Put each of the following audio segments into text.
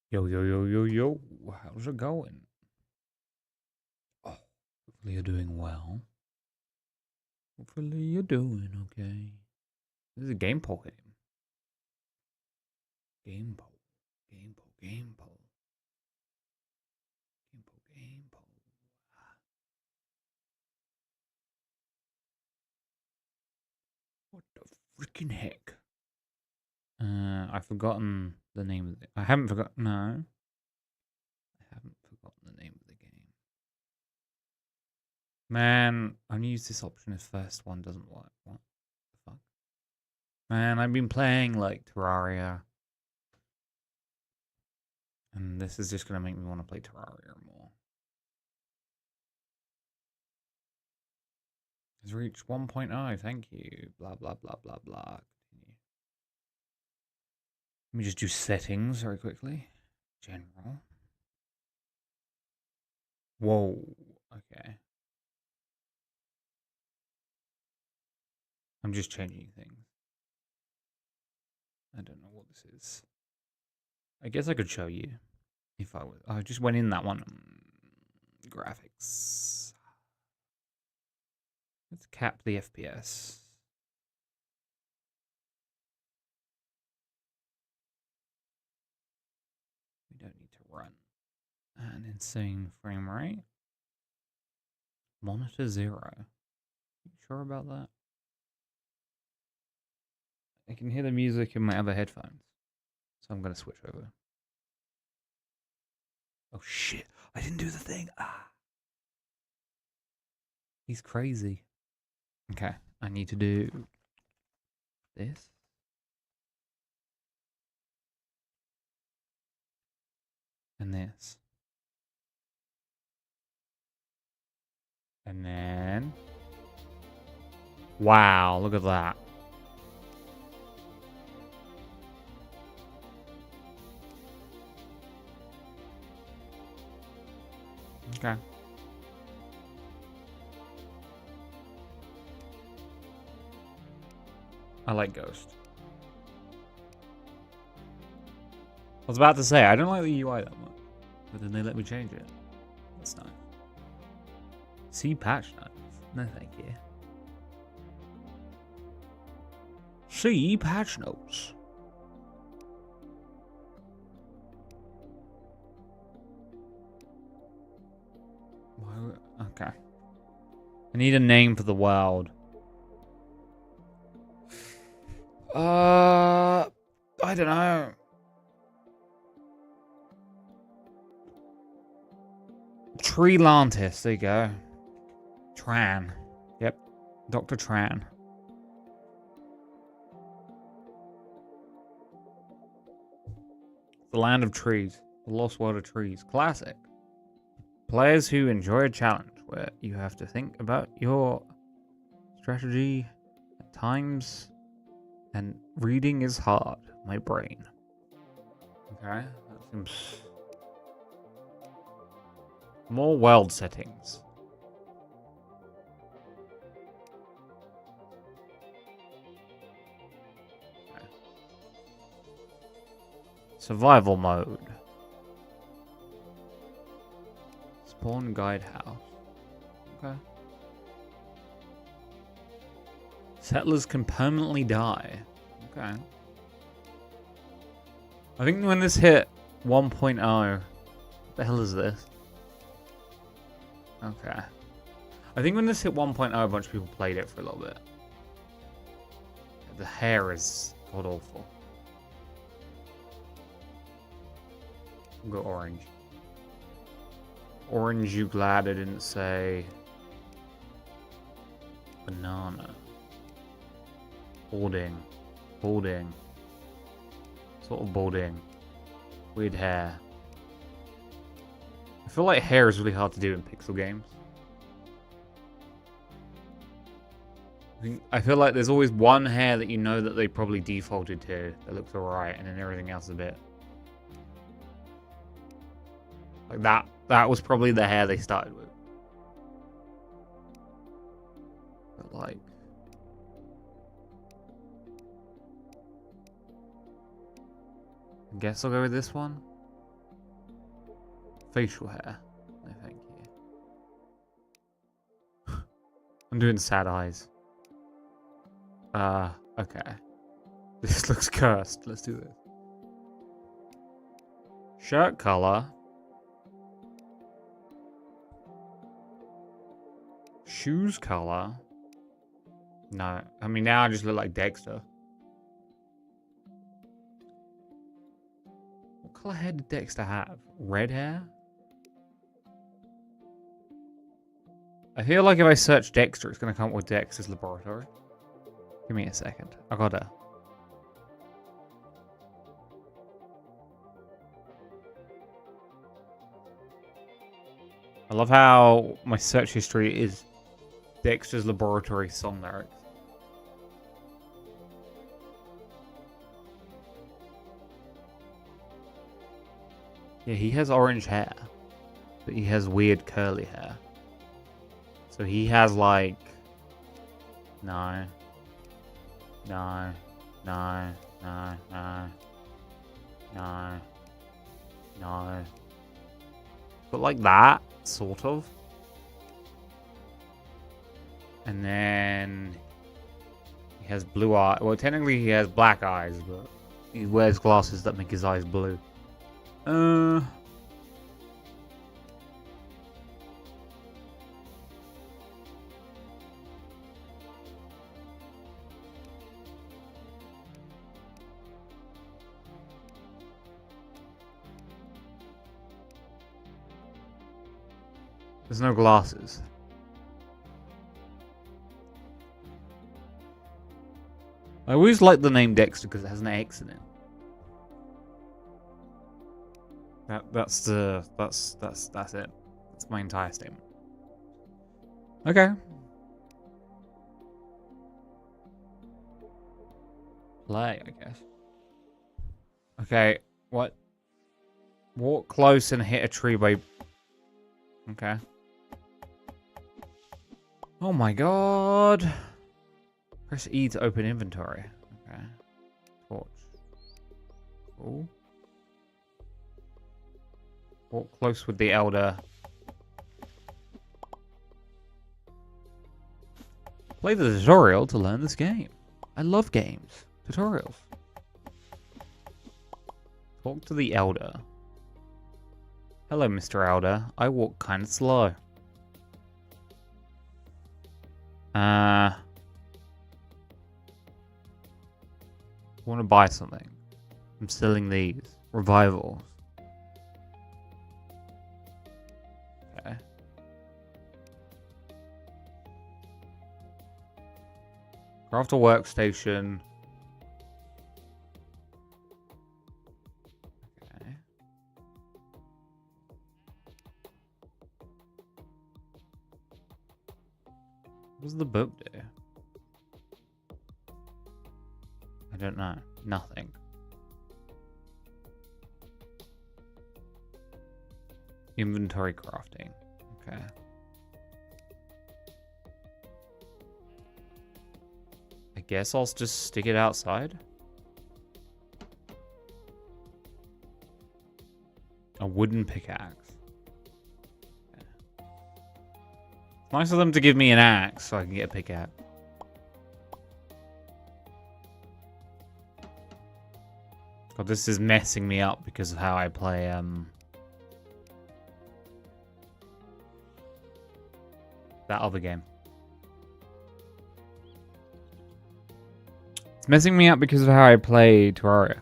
Yo, yo, yo, yo, yo. How's it going? Oh, hopefully you're doing well. Hopefully you're doing okay. This is a game poll game. Game poll. Game poll. Game poll. Game poll. Game poll. What the freaking heck? I've forgotten the name of it. I haven't forgotten. No. I haven't forgotten the name of the game. Man, I'm gonna use this option if first one doesn't work. What the fuck? Man, I've been playing like Terraria. And this is just going to make me want to play Terraria more. Has reached 1.0. Thank you. Blah, blah, blah, blah, blah. Continue. Let me just do settings very quickly. General. Whoa. Okay. I'm just changing things. I don't know what this is. I guess I could show you if I was. I just went in that one. Graphics. Let's cap the FPS. We don't need to run an insane frame rate. Monitor 0. You sure about that? I can hear the music in my other headphones. So I'm going to switch over. Oh shit, I didn't do the thing. Ah. He's crazy. Okay, I need to do this. And this. And then... Wow, look at that. Okay. I like Ghost. I was about to say, I don't like the UI that much. But then they let me change it. That's nice. See patch notes. No thank you. See patch notes. Okay. I need a name for the world. I don't know. Treelantis, there you go. Tran. Yep. Dr. Tran. The land of trees. The lost world of trees. Classic. Players who enjoy a challenge where you have to think about your strategy at times, and reading is hard. My brain. Okay, that seems... More world settings. Okay. Survival mode. Spawn guide house. Okay. Settlers can permanently die. Okay. I think when this hit 1.0, what the hell is this? Okay. I think when this hit 1.0, a bunch of people played it for a little bit. The hair is god awful. We'll go orange. Orange, you glad I didn't say banana. Balding. Balding. Sort of balding. Weird hair. I feel like hair is really hard to do in pixel games. I feel like there's always one hair that you know that they probably defaulted to that looks alright, and then everything else is a bit... Like that was probably the hair they started with. But like... I guess I'll go with this one. Facial hair. No, thank you. I'm doing sad eyes. Okay. This looks cursed. Let's do this. Shirt color. Shoes color. No. I mean, now I just look like Dexter. What color hair did Dexter have? Red hair? I feel like if I search Dexter, it's going to come up with Dexter's laboratory. Give me a second. I gotta. I love how my search history is Dexter's laboratory song lyrics. Yeah, he has orange hair, but he has weird curly hair. So he has like... No. No. No. No. No. No. No. But like that, sort of. And then... He has blue eyes. Well, technically he has black eyes, but... He wears glasses that make his eyes blue. There's no glasses. I always like the name Dexter because it has an X in it. That's it. That's my entire statement. Okay. Play, I guess. Okay, what? Walk close and hit a tree by... Okay. Oh my god. Press E to open inventory. Okay. Torch. Cool. Walk close with the elder. Play the tutorial to learn this game. I love games. Tutorials. Talk to the elder. Hello, Mr. Elder. I walk kind of slow. I want to buy something. I'm selling these. Revivals. Okay. Craft a workstation. Okay. What does the book do? I don't know. Nothing. Inventory crafting. Okay. I guess I'll just stick it outside. A wooden pickaxe. Okay. It's nice of them to give me an axe so I can get a pickaxe. God, this is messing me up because of how I play, that other game. It's messing me up because of how I play Terraria.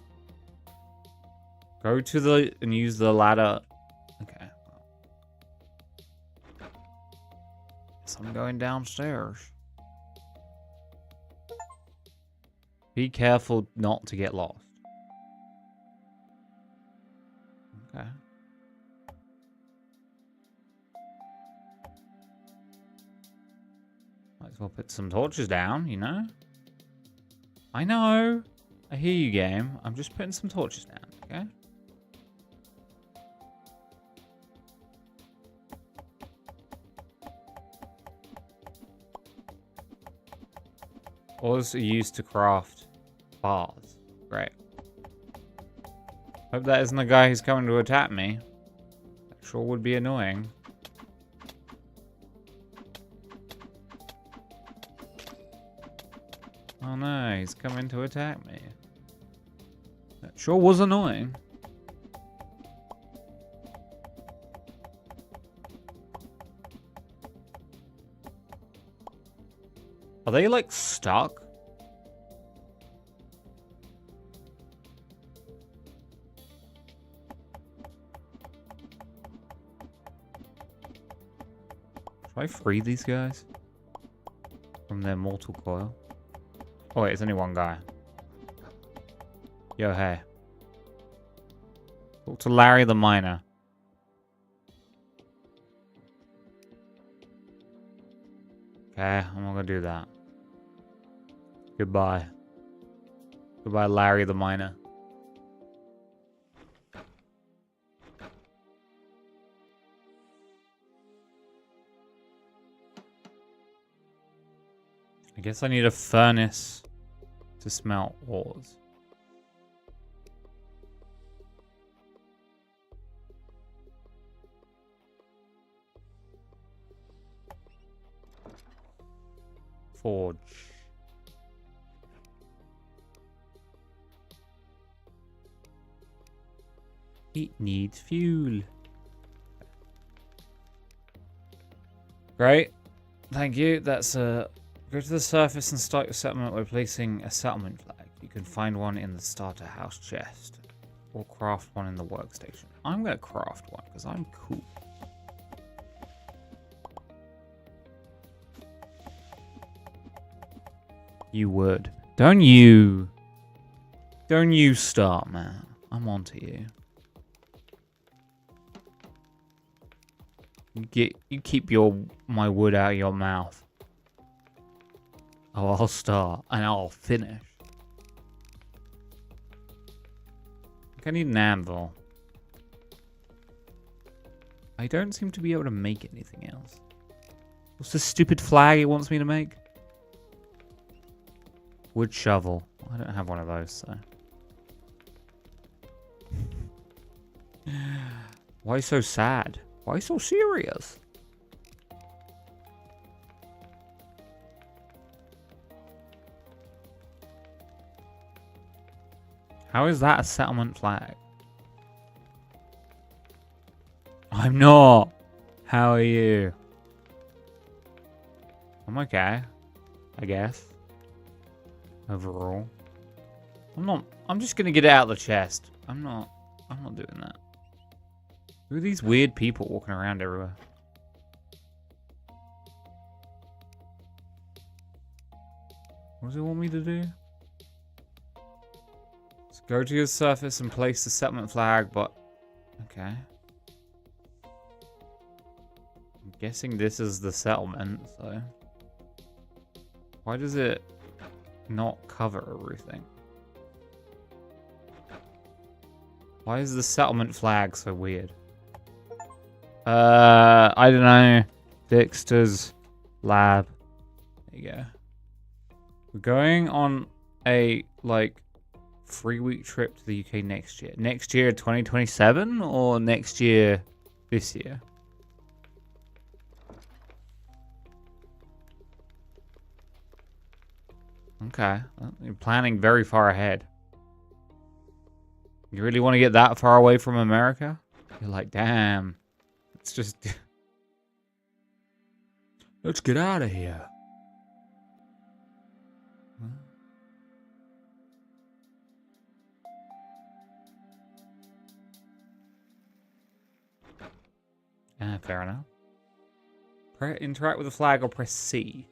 Go to the... and use the ladder. Okay. Guess I'm going downstairs. Be careful not to get lost. Okay. Might as well put some torches down, you know? I know. I hear you, game. I'm just putting some torches down, okay? Ores are used to craft bars. Great. Hope that isn't the guy who's coming to attack me. That Sure would be annoying. Oh no, he's coming to attack me. That sure was annoying. Are they like stuck? Should I free these guys from their mortal coil? Oh wait, it's only one guy. Yo, hey. Talk to Larry the Miner. Okay, I'm not gonna do that. Goodbye. Goodbye, Larry the Miner. I guess I need a furnace to smelt ores. Forge. It needs fuel. Great. Thank you. That's go to the surface and start your settlement by placing a settlement flag. You can find one in the starter house chest or craft one in the workstation. I'm going to craft one because I'm cool. You would. Don't you start, man. I'm onto you. You keep my wood out of your mouth. Oh, I'll start and I'll finish. I need an anvil. I don't seem to be able to make anything else. What's this stupid flag it wants me to make? Wood shovel. I don't have one of those, so. Why so sad? Why so serious? How is that a settlement flag? I'm not. How are you? I'm okay, I guess. Overall. I'm just gonna get it out of the chest. I'm not doing that. Who are these weird people walking around everywhere? What does it want me to do? Let's go to your surface and place the settlement flag, but... Okay. I'm guessing this is the settlement, so... Why does it not cover everything? Why is the settlement flag so weird? I don't know. Dexter's lab. There you go. We're going on a, like, 3-week trip to the UK next year. Next year, 2027? Or next year, this year? Okay. Well, you're planning very far ahead. You really want to get that far away from America? You're like, damn. Let's just... Let's get out of here. Fair enough. Interact with the flag or press C.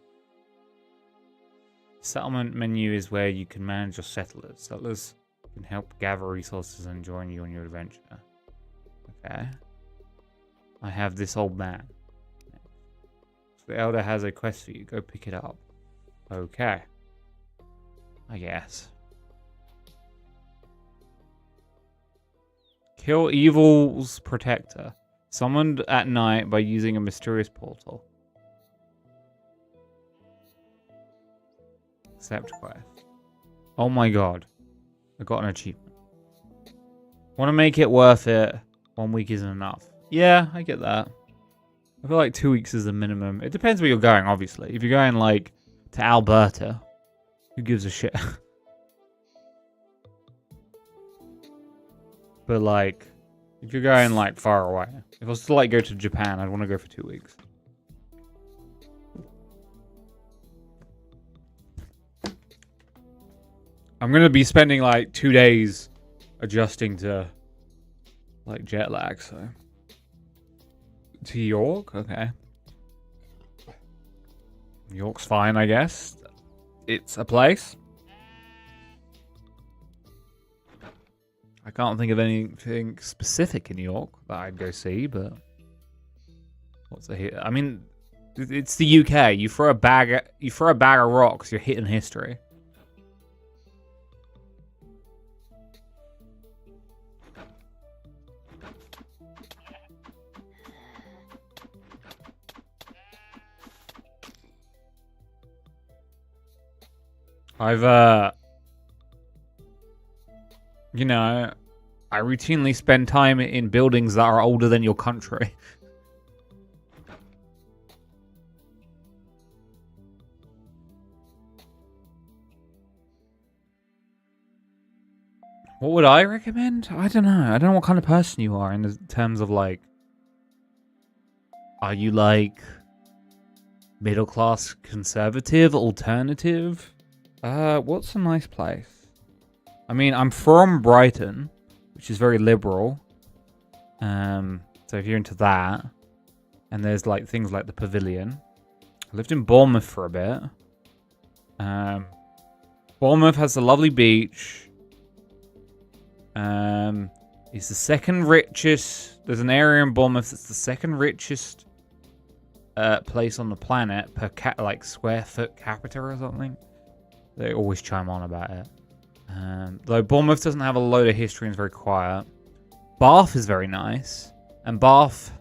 Settlement menu is where you can manage your settlers. Settlers can help gather resources and join you on your adventure. Okay. I have this old man. So the elder has a quest for you. Go pick it up. Okay. I guess. Kill evil's protector. Summoned at night by using a mysterious portal. Accept quest. Oh my god. I got an achievement. Want to make it worth it. 1 week isn't enough. Yeah, I get that. I feel like 2 weeks is the minimum. It depends where you're going, obviously. If you're going, like, to Alberta, who gives a shit? But, like, if you're going, like, far away. If I was to, like, go to Japan, I'd want to go for 2 weeks. I'm going to be spending, like, 2 days adjusting to, like, jet lag, so... To York? Okay. York's fine, I guess. It's a place. I can't think of anything specific in York that I'd go see, but... What's a hit? I mean, it's the UK. You throw a bag of rocks, you're hitting history. I've, you know, I routinely spend time in buildings that are older than your country. What would I recommend? I don't know. I don't know what kind of person you are in terms of, like... Are you, like... middle class, conservative, alternative? What's a nice place? I mean, I'm from Brighton, which is very liberal. So if you're into that, and there's like things like the Pavilion. I lived in Bournemouth for a bit. Bournemouth has a lovely beach. It's the second richest. There's an area in Bournemouth that's the second richest place on the planet per like square foot capita or something. They always chime on about it. Though Bournemouth doesn't have a load of history and is very quiet. Bath is very nice. And Bath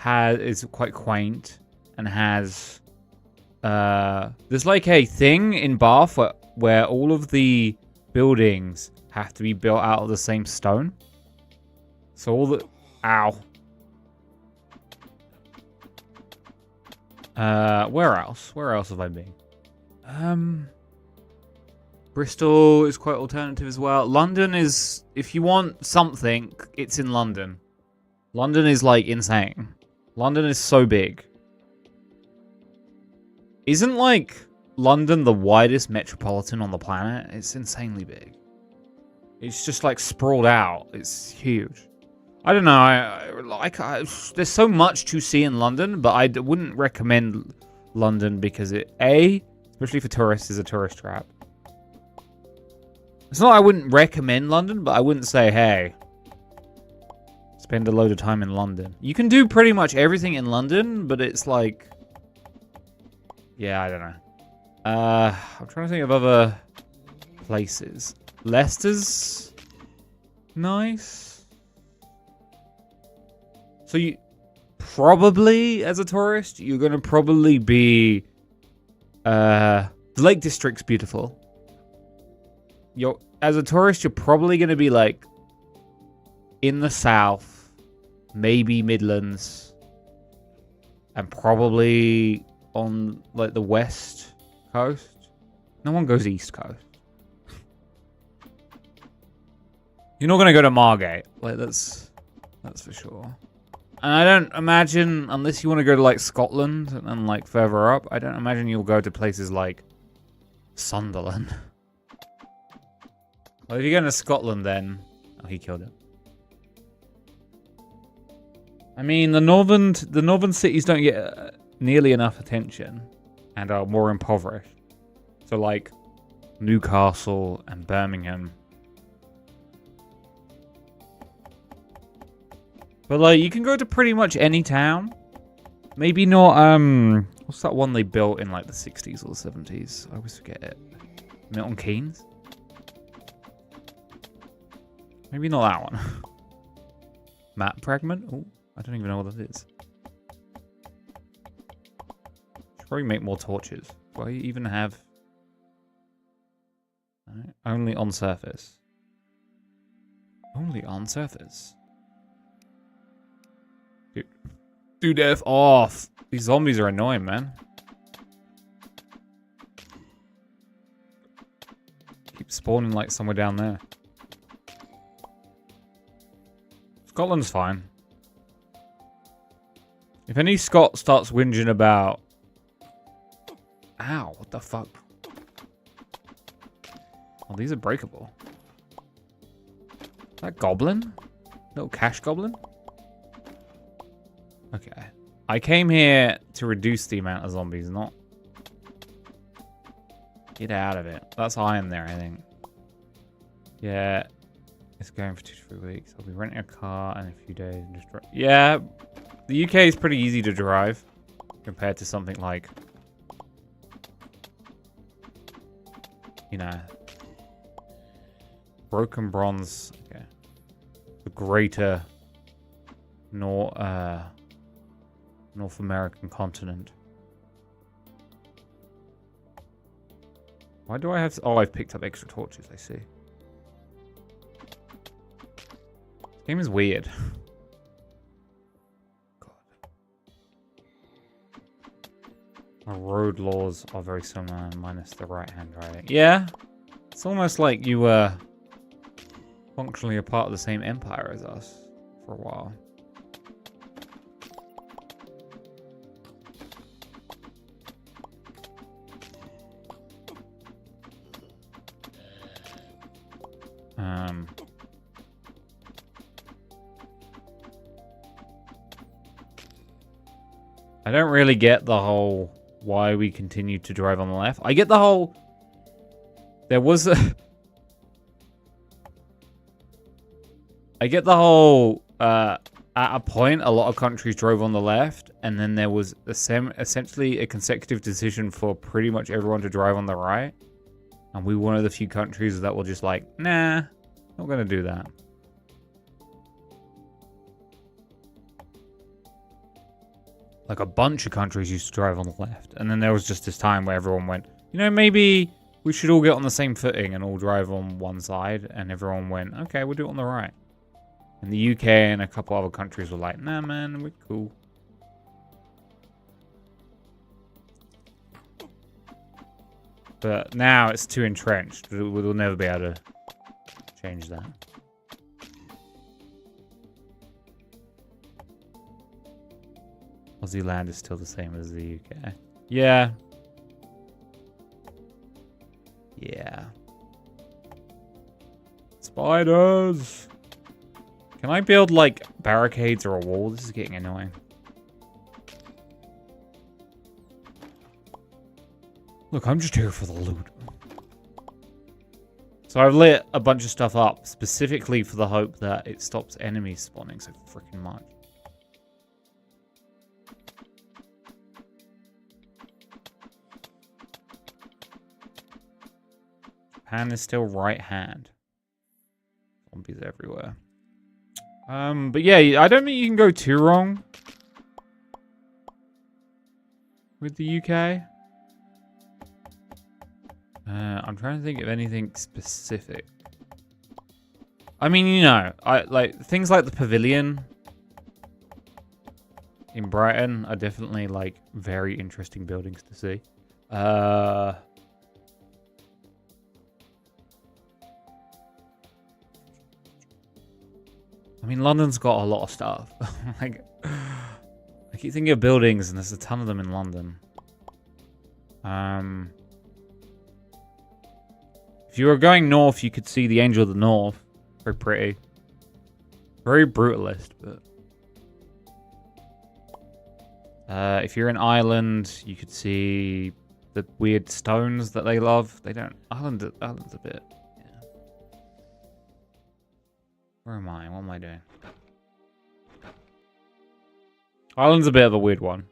is quite quaint and has... there's like a thing in Bath where all of the buildings have to be built out of the same stone. So all the... Ow. Where else? Where else have I been? Bristol is quite alternative as well. London is... If you want something, it's in London. London is, like, insane. London is so big. Isn't, like, London the widest metropolitan on the planet? It's insanely big. It's just, like, sprawled out. It's huge. I don't know. There's so much to see in London, but I wouldn't recommend London because it, especially for tourists, is a tourist trap. It's not I wouldn't recommend London, but I wouldn't say, hey, spend a load of time in London. You can do pretty much everything in London, but it's like... Yeah, I don't know. I'm trying to think of other places. Leicester's nice. So you probably, as a tourist, you're going to probably be... the Lake District's beautiful. As a tourist, you're probably going to be, like, in the south, maybe Midlands, and probably on, like, the west coast. No one goes east coast. You're not going to go to Margate. Like, that's for sure. And I don't imagine, unless you want to go to, like, Scotland and, like, further up, I don't imagine you'll go to places like Sunderland. Well, if you're going to Scotland, then... Oh, he killed it. I mean, the northern cities don't get nearly enough attention and are more impoverished. So, like, Newcastle and Birmingham. But, like, you can go to pretty much any town. Maybe not, what's that one they built in, like, the 60s or the 70s? I always forget it. Milton Keynes? Maybe not that one. Map fragment? Oh, I don't even know what that is. Should probably make more torches. Why even have... Right. Only on surface. Only on surface. Do death off. These zombies are annoying, man. Keep spawning like somewhere down there. Scotland's fine. If any Scot starts whinging about... Ow, what the fuck? Oh, these are breakable. Is that goblin? Little cash goblin? Okay. I came here to reduce the amount of zombies, not... Get out of it. That's iron there, I think. Yeah. It's going for 2 to 3 weeks. I'll be renting a car in a few days and just... Yeah. The UK is pretty easy to drive compared to something like... You know... Broken Bronze. Okay. The greater... North American continent. Why do I have... Oh, I've picked up extra torches, I see. This game is weird. God. Our road laws are very similar, minus the right-hand driving. Yeah. It's almost like you were functionally a part of the same empire as us for a while. I don't really get the whole why we continue to drive on the left. I get the whole... There was a... I get the whole... at a point, a lot of countries drove on the left, and then there was essentially a consecutive decision for pretty much everyone to drive on the right. And we were one of the few countries that were just like, nah, not going to do that. Like a bunch of countries used to drive on the left. And then there was just this time where everyone went, you know, maybe we should all get on the same footing and all drive on one side. And everyone went, okay, we'll do it on the right. And the UK and a couple other countries were like, nah, man, we're cool. But now it's too entrenched. We'll never be able to change that. Aussie land is still the same as the UK. Yeah. Yeah. Spiders! Can I build, like, barricades or a wall? This is getting annoying. Look, I'm just here for the loot. So I've lit a bunch of stuff up specifically for the hope that it stops enemies spawning so freaking much. Japan is still right hand. Zombies everywhere. But yeah, I don't think you can go too wrong with the UK. I'm trying to think of anything specific. I mean, you know, like things like the pavilion in Brighton are definitely like very interesting buildings to see. I mean, London's got a lot of stuff. Like, I keep thinking of buildings, and there's a ton of them in London. If you were going north, you could see the Angel of the North. Very pretty. Very brutalist, but... if you're in Ireland, you could see the weird stones that they love. They don't... Ireland's a bit... Yeah. Where am I? What am I doing? Ireland's a bit of a weird one.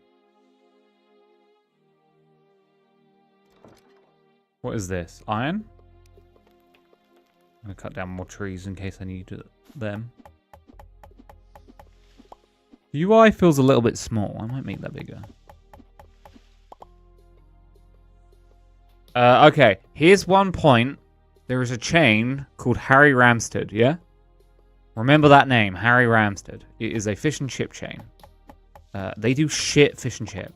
What is this? Iron? I'm going to cut down more trees in case I need them. The UI feels a little bit small. I might make that bigger. Okay, here's one point. There is a chain called Harry Ramstead, yeah? Remember that name, Harry Ramstead. It is a fish and chip chain. They do shit fish and chip.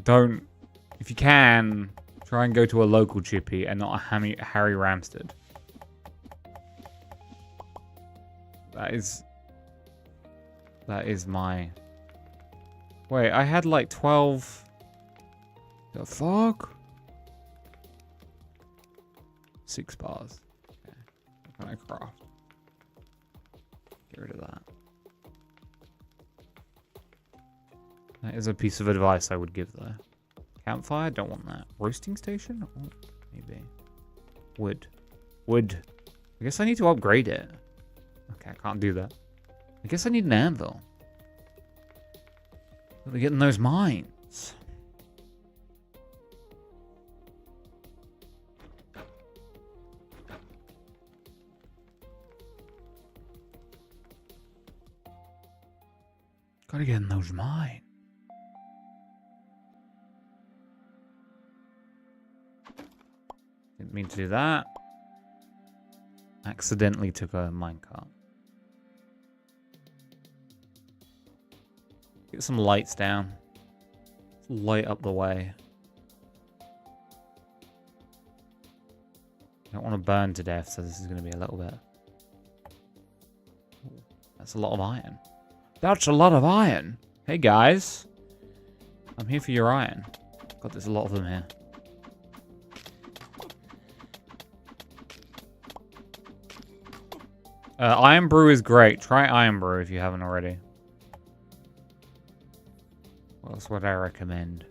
Don't, if you can, try and go to a local chippy and not a Harry Ramstead. That is my... Wait, I had like 12... The fuck? 6 bars. Okay. What can I craft? Get rid of that. That is a piece of advice I would give there. Campfire? Don't want that. Roasting station? Oh, maybe. Wood. Wood. I guess I need to upgrade it. Okay, I can't do that. I guess I need an anvil. Gotta get in those mines. Gotta get in those mines. Didn't mean to do that. Accidentally took a minecart. Get some lights down. Light up the way. I don't want to burn to death, so this is going to be a little bit... Ooh, that's a lot of iron. That's a lot of iron! Hey guys! I'm here for your iron. God, there's a lot of them here. Iron Brew is great. Try Iron Brew if you haven't already. What else would I recommend?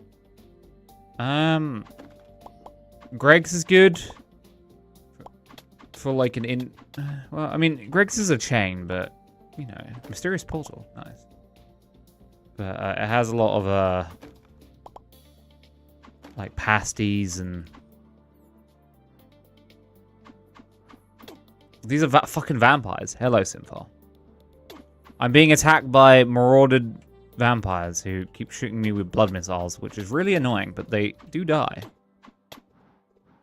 Greg's is good. For like an well, I mean, Greg's is a chain, but, you know, Mysterious Portal. Nice. But it has a lot of, like, pasties and... These are fucking vampires. Hello, Simfal. I'm being attacked by marauded vampires who keep shooting me with blood missiles, which is really annoying, but they do die.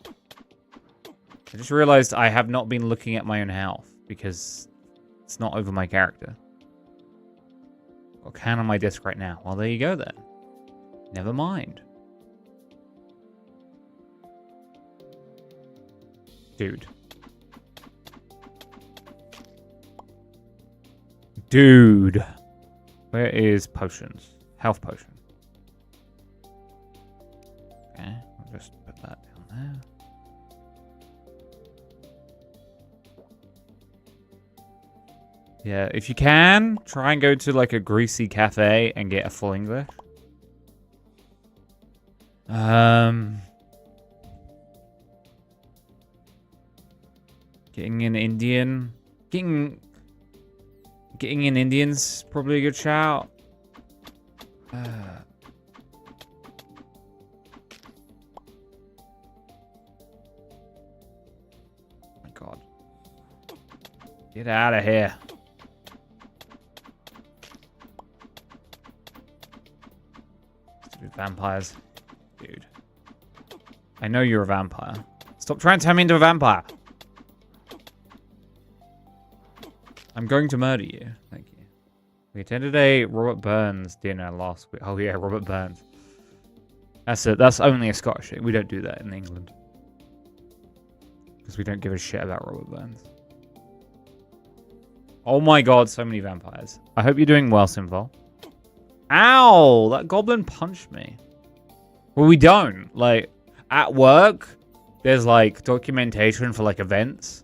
I just realized I have not been looking at my own health because it's not over my character. Got a can on my disc right now. Well, there you go then. Never mind. Dude. Dude. Where is potions? Health potion. Okay, I'll just put that down there. Yeah, if you can, try and go to like a greasy cafe and get a full English. Getting an Indian. Getting an Indian's probably a good shout. My God. Get out of here. Stupid vampires. Dude. I know you're a vampire. Stop trying to turn me into a vampire. I'm going to murder you. Thank you. We attended a Robert Burns dinner last week. Oh yeah, Robert Burns. That's it. That's only a Scottish thing. We don't do that in England. Because we don't give a shit about Robert Burns. Oh my God, so many vampires. I hope you're doing well, Simval. Ow! That goblin punched me. Well, we don't. Like, at work, there's like documentation for like events.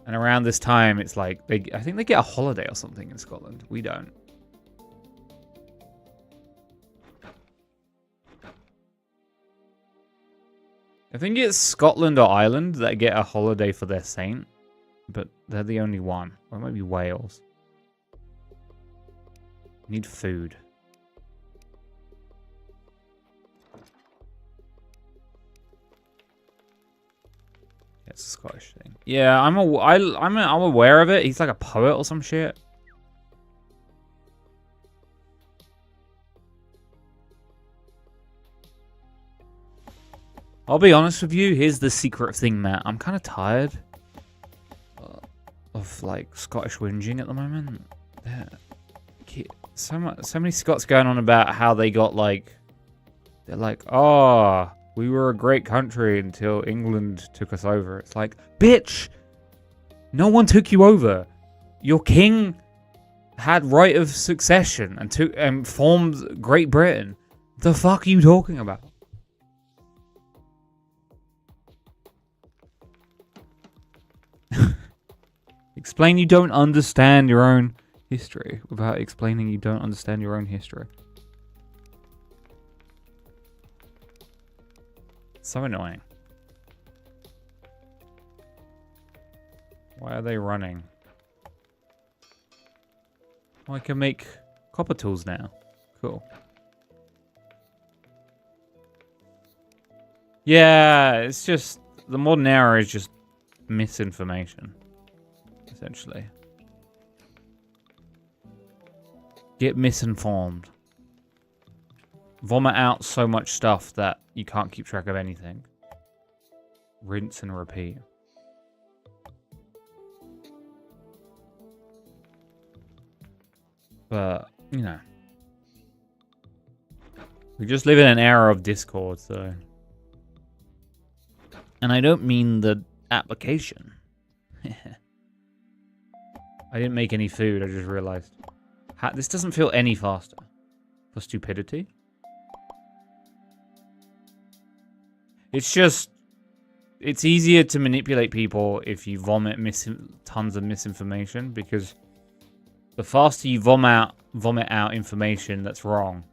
And around this time, it's like, I think they get a holiday or something in Scotland. We don't. I think it's Scotland or Ireland that get a holiday for their saint. But they're the only one. Or it might be Wales. Need food. It's a Scottish thing. Yeah, I'm aware of it. He's like a poet or some shit. I'll be honest with you. Here's the secret thing, Matt. I'm kind of tired of like Scottish whinging at the moment. So many Scots going on about how they got like, they're like, oh, we were a great country until England took us over. It's like, bitch, no one took you over. Your king had right of succession and formed Great Britain. The fuck are you talking about? Explain you don't understand your own history without explaining you don't understand your own history. So annoying. Why are they running? Oh, I can make copper tools now. Cool. Yeah, it's just the modern era is just misinformation, essentially. Get misinformed. Vomit out so much stuff that you can't keep track of anything. Rinse and repeat. But, you know. We just live in an era of Discord, so. And I don't mean the application. I didn't make any food, I just realized. This doesn't feel any faster. For stupidity? It's just... It's easier to manipulate people if you vomit tons of misinformation, because the faster you vomit out information that's wrong,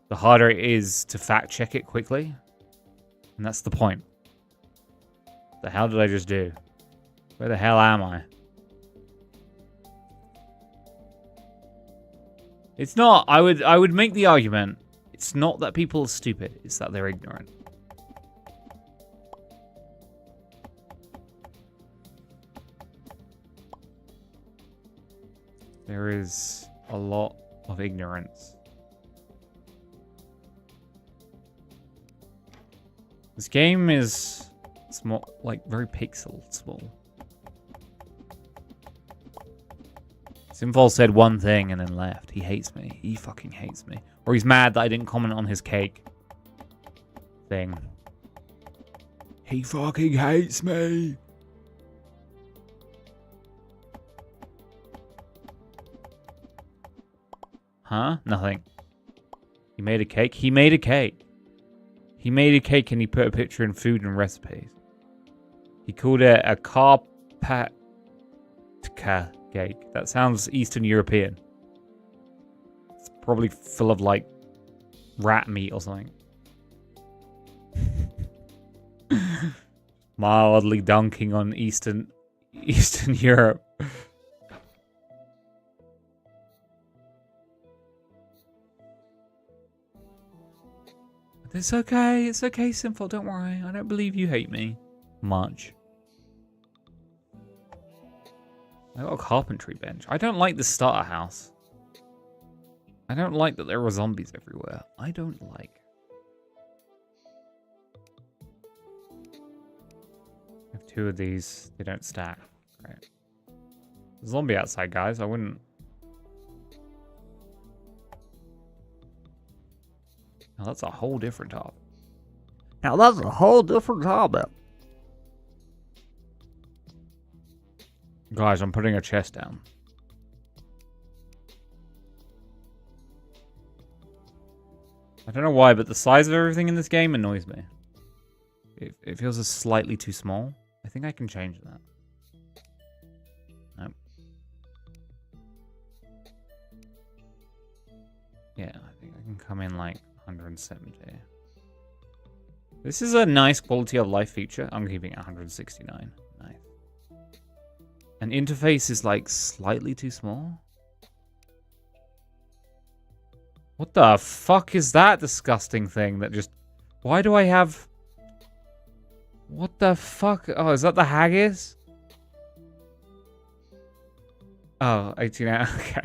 the harder it is to fact check it quickly. And that's the point. The hell did I just do? Where the hell am I? It's not, I would make the argument, it's not that people are stupid, it's that they're ignorant. There is a lot of ignorance. This game is small, like very pixel small. Simval said one thing and then left. He hates me. He fucking hates me. Or he's mad that I didn't comment on his cake thing. He fucking hates me. Huh? Nothing. He made a cake? He made a cake. He made a cake and he put a picture in food and recipes. He called it a Karpatka cake. That sounds Eastern European. It's probably full of like rat meat or something. Mildly dunking on Eastern Europe. It's okay, Simple, don't worry. I don't believe you hate me much. I got a carpentry bench. I don't like the starter house. I don't like that there are zombies everywhere. I don't like. I have two of these. They don't stack. Right. Zombie outside, guys. I wouldn't. Now that's a whole different topic. Guys, I'm putting a chest down. I don't know why, but the size of everything in this game annoys me. It feels just slightly too small. I think I can change that. Nope. Yeah, I think I can come in like 170. This is a nice quality of life feature. I'm keeping it 169. Nice. An interface is like slightly too small. What the fuck is that disgusting thing that just... Why do I have... What the fuck? Oh, is that the haggis? Oh, 18 hours. Okay.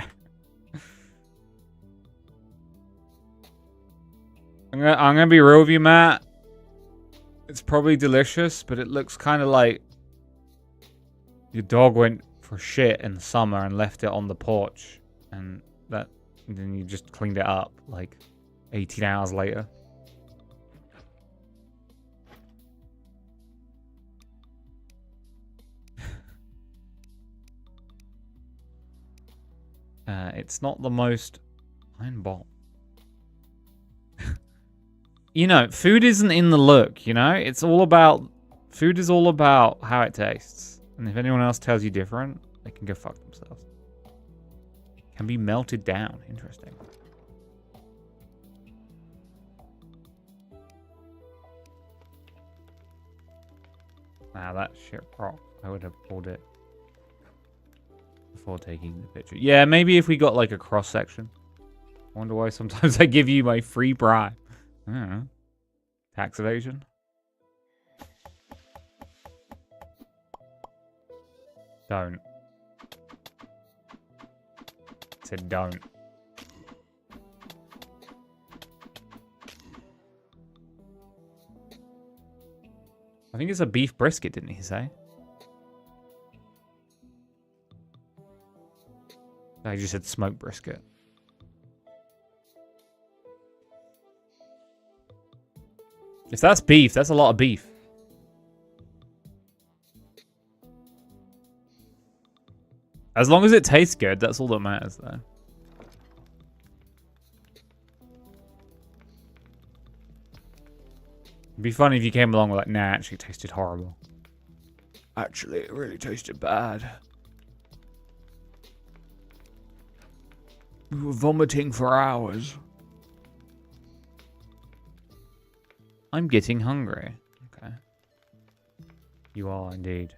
I'm gonna be real with you, Matt. It's probably delicious, but it looks kind of like your dog went for shit in the summer and left it on the porch, and then you just cleaned it up like 18 hours later. It's not the most iron ball. You know, food isn't in the look, you know? It's all about... Food is all about how it tastes. And if anyone else tells you different, they can go fuck themselves. Can be melted down. Interesting. Nah, that shit rock. I would have pulled it before taking the picture. Yeah, maybe if we got like a cross section. I wonder why sometimes I give you my free bribe. I don't know. Tax evasion. Don't. I said don't. I think it's a beef brisket, didn't he say? I just said smoked brisket. If that's beef, that's a lot of beef. As long as it tastes good, that's all that matters, though. It'd be funny if you came along with like, nah, actually it tasted horrible. Actually, it really tasted bad. We were vomiting for hours. I'm getting hungry. Okay. You are indeed.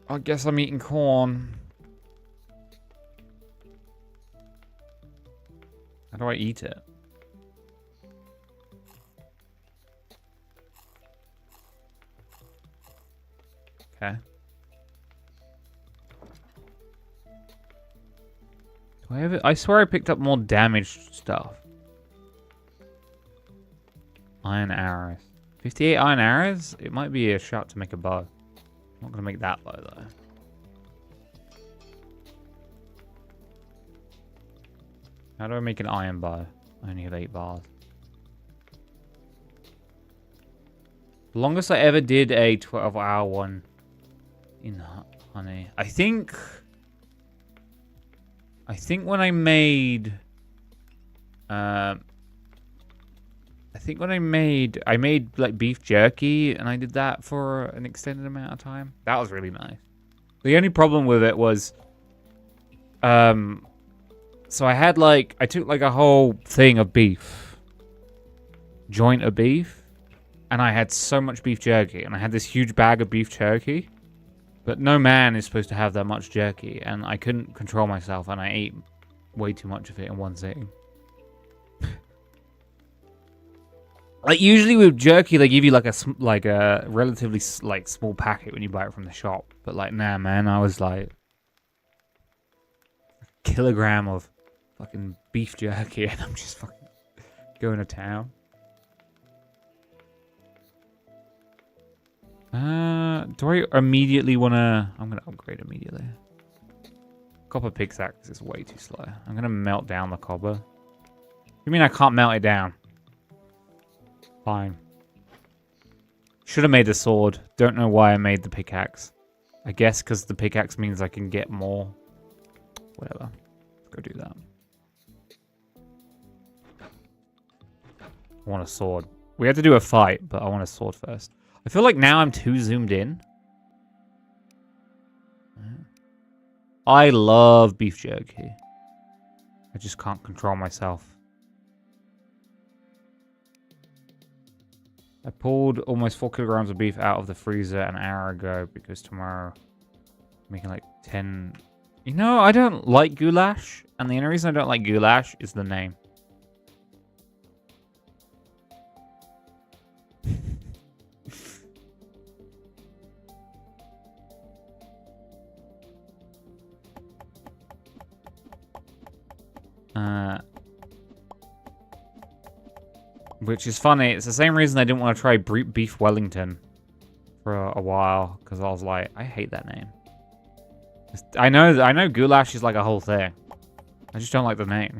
I guess I'm eating corn. How do I eat it? Okay. Do I have it? I swear I picked up more damaged stuff. Iron arrows. 58 iron arrows? It might be a shot to make a bow. I'm not going to make that bow, though. How do I make an iron bow? I only have 8 bars. The longest I ever did a 12-hour one in honey. I think when I made... I made like beef jerky, and I did that for an extended amount of time. That was really nice. The only problem with it was, so I took like a whole thing of beef, joint of beef, and I had so much beef jerky, and I had this huge bag of beef jerky, but no man is supposed to have that much jerky, and I couldn't control myself, and I ate way too much of it in one sitting. Like, usually with jerky, they give you like a relatively like small packet when you buy it from the shop. But like, nah, man, I was like a kilogram of fucking beef jerky, and I'm just fucking going to town. Do I immediately wanna? I'm gonna upgrade immediately. Copper pickaxe is way too slow. I'm gonna melt down the copper. You mean I can't melt it down? Fine. Should have made a sword. Don't know why I made the pickaxe. I guess because the pickaxe means I can get more. Whatever. Let's go do that. I want a sword. We had to do a fight, but I want a sword first. I feel like now I'm too zoomed in. I love beef jerky. I just can't control myself. I pulled almost 4 kilograms of beef out of the freezer an hour ago because tomorrow I'm making like 10... You know, I don't like goulash, and the only reason I don't like goulash is the name. Which is funny. It's the same reason I didn't want to try Beef Wellington for a while. Because I was like, I hate that name. I know goulash is like a whole thing. I just don't like the name.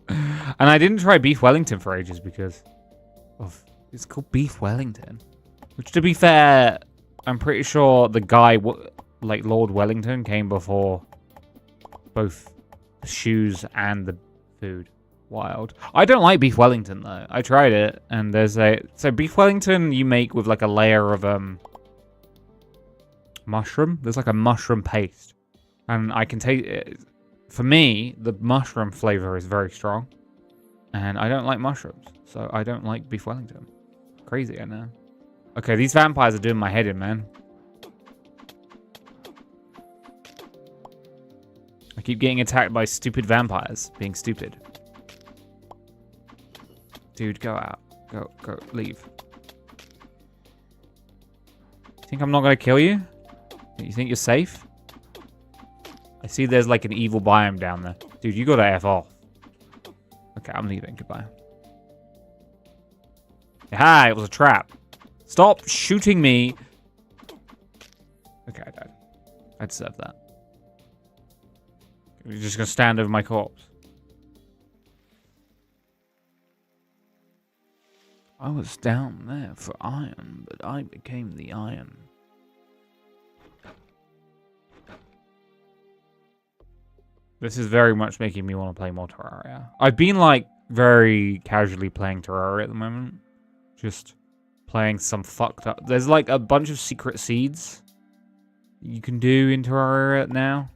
And I didn't try Beef Wellington for ages because of... It's called Beef Wellington. Which, to be fair, I'm pretty sure the guy, like Lord Wellington, came before both the shoes and the food. Wild. I don't like Beef Wellington, though. I tried it, and there's a... So Beef Wellington you make with like a layer of mushroom. There's like a mushroom paste. And I can taste it. For me, the mushroom flavor is very strong. And I don't like mushrooms. So I don't like Beef Wellington. Crazy, I know. Okay, these vampires are doing my head in, man. I keep getting attacked by stupid vampires. Being stupid. Dude, go out. Go, leave. Think I'm not gonna kill you? You think you're safe? I see there's like an evil biome down there. Dude, you gotta F off. Okay, I'm leaving. Goodbye. Ha! It was a trap. Stop shooting me. Okay, I died. I deserve that. You're just gonna stand over my corpse. I was down there for iron, but I became the iron. This is very much making me want to play more Terraria. I've been, like, very casually playing Terraria at the moment. Just playing some fucked up... There's, like, a bunch of secret seeds you can do in Terraria now.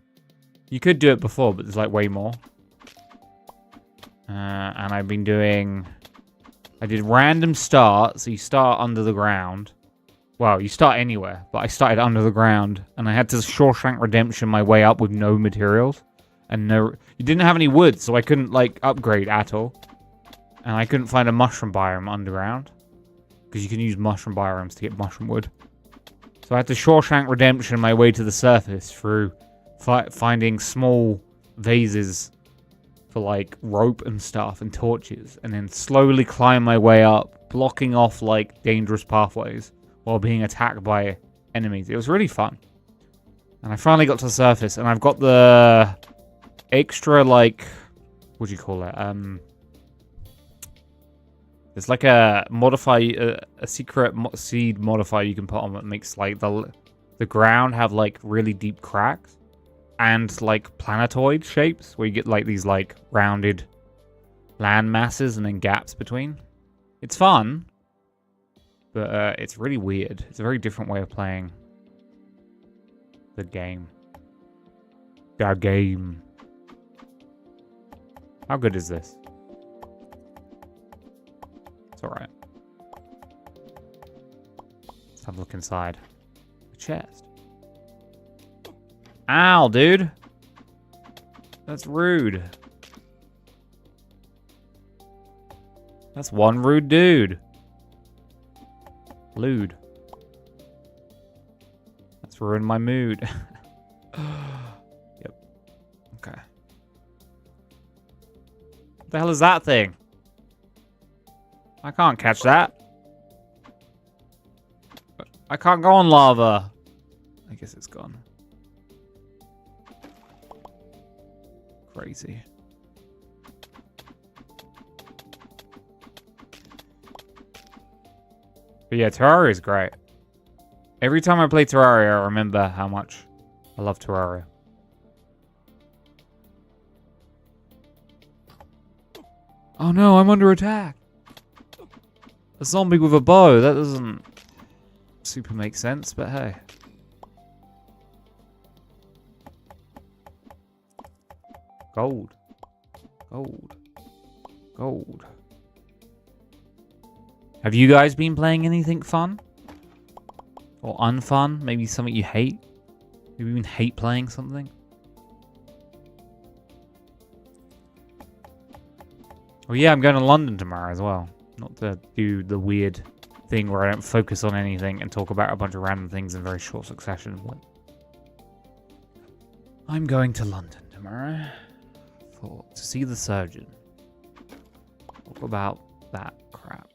You could do it before, but there's, like, way more. And I've been doing... I did random start, so you start under the ground. Well, you start anywhere, but I started under the ground. And I had to Shawshank Redemption my way up with no materials. And no... You didn't have any wood, so I couldn't, like, upgrade at all. And I couldn't find a mushroom biome underground. Because you can use mushroom biomes to get mushroom wood. So I had to Shawshank Redemption my way to the surface through finding small vases for, like, rope and stuff and torches. And then slowly climb my way up, blocking off, like, dangerous pathways while being attacked by enemies. It was really fun. And I finally got to the surface, and I've got the extra, like... What do you call it? There's like a secret seed modifier you can put on that makes like the ground have like really deep cracks and like planetoid shapes where you get like these like rounded land masses and then gaps between. It's fun, but it's really weird. It's a very different way of playing the game. The game. How good is this? Alright. Let's have a look inside. The chest. Ow, dude. That's rude. That's one rude dude. Lewd. That's ruined my mood. Yep. Okay. What the hell is that thing? I can't catch that. I can't go on lava. I guess it's gone. Crazy. But yeah, Terraria is great. Every time I play Terraria, I remember how much I love Terraria. Oh no, I'm under attack. A zombie with a bow. That doesn't super make sense, but hey. Gold. Gold. Gold. Have you guys been playing anything fun? Or unfun? Maybe something you hate? Maybe you even hate playing something? Oh yeah, I'm going to London tomorrow as well. Not to do the weird thing where I don't focus on anything and talk about a bunch of random things in very short succession. But I'm going to London tomorrow to see the surgeon. Talk about that crap.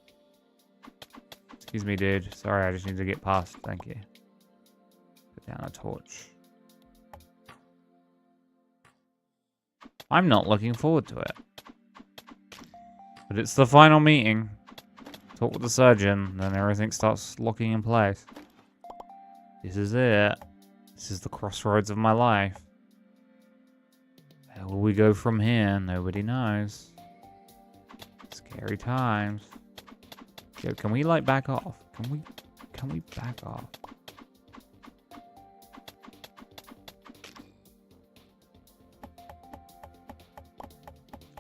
Excuse me, dude. Sorry, I just need to get past. Thank you. Put down a torch. I'm not looking forward to it. But it's the final meeting. Talk with the surgeon, then everything starts locking in place. This is it. This is the crossroads of my life. Where will we go from here? Nobody knows. Scary times. Yo, can we like back off? Can we back off?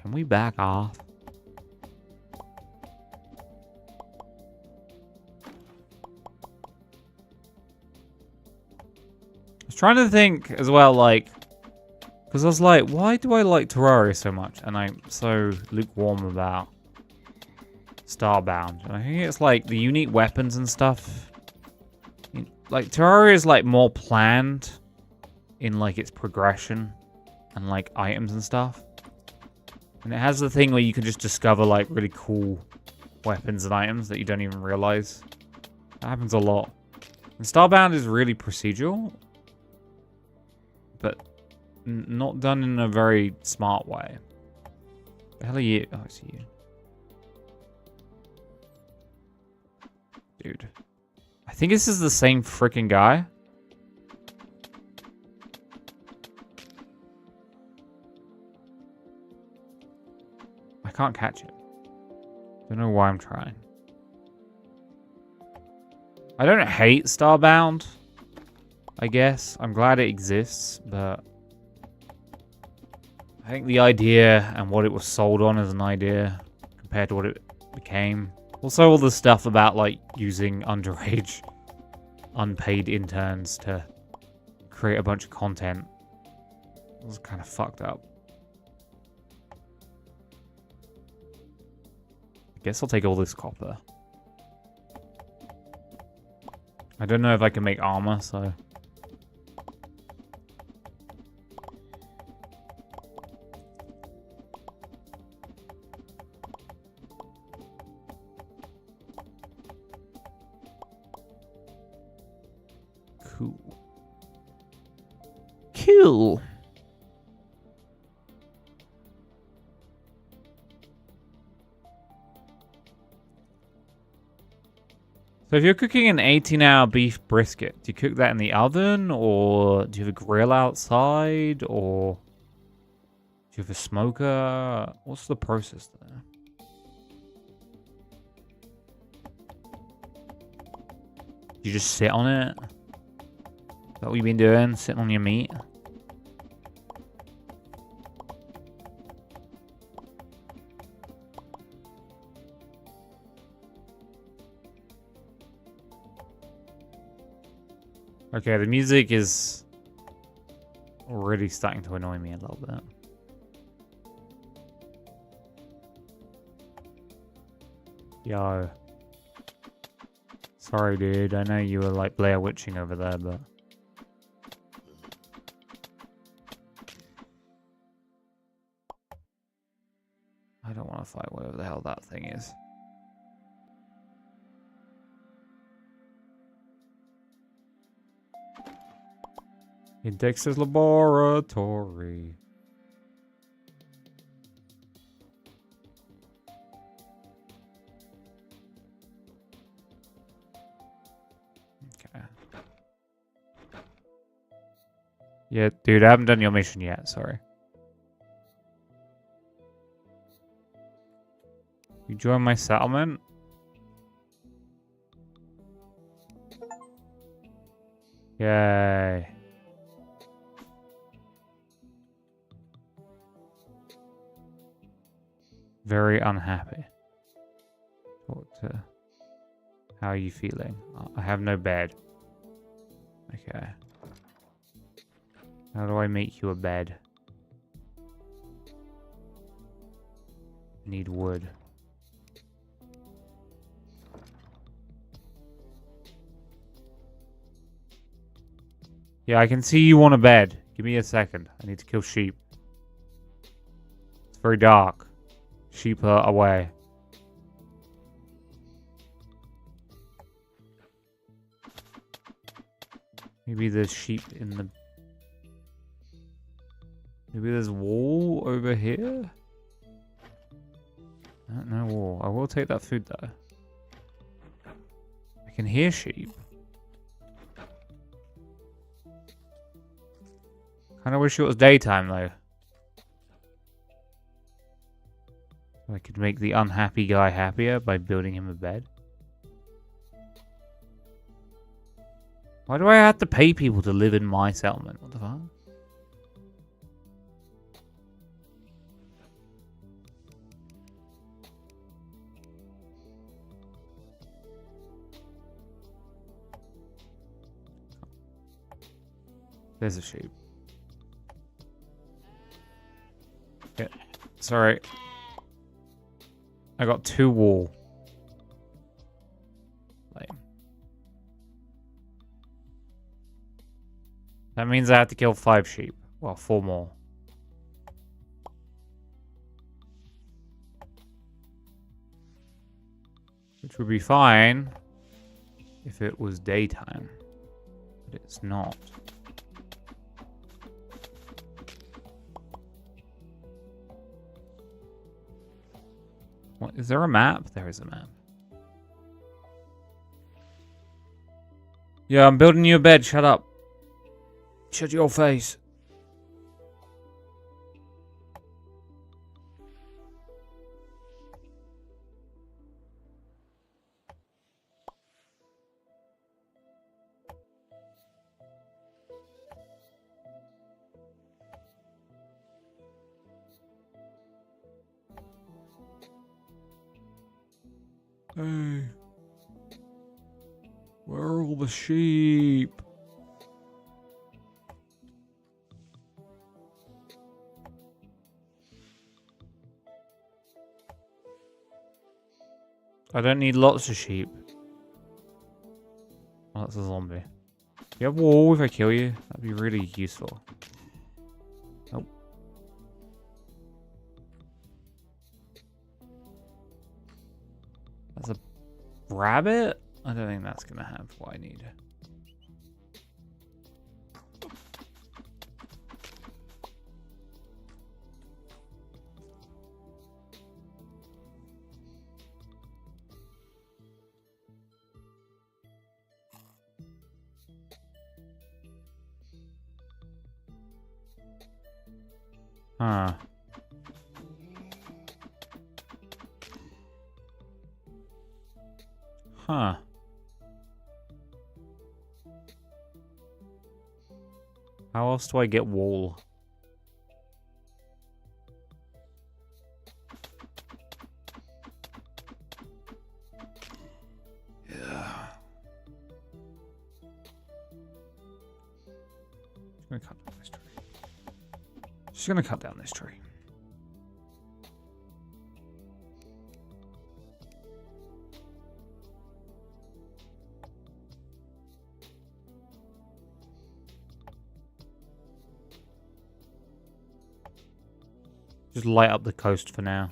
Can we back off? I was trying to think as well, like, because I was like, why do I like Terraria so much? And I'm so lukewarm about Starbound. And I think it's like the unique weapons and stuff. Like, Terraria is like more planned in like its progression and like items and stuff. And it has the thing where you can just discover like really cool weapons and items that you don't even realize. That happens a lot. And Starbound is really procedural, but not done in a very smart way. The hell are you? Oh, I see you. Dude. I think this is the same freaking guy. I can't catch it. Don't know why I'm trying. I don't hate Starbound, I guess. I'm glad it exists, but I think the idea and what it was sold on as an idea compared to what it became. Also all the stuff about like using underage, unpaid interns to create a bunch of content was kind of fucked up. I guess I'll take all this copper. I don't know if I can make armor, so... Cool. Cool! So if you're cooking an 18-hour beef brisket, do you cook that in the oven, or do you have a grill outside, or do you have a smoker? What's the process there? You just sit on it? Is that what you've been doing? Sitting on your meat? Okay, the music is already starting to annoy me a little bit. Yo. Sorry, dude. I know you were like Blair Witching over there, but... I don't want to fight whatever the hell that thing is. In Dexter's laboratory. Okay. Yeah, dude, I haven't done your mission yet, sorry. You join my settlement? Yay. Very unhappy. Talk to... How are you feeling? I have no bed. Okay. How do I make you a bed? Need wood. Yeah, I can see you want a bed. Give me a second. I need to kill sheep. It's very dark. Sheep are away. Maybe there's sheep in the... Maybe there's wool over here? No wool. I will take that food though. I can hear sheep. Kinda wish it was daytime though. I could make the unhappy guy happier by building him a bed. Why do I have to pay people to live in my settlement? What the fuck? There's a sheep. Yeah, sorry. I got 2 wool. Lame. That means I have to kill 5 sheep. Well, 4 more. Which would be fine if it was daytime. But it's not. What, is there a map? There is a map. Yeah, I'm building you a bed. Shut up. Shut your face. Hey. Where are all the sheep? I don't need lots of sheep. Oh, that's a zombie. You have wool if I kill you? That'd be really useful. Nope. That's a rabbit? I don't think that's gonna have what I need. Huh. Huh. How else do I get wool? Yeah. I'm gonna cut down this tree. Just gonna cut down this tree. Just light up the coast for now.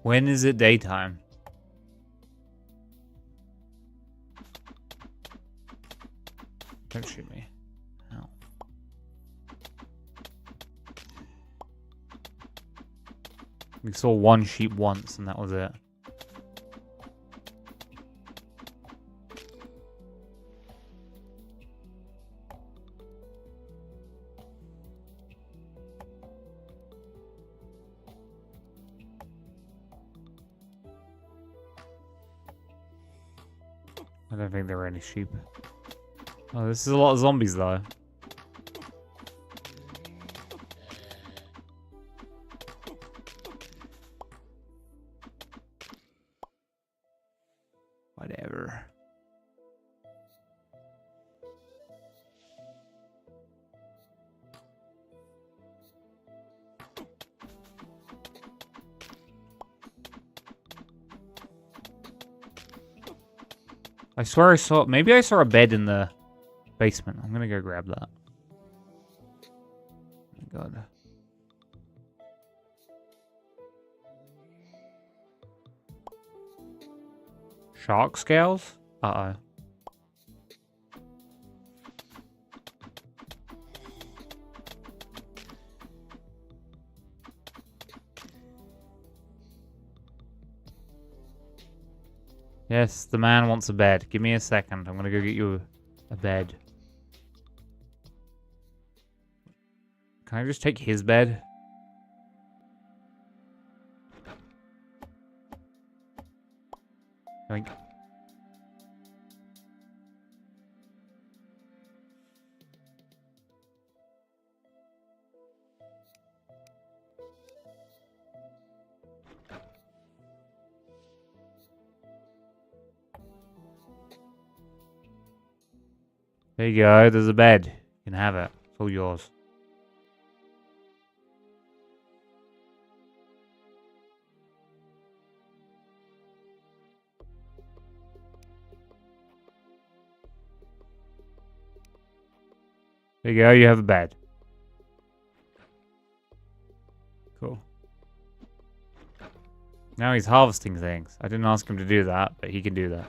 When is it daytime? Don't shoot me. Ow. We saw 1 sheep once and that was it. I don't think there are any sheep. Oh, this is a lot of zombies though. Whatever. I swear I saw... Maybe I saw a bed in the basement. I'm gonna go grab that. Oh my god. Shark scales? Uh-oh. Yes, the man wants a bed. Give me a second. I'm gonna go get you a bed. Can I just take his bed? Like, there you go. There's a bed. You can have it. It's all yours. There you go. You have a bed. Cool. Now he's harvesting things. I didn't ask him to do that, but he can do that.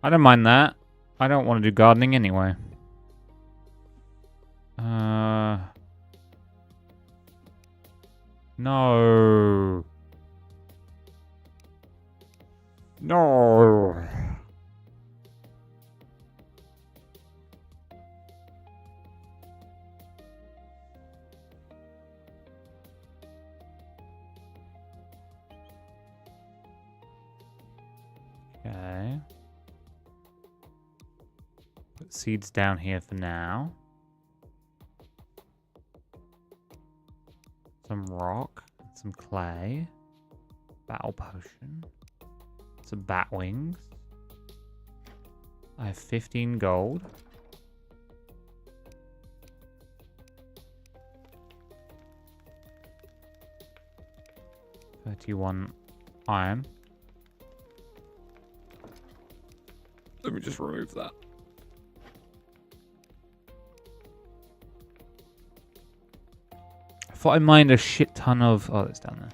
I don't mind that. I don't want to do gardening anyway. No. No. Okay. Put seeds down here for now. Some rock, some clay, battle potion, some bat wings. I have 15 gold. $31 iron. Let me just remove that. I thought I mined a shit ton of... Oh, that's down there.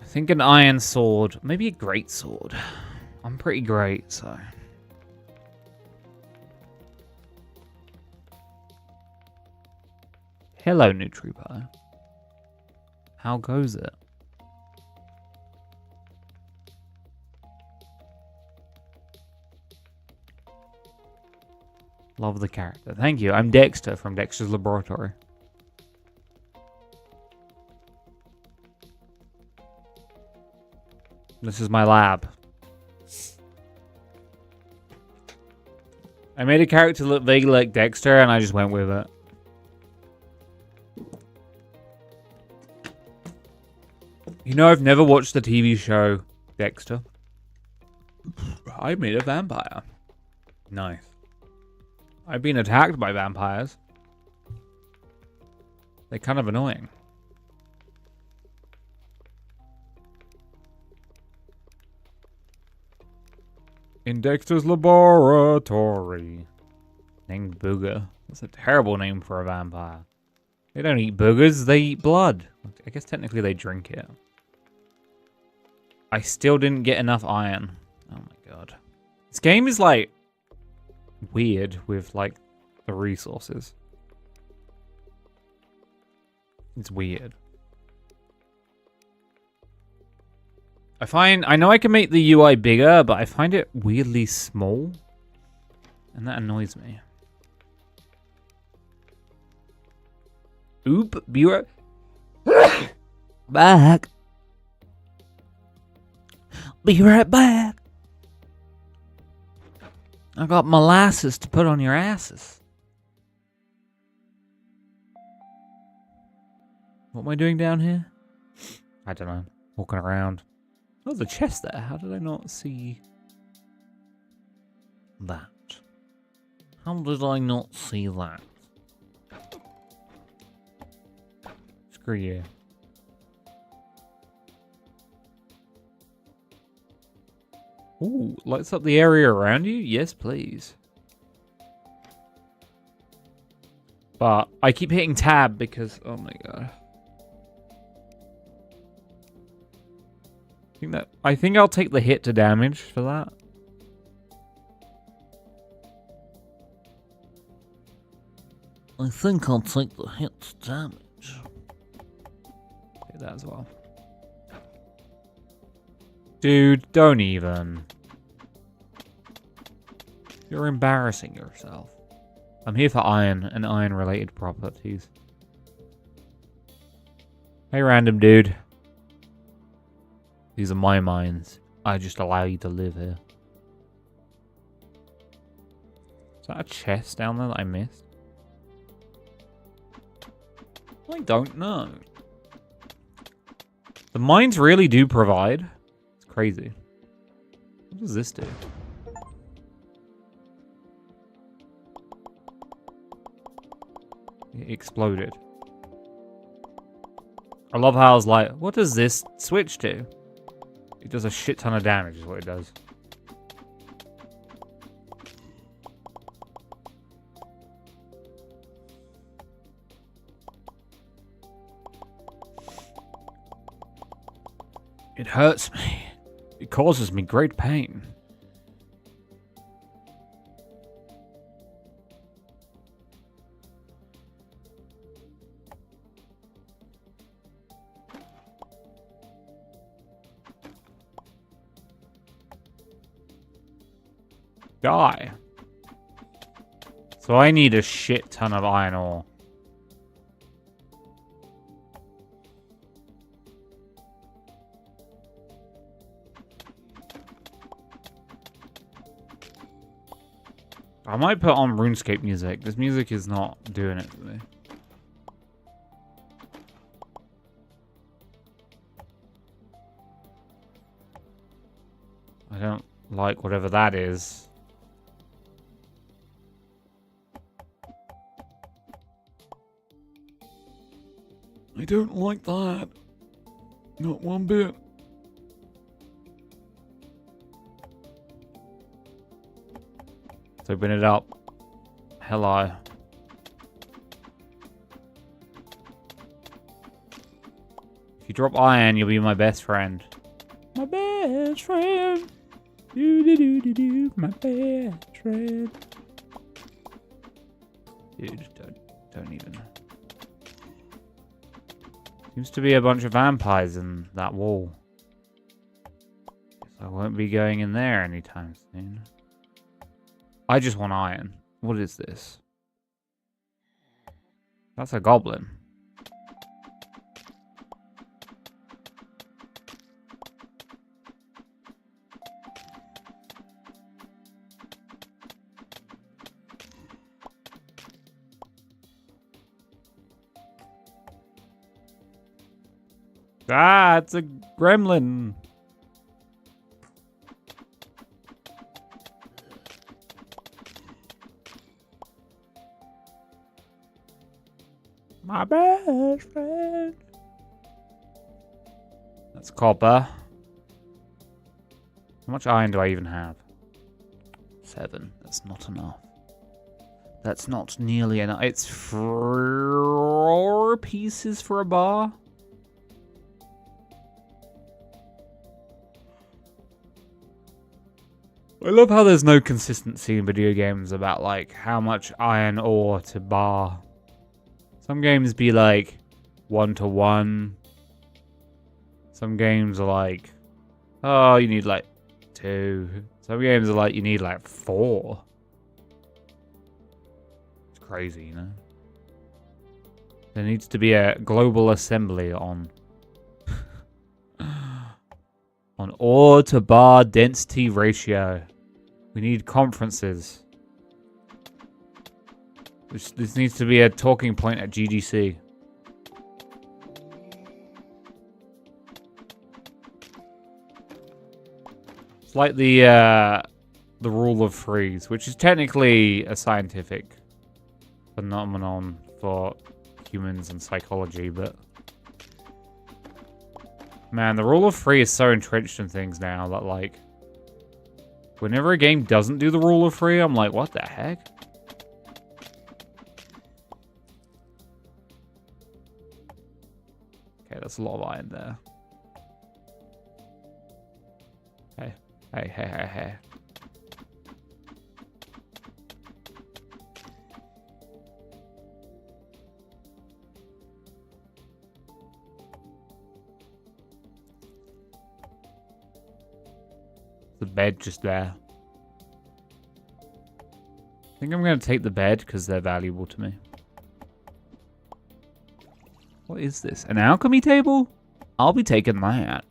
I think an iron sword. Maybe a great sword. I'm pretty great, so... Hello, new trooper. How goes it? Love the character. Thank you. I'm Dexter from Dexter's Laboratory. This is my lab. I made a character look vaguely like Dexter and I just went with it. You know, I've never watched the TV show Dexter. I made a vampire. Nice. I've been attacked by vampires. They're kind of annoying. In Dexter's Laboratory. Named Booger. That's a terrible name for a vampire. They don't eat boogers, they eat blood. I guess technically they drink it. I still didn't get enough iron. Oh my god. This game is like weird with like the resources. It's weird. I know I can make the UI bigger, but I find it weirdly small. And that annoys me. Oop, be right back. Be right back. I got molasses to put on your asses. What am I doing down here? I don't know. Walking around. Oh, there's a chest there. How did I not see that? How did I not see that? Screw you. Ooh, lights up the area around you? Yes, please. But I keep hitting tab because, oh my god. I think I'll take the hit to damage for that. I think I'll take the hit damage. Do that as well. Dude, don't even. You're embarrassing yourself. I'm here for iron and iron-related properties. Hey, random dude. These are my mines. I just allow you to live here. Is that a chest down there that I missed? I don't know. The mines really do provide. It's crazy. What does this do? It exploded. I love how I was like, what does this switch to? It does a shit ton of damage is what it does. It hurts me. It causes me great pain. Die. So I need a shit ton of iron ore. I might put on RuneScape music. This music is not doing it for me. I don't like whatever that is. I don't like that. Not one bit. Let's open it up. Hello. If you drop iron, you'll be my best friend. My best friend. Do, my best friend. Dude, don't even. Seems to be a bunch of vampires in that wall. Guess I won't be going in there anytime soon. I just want iron. What is this? That's a goblin. Ah, it's a gremlin. My best friend. That's copper. How much iron do I even have? 7. That's not enough. That's not nearly enough. It's 4 pieces for a bar. I love how there's no consistency in video games about like how much iron ore to bar. Some games be like 1-to-1. Some games are like, oh, you need like 2. Some games are like, you need like 4. It's crazy, you know? There needs to be a global assembly on on ore to bar density ratio. We need conferences. This needs to be a talking point at GDC. It's like the rule of threes, which is technically a scientific phenomenon for humans and psychology, but man, the rule of 3 is so entrenched in things now that like whenever a game doesn't do the rule of 3, I'm like, what the heck? Okay, that's a lot of iron there. Hey. the bed just there. I think I'm going to take the bed because they're valuable to me. What is this? An alchemy table? I'll be taking that.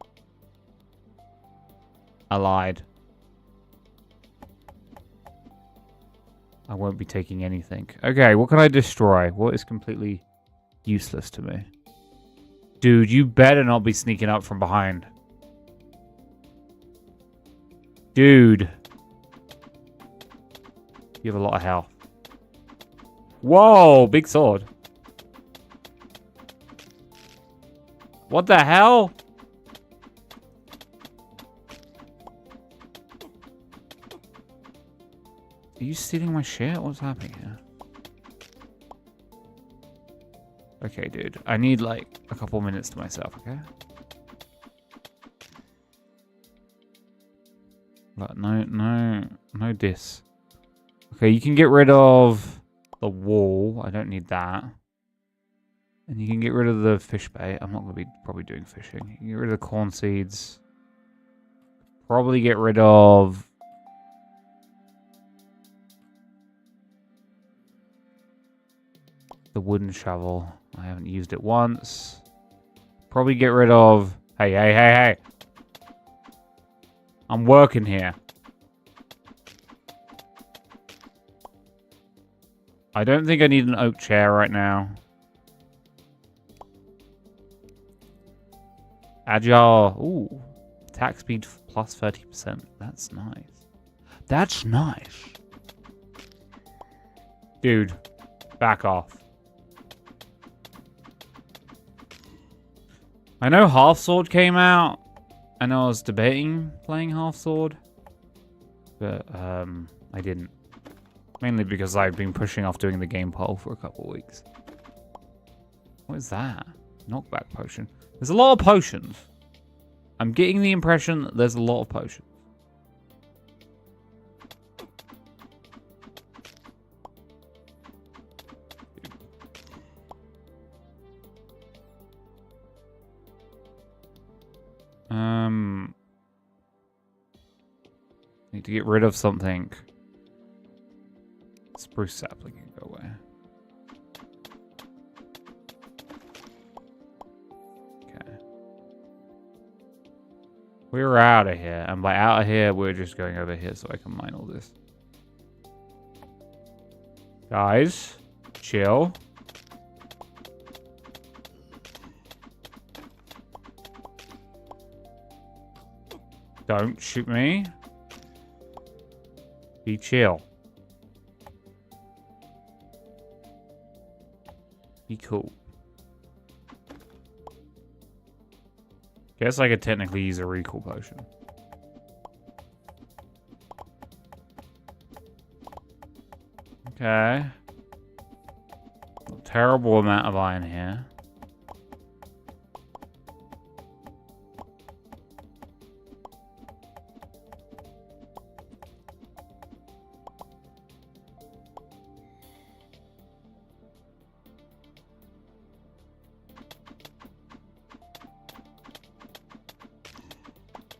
I lied. I won't be taking anything. Okay, what can I destroy? What is completely useless to me? Dude, you better not be sneaking up from behind. Dude. You have a lot of health. Whoa, big sword. What the hell? Are you stealing my shit? What's happening here? Okay, dude. I need like a couple minutes to myself, okay? But no dis. Okay, you can get rid of the wall. I don't need that. And you can get rid of the fish bait. I'm not going to be probably doing fishing. You can get rid of the corn seeds. Probably get rid of... the wooden shovel. I haven't used it once. Probably get rid of... Hey. I'm working here. I don't think I need an oak chair right now. Agile. Ooh. Attack speed plus 30%. That's nice. That's nice. Dude. Back off. I know Half Sword came out. I know I was debating playing Half Sword. But, I didn't. Mainly because I've been pushing off doing the game poll for a couple of weeks. What is that? Knockback potion. There's a lot of potions. I'm getting the impression that there's a lot of potions. Need to get rid of something. Spruce sapling can go away. Okay. We're out of here. And by out of here, we're just going over here so I can mine all this. Guys, chill. Don't shoot me. Be chill. Be cool. Guess I could technically use a recall potion. Okay. A terrible amount of iron here.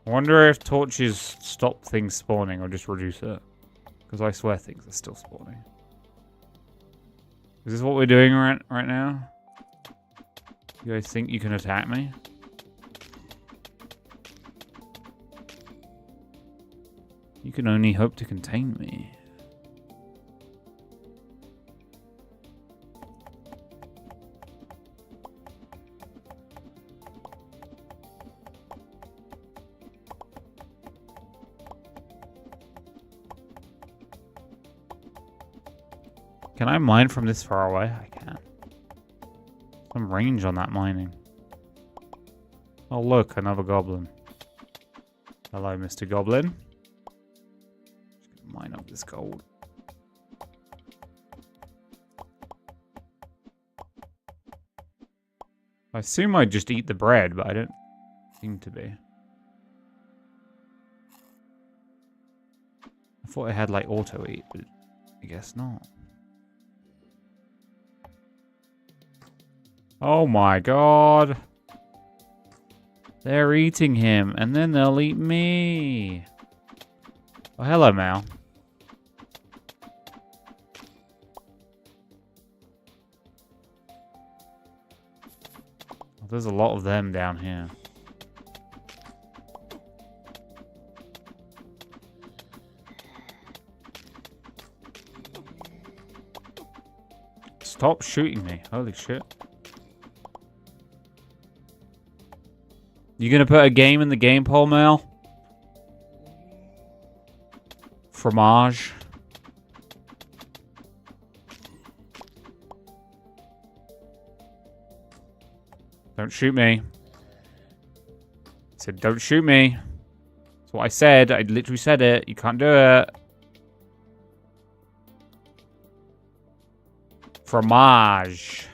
I wonder if torches stop things spawning or just reduce it. Because I swear things are still spawning. Is this what we're doing right now? You guys think you can attack me? You can only hope to contain me. Can I mine from this far away? I can. Some range on that mining. Oh look, another goblin. Hello, Mr. Goblin. Just gonna mine up this gold. I assume I'd just eat the bread, but I don't seem to be. I thought it had like auto eat, but I guess not. Oh my god. They're eating him, and then they'll eat me. Oh, hello, Mal. Oh, there's a lot of them down here. Stop shooting me. Holy shit. You gonna put a game in the game poll, Mel? Fromage. Don't shoot me. I said, don't shoot me. That's what I said. I literally said it. You can't do it. Fromage.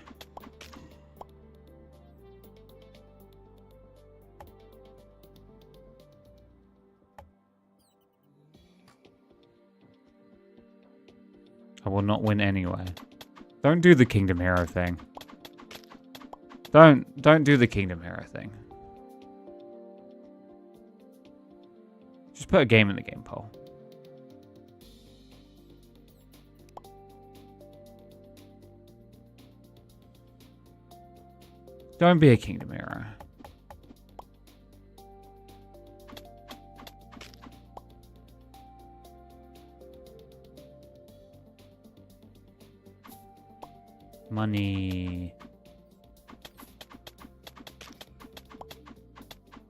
I will not win anyway. Don't do the Kingdom Hero thing. Don't do the Kingdom Hero thing. Just put a game in the game poll. Don't be a Kingdom Hero. Money.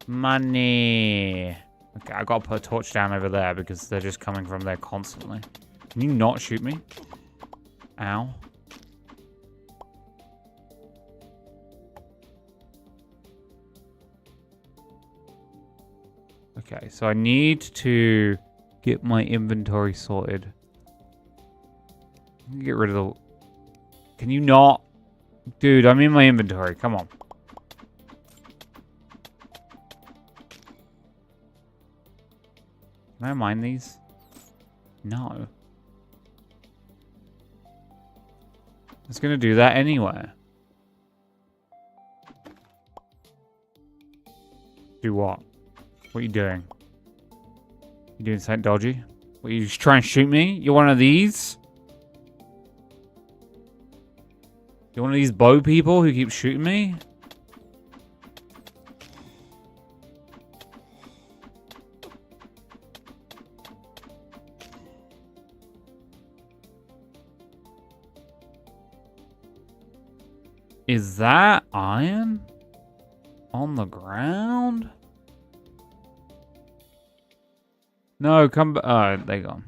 Money. Okay, I gotta put a torch down over there because they're just coming from there constantly. Can you not shoot me? Ow. Okay, so I need to get my inventory sorted. Get rid of the... Can you not? Dude, I'm in my inventory. Come on. Can I mine these? No. I was going to do that anyway. Do what? What are you doing? You doing something dodgy? What, you just trying to shoot me? You're one of these? You're one of these bow people who keep shooting me? Is that iron on the ground? No, come back. Oh, they're gone.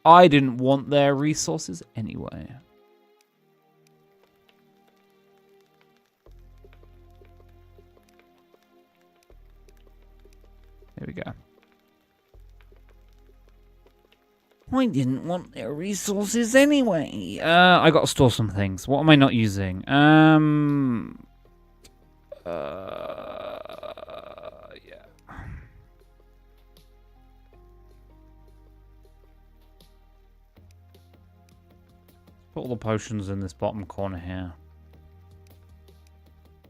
I didn't want their resources anyway. There we go. I didn't want their resources anyway. I gotta store some things. What am I not using? Yeah. Put all the potions in this bottom corner here.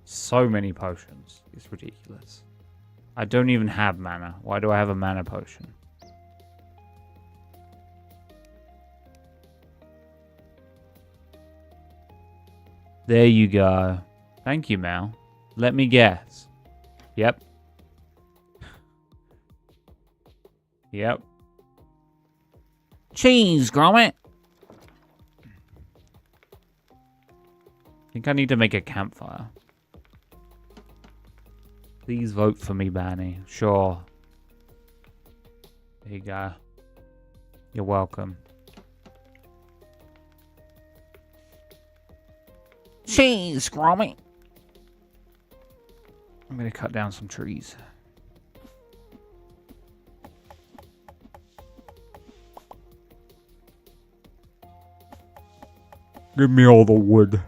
So many potions. It's ridiculous. I don't even have mana. Why do I have a mana potion? There you go. Thank you, Mal. Let me guess. Yep. Yep. Cheese, Gromit. I think I need to make a campfire. Please vote for me, Banny. Sure. There you go. You're welcome. Cheese, Gromit. I'm gonna cut down some trees. Give me all the wood.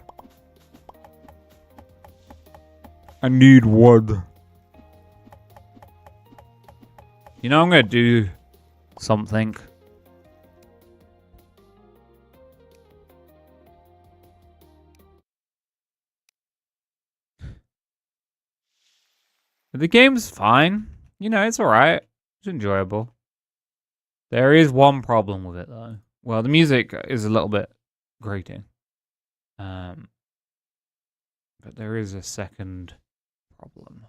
I need wood. You know, I'm gonna do something. The game's fine. You know, it's alright. It's enjoyable. There is one problem with it, though. Well, the music is a little bit grating. But there is a second problem.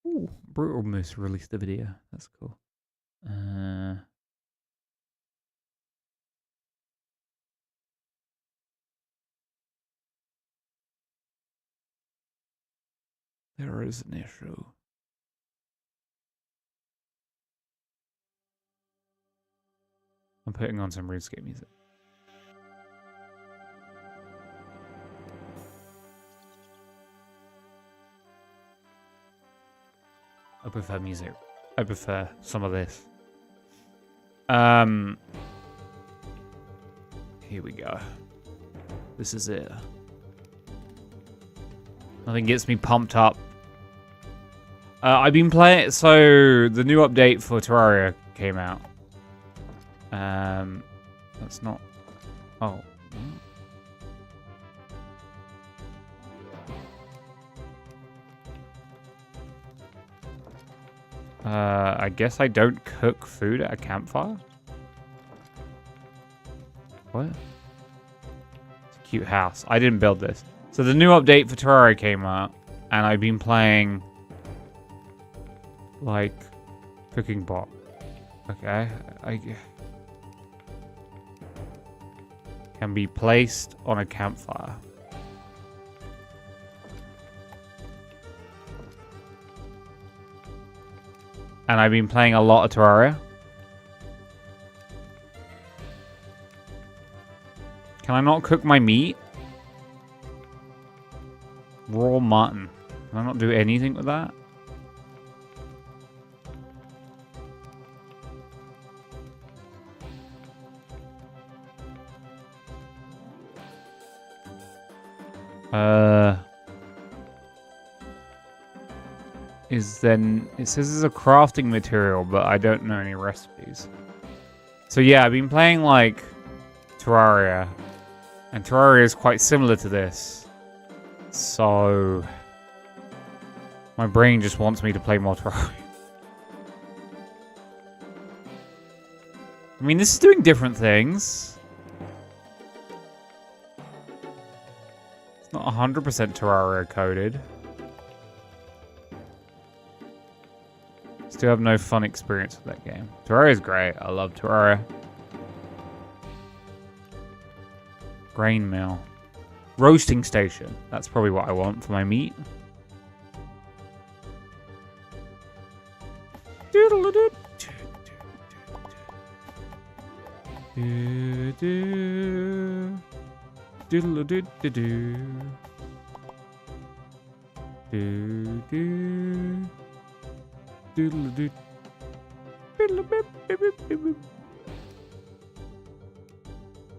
Ooh, Brutal Moose released a video. That's cool. There is an issue. I'm putting on some RuneScape music. I prefer music. I prefer some of this. Here we go. This is it. Nothing gets me pumped up. I've been playing. So the new update for Terraria came out. That's not. Oh. I guess I don't cook food at a campfire. What? It's a cute house. I didn't build this. So the new update for Terraria came out, and I've been playing like cooking pot. Okay, I can be placed on a campfire. And I've been playing a lot of Terraria. Can I not cook my meat? Raw mutton. Can I not do anything with that? Is then it says it's a crafting material, but I don't know any recipes. So yeah, I've been playing like Terraria, and Terraria is quite similar to this. So my brain just wants me to play more Terraria. I mean, this is doing different things. It's not 100% Terraria coded. Still have no fun experience with that game. Terraria is great. I love Terraria. Grain mill. Roasting station. That's probably what I want for my meat. Doodle-a-doo. Do-do. Doodle-a-doo-doo-doo. Do-do. Doodle-a-doo.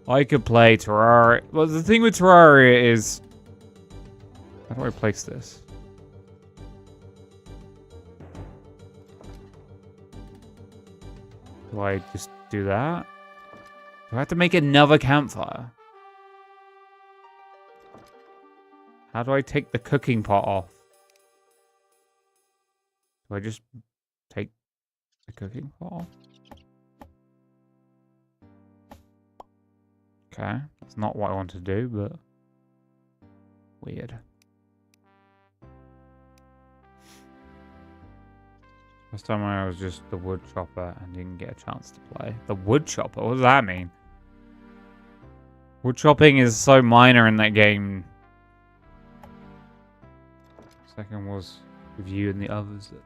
I could play Terraria. Well, the thing with Terraria is... How do I place this? Do I just do that? Do I have to make another campfire? How do I take the cooking pot off? Do I just take the cooking pot off? Okay, that's not what I want to do, but weird. Last time I was just the wood chopper and didn't get a chance to play. The wood chopper? What does that mean? Wood chopping is so minor in that game. Second was with you and the others that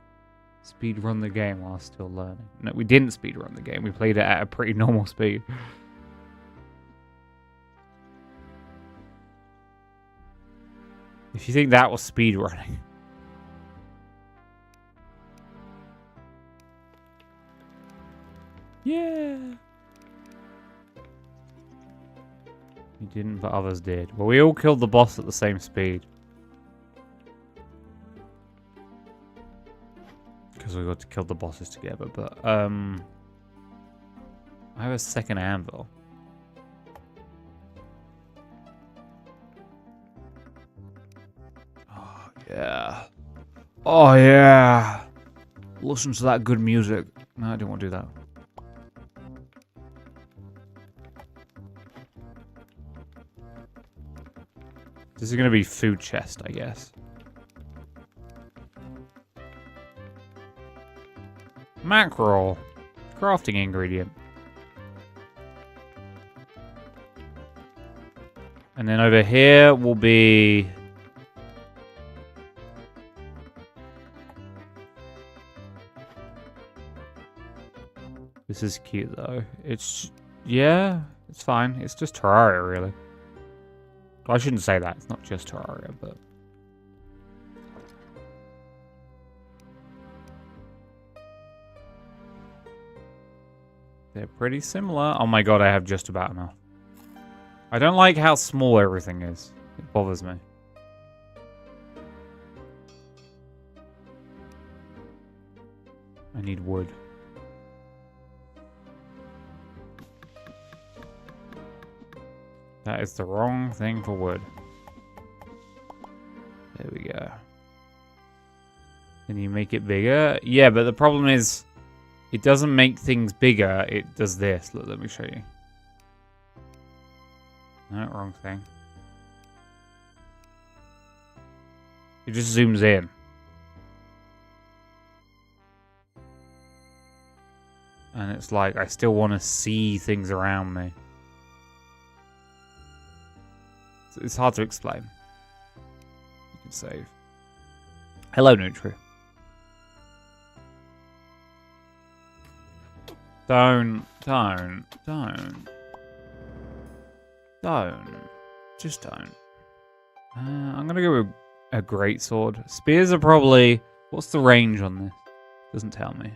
speed run the game while still learning. No, we didn't speed run the game. We played it at a pretty normal speed. If you think that was speed running. Yeah. You didn't, but others did. Well, we all killed the boss at the same speed. Because we got to kill the bosses together, but I have a second anvil. Oh yeah. Oh yeah. Listen to that good music. No, I didn't want to do that. This is going to be food chest, I guess. Mackerel. Crafting ingredient. And then over here will be... This is cute though. It's... Yeah, it's fine. It's just Terraria, really. I shouldn't say that. It's not just Terraria, but... They're pretty similar. Oh my god, I have just about enough. I don't like how small everything is. It bothers me. I need wood. That is the wrong thing for wood. There we go. Can you make it bigger? Yeah, but the problem is it doesn't make things bigger. It does this. Look, let me show you. No, wrong thing. It just zooms in. And it's like, I still want to see things around me. It's hard to explain. You can save. Hello, Nutri. Don't. Just don't. I'm gonna go with a great sword. Spears are probably... What's the range on this? Doesn't tell me.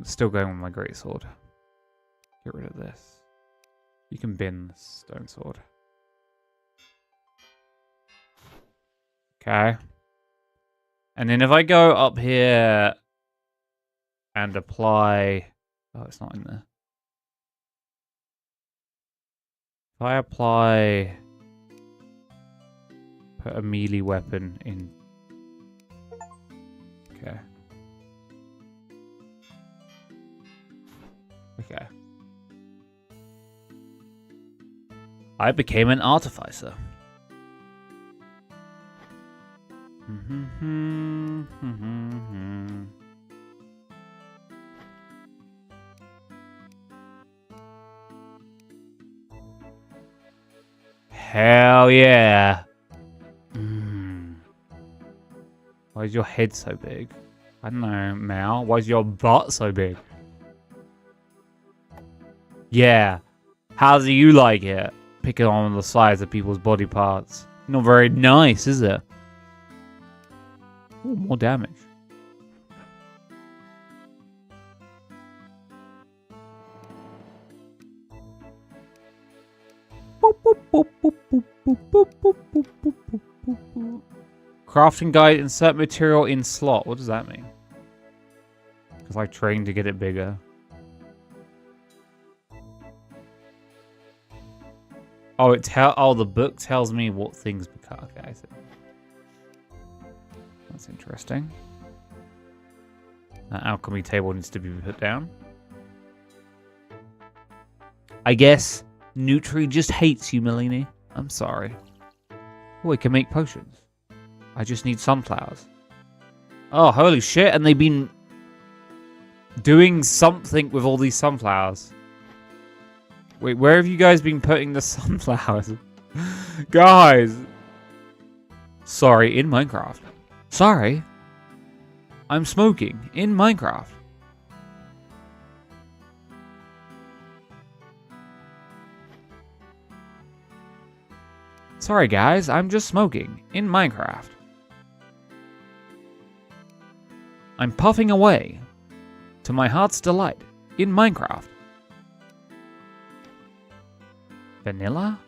Still going with my great sword. Get rid of this. You can bin the stone sword. Okay. And then if I go up here and apply... Oh, it's not in there. If I apply... Put a melee weapon in... Okay. Okay. I became an artificer. Hell yeah. Why is your head so big? I don't know, Mal. Why is your butt so big? Yeah. How do you like it? Picking on the size of people's body parts. Not very nice, is it? Ooh, more damage. Crafting guide, insert material in slot. What does that mean? Because I trained to get it bigger. Oh, the book tells me what things become. Okay, I see. That's interesting. That alchemy table needs to be put down. I guess Nutri just hates you, Melanie. I'm sorry. Oh, we can make potions. I just need sunflowers. Oh, holy shit. And they've been doing something with all these sunflowers. Wait, where have you guys been putting the sunflowers? Guys! Sorry, in Minecraft. Sorry. I'm smoking in Minecraft. Sorry, guys. I'm just smoking in Minecraft. I'm puffing away to my heart's delight in Minecraft. Vanilla?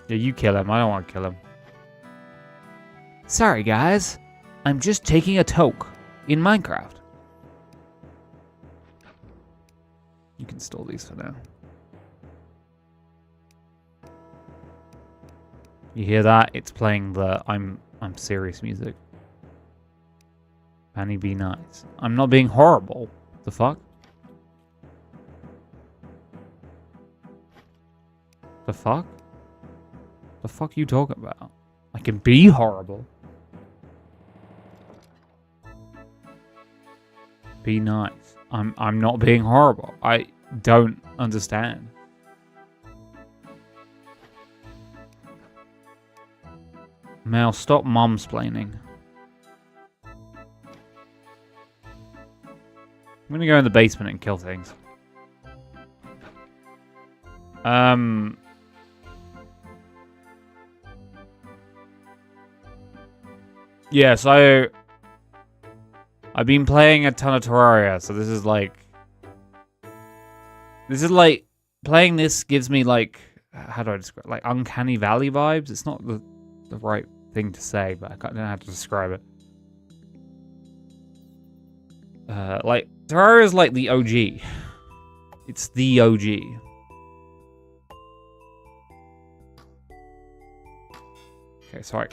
Yeah, you kill him. I don't want to kill him. Sorry, guys. I'm just taking a toke in Minecraft. You can store these for now. You hear that? It's playing the I'm serious music. Fanny, be nice. I'm not being horrible. The fuck? The fuck? The fuck you talking about? I can be horrible. Be nice. I'm not being horrible. I don't understand. Mel, stop momsplaining. I'm gonna go in the basement and kill things. Yeah, so I've been playing a ton of Terraria, so this is like playing this gives me like, how do I describe it? Like Uncanny Valley vibes. It's not the right thing to say, but I don't know how to describe it. Like Terraria is like the OG. It's the OG. Okay, sorry.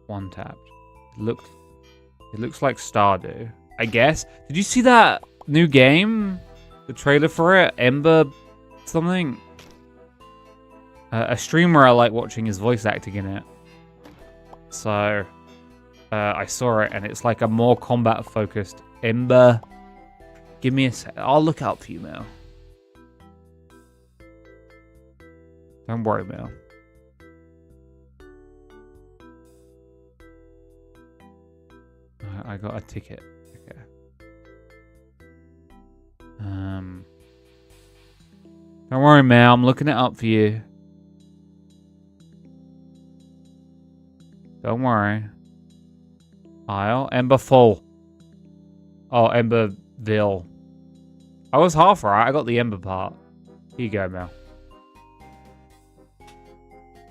One tapped. It looks like Stardew, I guess. Did you see that new game? The trailer for it? Ember something? A streamer I like watching is voice acting in it. So, I saw it and it's like a more combat focused Ember. Give me a sec. I'll look out for you, Mel. Don't worry, Mel. I got a ticket. Okay. Don't worry, Mel. I'm looking it up for you. Don't worry. Ember full. Oh, Emberville. I was half right. I got the Ember part. Here you go, Mel.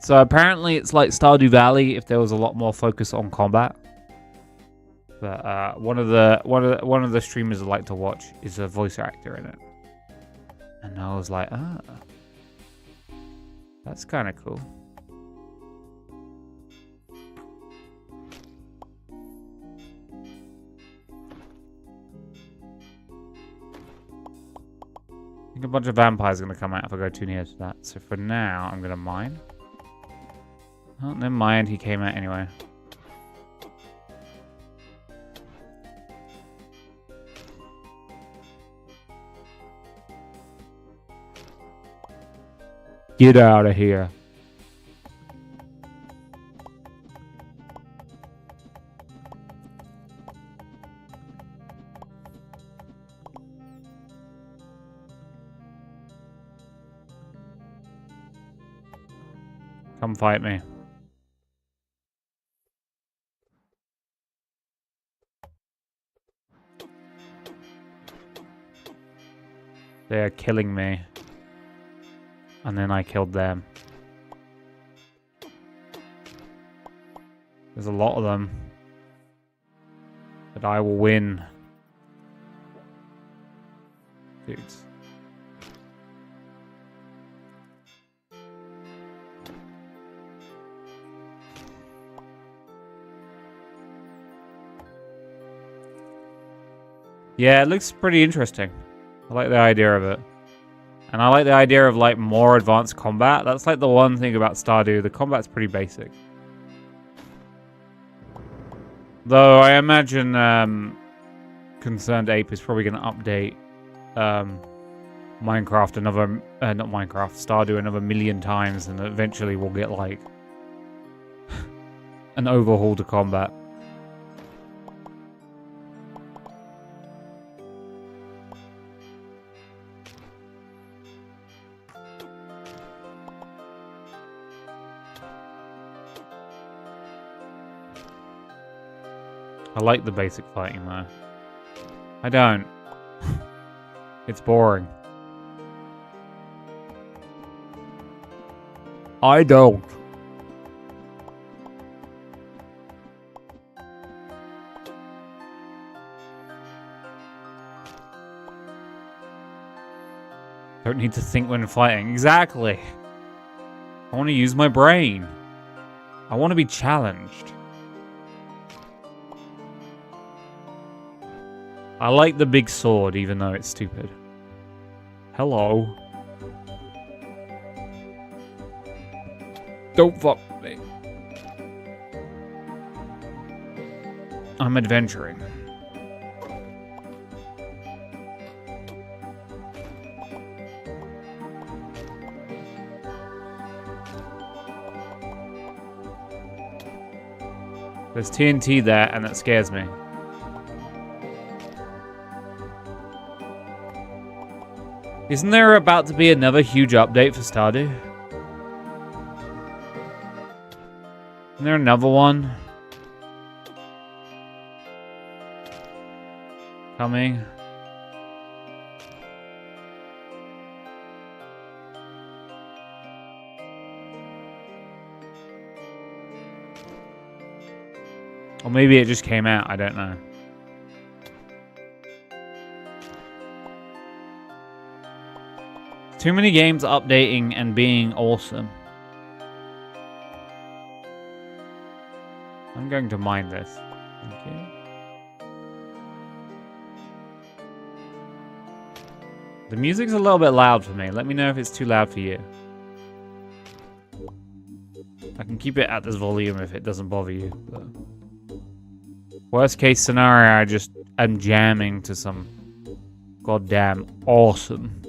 So apparently it's like Stardew Valley if there was a lot more focus on combat. But one of the streamers I like to watch is a voice actor in it, and I was like, that's kind of cool. I think a bunch of vampires are gonna come out if I go too near to that. So for now, I'm gonna mine. Oh, never mind. He came out anyway. Get out of here. Come fight me. They're killing me. And then I killed them. There's a lot of them. But I will win. Dudes. Yeah, it looks pretty interesting. I like the idea of it. And I like the idea of like more advanced combat. That's like the one thing about Stardew. The combat's pretty basic. Though I imagine Concerned Ape is probably going to update Minecraft another... not Minecraft, Stardew another 1,000,000 times. And eventually we'll get like an overhaul to combat. I like the basic fighting though. I don't. It's boring. I don't. Don't need to think when fighting. Exactly. I want to use my brain. I want to be challenged. I like the big sword, even though it's stupid. Hello. Don't fuck me. I'm adventuring. There's TNT there, and that scares me. Isn't there about to be another huge update for Stardew? Isn't there another one coming? Or maybe it just came out, I don't know. Too many games updating and being awesome. I'm going to mine this. Thank you. The music's a little bit loud for me. Let me know if it's too loud for you. I can keep it at this volume if it doesn't bother you. But worst case scenario, I just am jamming to some goddamn awesome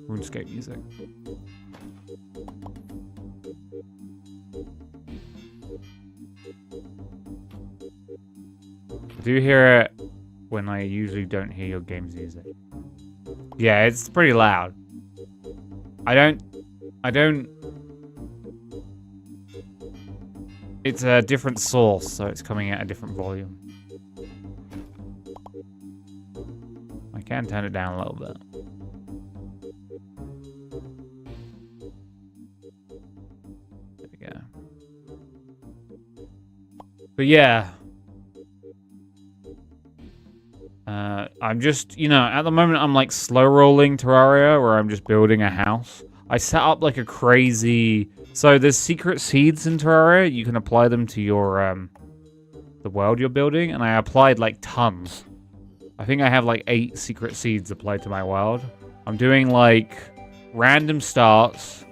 RuneScape music. I do hear it when I usually don't hear your game's music. Yeah, it's pretty loud. I don't... It's a different source, so it's coming at a different volume. I can turn it down a little bit. There we go. But yeah. I'm just, you know, at the moment I'm like slow rolling Terraria where I'm just building a house. I set up like a crazy... So there's secret seeds in Terraria. You can apply them to your, the world you're building. And I applied like tons. I think I have like 8 secret seeds applied to my world. I'm doing like random starts.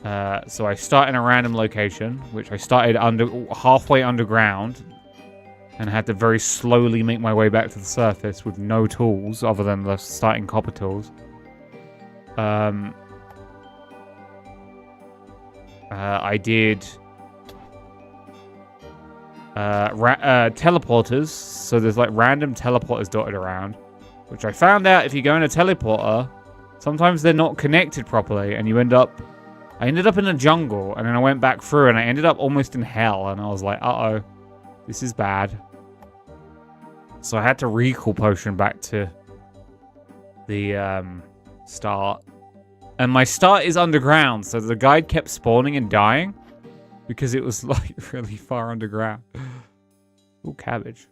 So I start in a random location, which I started halfway underground. And had to very slowly make my way back to the surface with no tools other than the starting copper tools. I did teleporters. So there's like random teleporters dotted around, which I found out if you go in a teleporter, sometimes they're not connected properly, and you end up... I ended up in a jungle, and then I went back through, and I ended up almost in hell, and I was like, uh-oh. This is bad. So I had to recall potion back to the start. And my start is underground, so the guide kept spawning and dying because it was like really far underground. Ooh, cabbage.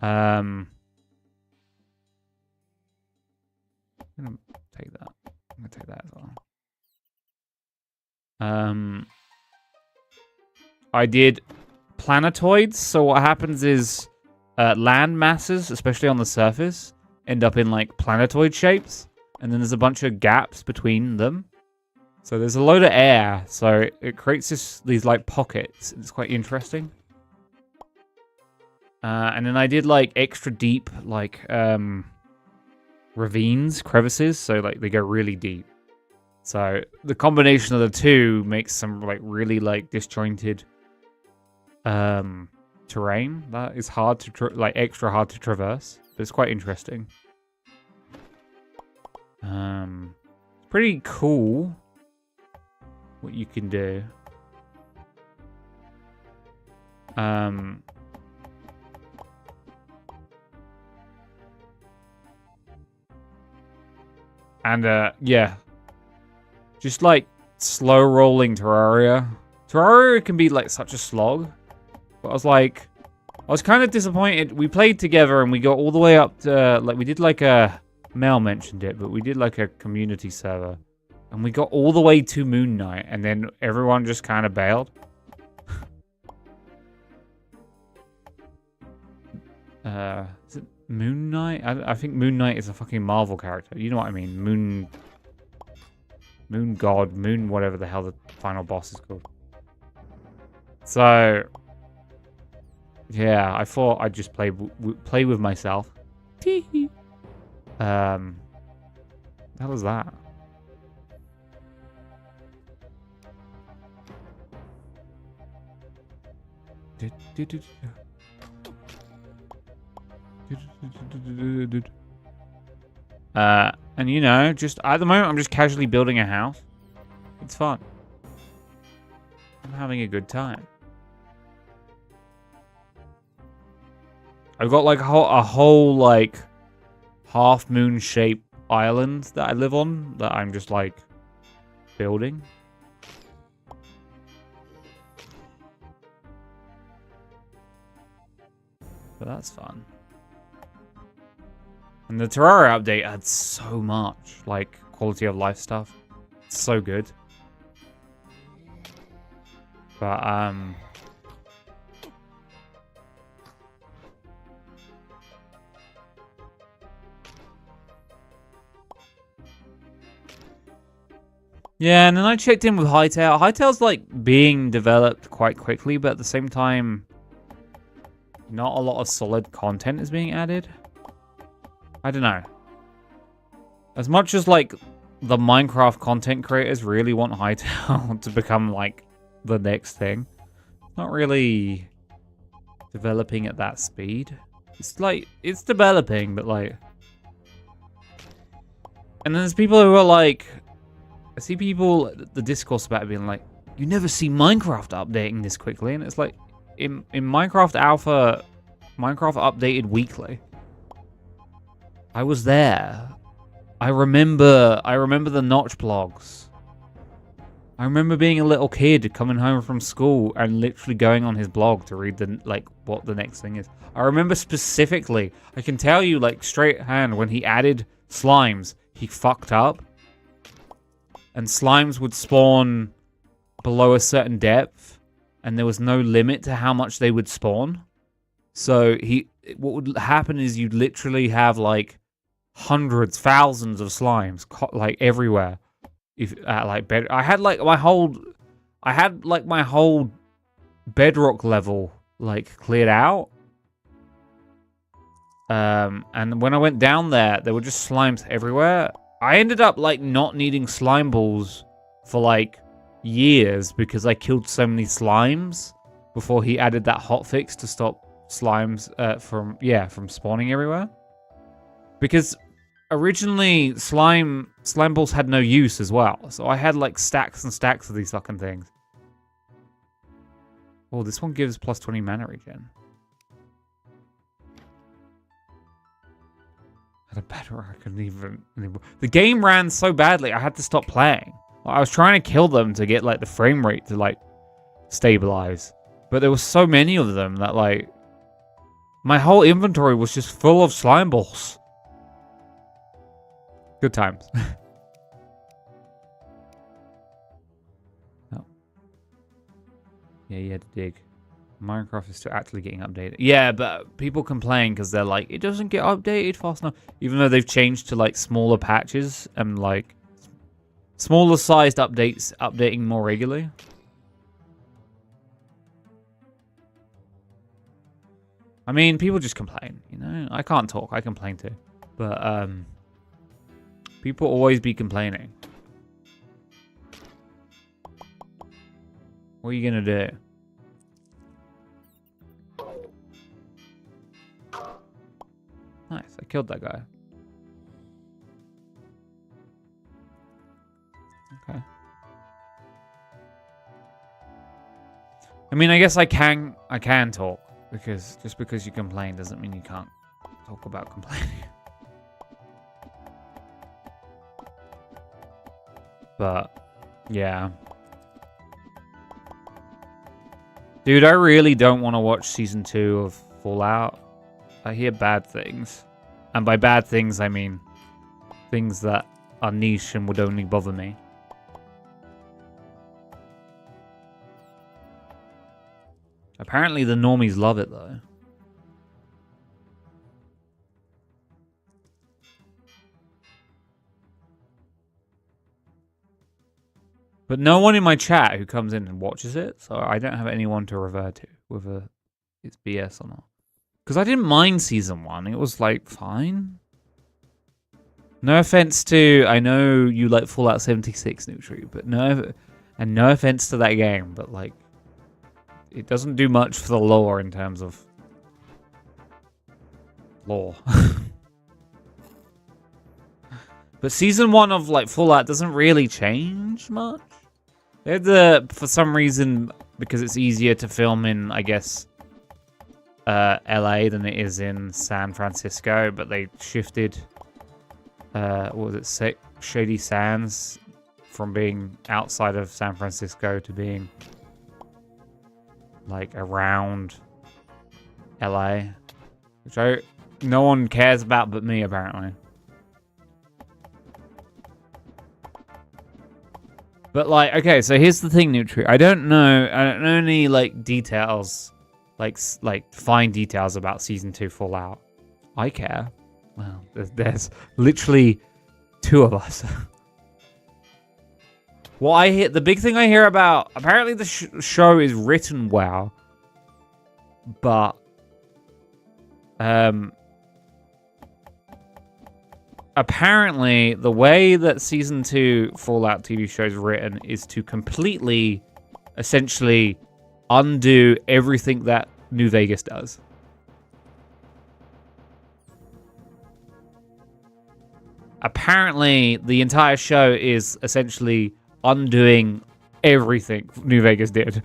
I'm gonna take that. I'm gonna take that as well. I did planetoids. So what happens is land masses, especially on the surface, end up in like planetoid shapes. And then there's a bunch of gaps between them. So there's a load of air. So it creates these like pockets. It's quite interesting. And then I did like extra deep like ravines, crevices. So like they go really deep. So the combination of the two makes some like really like disjointed terrain that is hard to like extra hard to traverse, but it's quite interesting. It's pretty cool what you can do. And yeah, just like slow rolling Terraria. Terraria can be like such a slog. But I was like, I was kind of disappointed. We played together and we got all the way up to, like, we did like a, Mel mentioned it, but we did like a community server. And we got all the way to Moon Knight and then everyone just kind of bailed. Is it Moon Knight? I think Moon Knight is a fucking Marvel character. You know what I mean? Moon God, Moon whatever the hell the final boss is called. So, yeah, I thought I'd just play with myself. How was that? And you know, just at the moment, I'm just casually building a house. It's fun. I'm having a good time. I've got like a whole like half moon shaped island that I live on that I'm just like building. But that's fun. And the Terraria update had so much like quality of life stuff. It's so good. But yeah, and then I checked in with Hytale. Hytale's like being developed quite quickly, but at the same time, not a lot of solid content is being added. I don't know. As much as like the Minecraft content creators really want Hytale to become like the next thing, it's not really developing at that speed. It's like, it's developing, but like... And then there's people who are like... I see people, the discourse about it being like, you never see Minecraft updating this quickly. And it's like, in Minecraft Alpha, Minecraft updated weekly. I was there. I remember the Notch blogs. I remember being a little kid coming home from school and literally going on his blog to read the like what the next thing is. I remember specifically, I can tell you like straight hand when he added slimes, he fucked up. And slimes would spawn below a certain depth and there was no limit to how much they would spawn. So what would happen is you'd literally have like hundreds, thousands of slimes like everywhere. If I had like my whole bedrock level like cleared out. And when I went down there were just slimes everywhere. I ended up like not needing slime balls for like years because I killed so many slimes before he added that hotfix to stop slimes from spawning everywhere. Because originally slime balls had no use as well, so I had like stacks and stacks of these fucking things. Oh, this one gives plus 20 mana regen. Had a better I couldn't even. The game ran so badly I had to stop playing. I was trying to kill them to get like the frame rate to like stabilize, but there were so many of them that like my whole inventory was just full of slime balls. Good times. Oh. Yeah, you had to dig. Minecraft is still actually getting updated. Yeah, but people complain because they're like, it doesn't get updated fast enough. Even though they've changed to like smaller patches and like smaller sized updates, updating more regularly. I mean, people just complain, you know? I can't talk, I complain too. But, people always be complaining. What are you gonna do? Nice, I killed that guy. Okay. I mean, I guess I can talk, because just because you complain doesn't mean you can't talk about complaining. But, yeah. Dude, I really don't want to watch season 2 of Fallout. I hear bad things. And by bad things, I mean things that are niche and would only bother me. Apparently the normies love it, though. But no one in my chat who comes in and watches it, so I don't have anyone to refer to whether it's BS or not. Because I didn't mind season 1. It was, like, fine. No offense to... I know you like Fallout 76, Nutri, but no... And no offense to that game, but, like... It doesn't do much for the lore in terms of... lore. But season 1 of, like, Fallout doesn't really change much. For some reason, because it's easier to film in, I guess... LA than it is in San Francisco, but they shifted what was it, Shady Sands from being outside of San Francisco to being like around LA, which no one cares about but me apparently. But like, okay, so here's the thing, Nutri. I don't know any like details. Like fine details about season 2 Fallout. I care. Well, there's literally 2 of us. Well, the big thing I hear about, apparently the show is written well, but apparently the way that season 2 Fallout TV show is written is to completely, essentially, undo everything that New Vegas does. Apparently, the entire show is essentially undoing everything New Vegas did.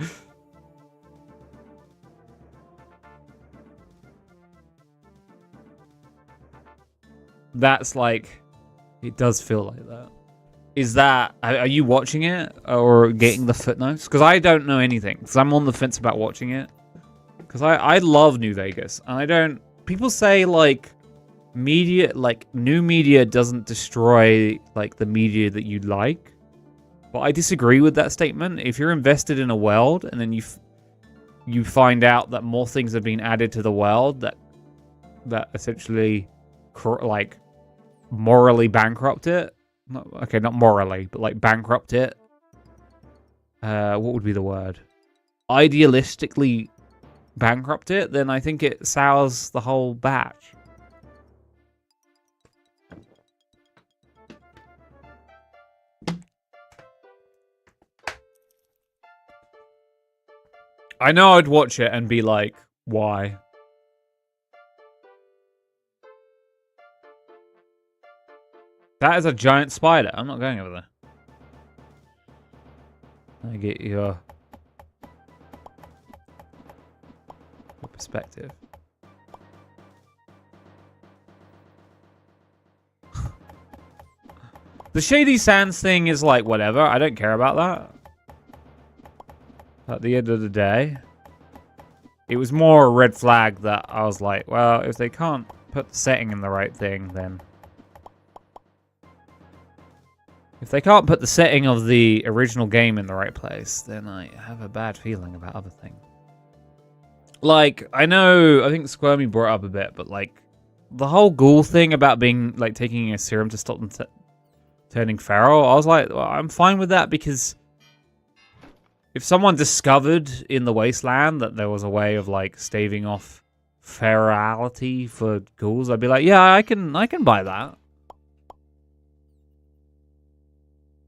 That's like... It does feel like that. Is that... Are you watching it? Or getting the footnotes? Because I don't know anything. Because I'm on the fence about watching it. Because I love New Vegas. And I don't... People say, like... Media... Like, new media doesn't destroy, like, the media that you like. But I disagree with that statement. If you're invested in a world, and then you find out that more things have been added to the world that essentially, like, morally bankrupt it. Not morally, but like bankrupt it. What would be the word? Idealistically bankrupt it, then I think it sours the whole batch. I know I'd watch it and be like, why? That is a giant spider. I'm not going over there. I get your perspective. The Shady Sands thing is like, whatever. I don't care about that. At the end of the day, it was more a red flag that I was like, well, if they can't put the setting in the right thing, then... If they can't put the setting of the original game in the right place, then I have a bad feeling about other things. Like, I think Squirmy brought up a bit, but like, the whole ghoul thing about being, like, taking a serum to stop them turning feral, I was like, well, I'm fine with that because if someone discovered in the wasteland that there was a way of, like, staving off ferality for ghouls, I'd be like, yeah, I can buy that.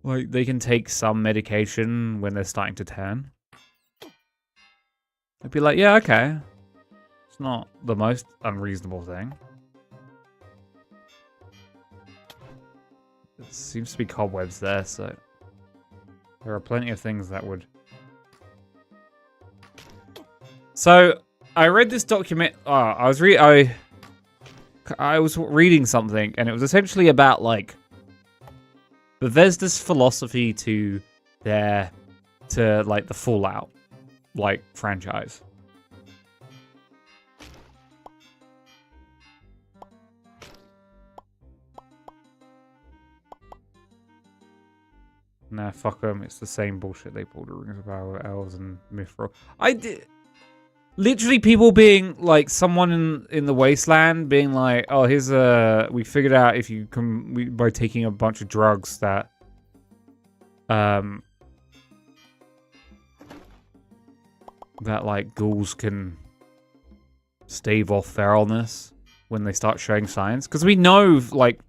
Like, they can take some medication when they're starting to turn. I'd be like, yeah, okay. It's not the most unreasonable thing. There seems to be cobwebs there, so... There are plenty of things that would... So, I read this document... I was reading something, and it was essentially about, like... Bethesda's philosophy to like the Fallout. like franchise. Nah, fuck them. It's the same bullshit they pulled at Rings of Power with elves and Mithril. I did. Literally, people being like, someone in the wasteland being like, "Oh, here's we figured out if you can by taking a bunch of drugs that, that like ghouls can stave off feralness when they start showing signs, because we know like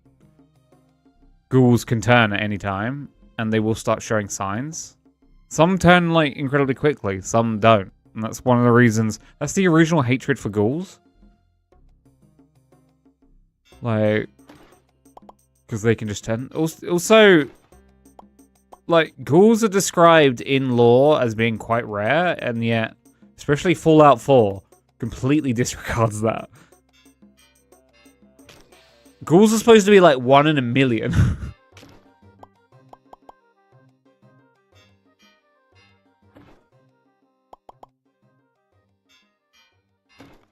ghouls can turn at any time and they will start showing signs. Some turn like incredibly quickly, some don't." And that's one of the reasons. That's the original hatred for ghouls. Like, because they can just turn. Also, like, ghouls are described in lore as being quite rare, and yet, especially Fallout 4, completely disregards that. Ghouls are supposed to be like 1 in a million.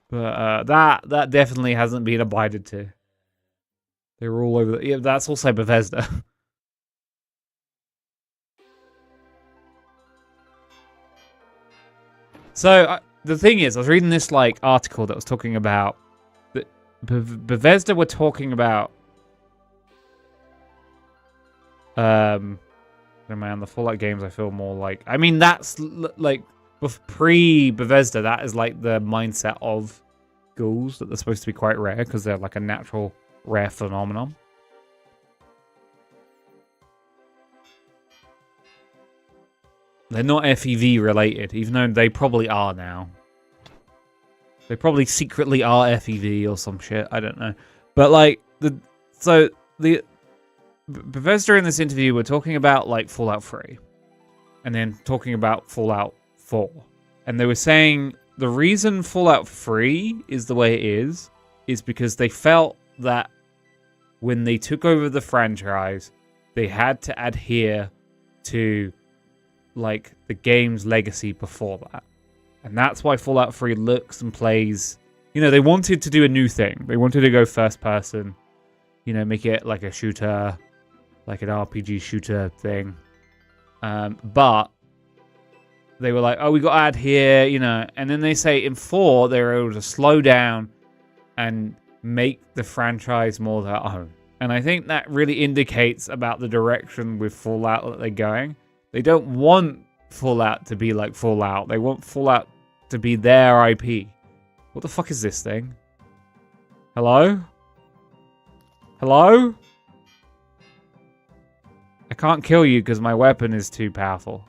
But that definitely hasn't been abided to. They were all over. Yeah, that's also Bethesda. So the thing is, I was reading this like article that was talking about that Bethesda were talking about. Man, the Fallout games I feel more like. I mean, that's like. Pre-Bethesda, that is like the mindset of ghouls, that they're supposed to be quite rare because they're like a natural rare phenomenon. They're not FEV related, even though they probably are now. They probably secretly are FEV or some shit, I don't know. But like, Bethesda in this interview were talking about like Fallout 3. And then talking about Fallout 4. And they were saying the reason Fallout 3 is the way it is because they felt that when they took over the franchise, they had to adhere to like the game's legacy before that. And that's why Fallout 3 looks and plays, you know, they wanted to do a new thing. They wanted to go first person, you know, make it like a shooter, like an RPG shooter thing. But they were like, oh, we got to add here, you know. And then they say in 4, they were able to slow down and make the franchise more their own. And I think that really indicates about the direction with Fallout that they're going. They don't want Fallout to be like Fallout. They want Fallout to be their IP. What the fuck is this thing? Hello? Hello? I can't kill you because my weapon is too powerful.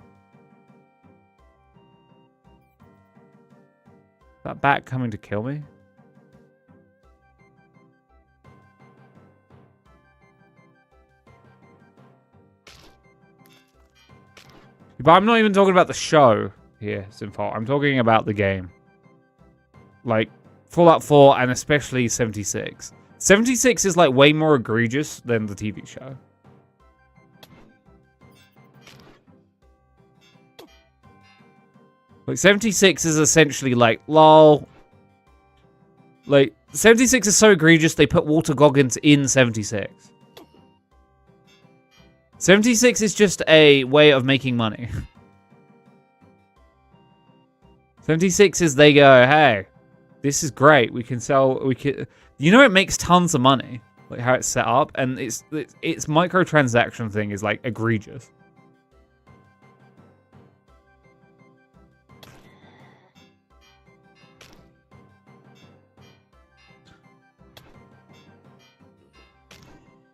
That bat coming to kill me? But I'm not even talking about the show here, Sinful. I'm talking about the game. Like, Fallout 4 and especially 76. 76 is like way more egregious than the TV show. Like, 76 is essentially like, lol. Like, 76 is so egregious, they put Walter Goggins in 76. 76 is just a way of making money. 76 is they go, hey, this is great. We can sell, you know, it makes tons of money. Like, how it's set up. And its microtransaction thing is, like, egregious.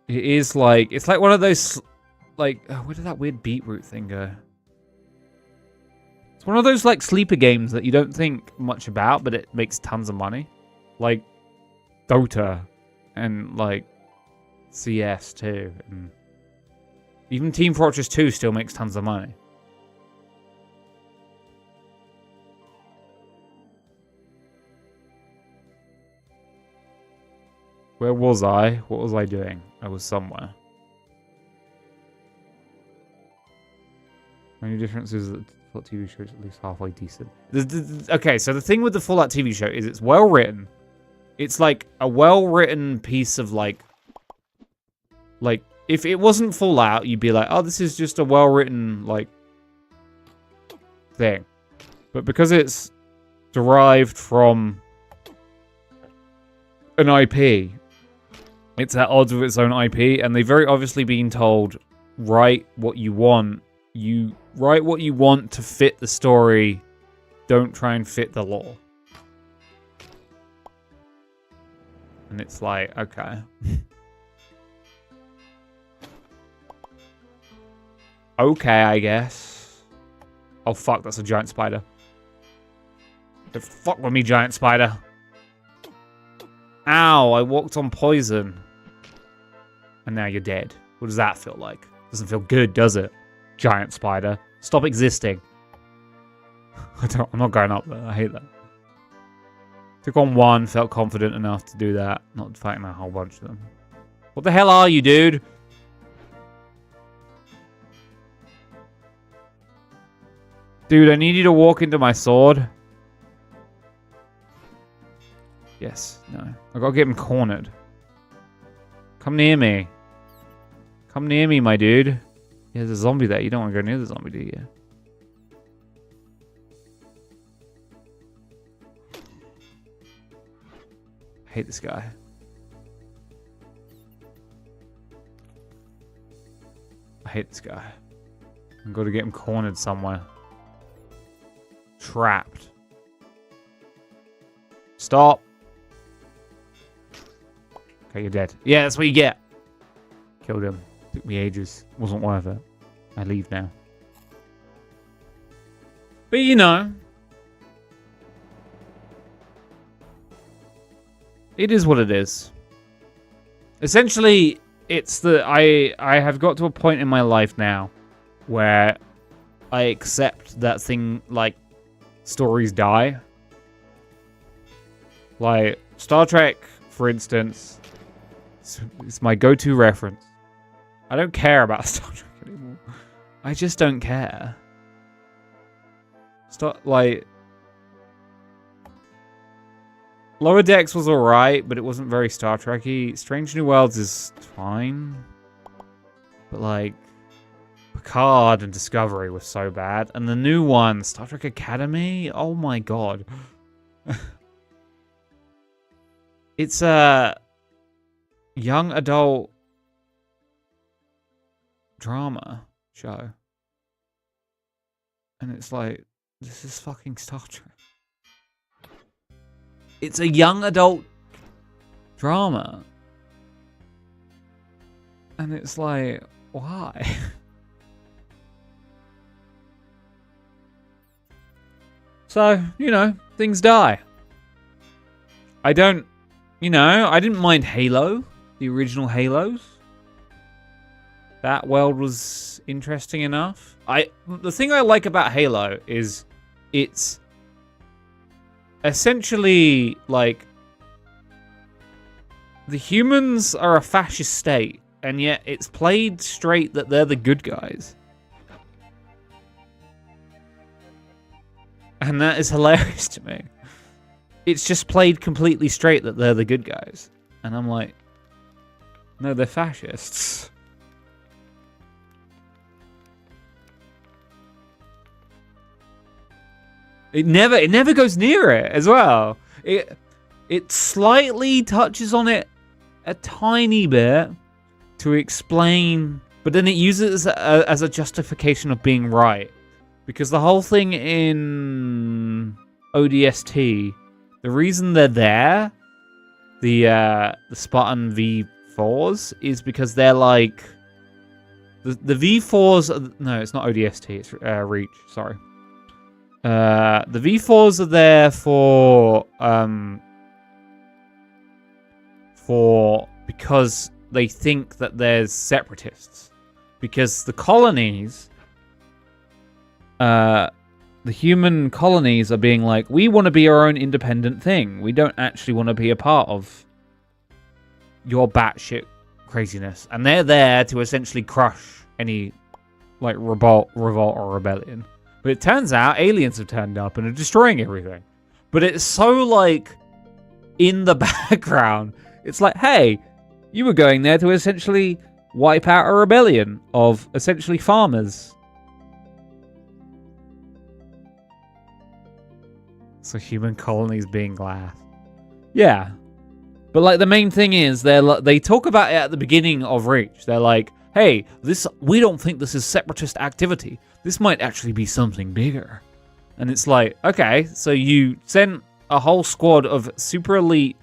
It is like, it's like one of those, like, oh, where did that weird beetroot thing go? It's one of those, like, sleeper games that you don't think much about, but it makes tons of money. Like, Dota and, like, CS too. And even Team Fortress 2 still makes tons of money. Where was I? What was I doing? I was somewhere. Only difference is that Fallout TV show is at least halfway decent. Okay, so the thing with the Fallout TV show is it's well written. It's like a well written piece of like if it wasn't Fallout, you'd be like, oh, this is just a well written like thing. But because it's derived from an IP, it's at odds with its own IP, and they've very obviously been told, write what you want. You write what you want to fit the story. Don't try and fit the lore. And it's like, okay. Okay, I guess. Oh, fuck, that's a giant spider. Fuck with me, giant spider. Ow, I walked on poison. And now you're dead. What does that feel like? Doesn't feel good, does it? Giant spider. Stop existing. I'm not going up there. I hate that. Took on one, felt confident enough to do that. Not fighting a whole bunch of them. What the hell are you, dude? Dude, I need you to walk into my sword. Yes, no. I gotta get him cornered. Come near me. Come near me, my dude. Yeah, there's a zombie there. You don't want to go near the zombie, do you? I hate this guy. I hate this guy. I've got to get him cornered somewhere. Trapped. Stop. Okay, you're dead. Yeah, that's what you get. Killed him. Took me ages. Wasn't worth it. I leave now. But you know. It is what it is. Essentially, it's the... I have got to a point in my life now where I accept that thing, like, stories die. Like, Star Trek, for instance, it's my go-to reference. I don't care about Star Trek anymore. I just don't care. Lower Decks was alright, but it wasn't very Star Trek-y. Strange New Worlds is fine. But, like, Picard and Discovery was so bad. And the new one, Star Trek Academy, oh my god. It's a young adult drama show. And it's like, this is fucking Star Trek. It's a young adult drama. And it's like, why? So, you know, things die. I didn't mind Halo, the original Halos. That world was interesting enough. The thing I like about Halo is it's essentially like the humans are a fascist state, and yet it's played straight that they're the good guys. And that is hilarious to me. It's just played completely straight that they're the good guys. And I'm like, no, they're fascists. It never goes near it as well. It slightly touches on it a tiny bit to explain, but then it uses it as a justification of being right. Because the whole thing in ODST, the reason they're there, the Spartan V4s, is because they're like the V4s. No, it's not ODST. It's Reach. Sorry. The V4s are there for because they think that there's separatists, because the colonies. The human colonies are being like, we want to be our own independent thing. We don't actually want to be a part of your batshit craziness. And they're there to essentially crush any, like, revolt or rebellion. But it turns out aliens have turned up and are destroying everything. But it's so, like, in the background. It's like, hey, you were going there to essentially wipe out a rebellion of essentially farmers. So human colonies being glass. Yeah. But, like, the main thing is they talk about it at the beginning of Reach. They're like, hey, we don't think this is separatist activity. This might actually be something bigger. And it's like, okay, so you sent a whole squad of super elite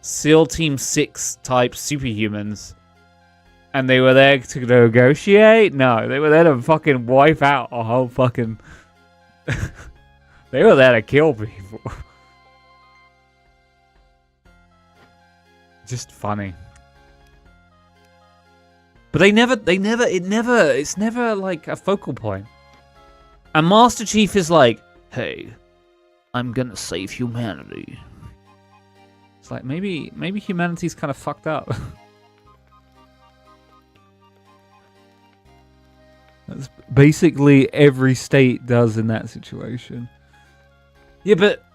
SEAL Team 6 type superhumans, and they were there to negotiate? No, they were there to fucking wipe out a whole fucking... They were there to kill people. Just funny. But it's never like a focal point. And Master Chief is like, hey, I'm gonna save humanity. It's like, maybe humanity's kind of fucked up. That's basically every state does in that situation. Yeah, but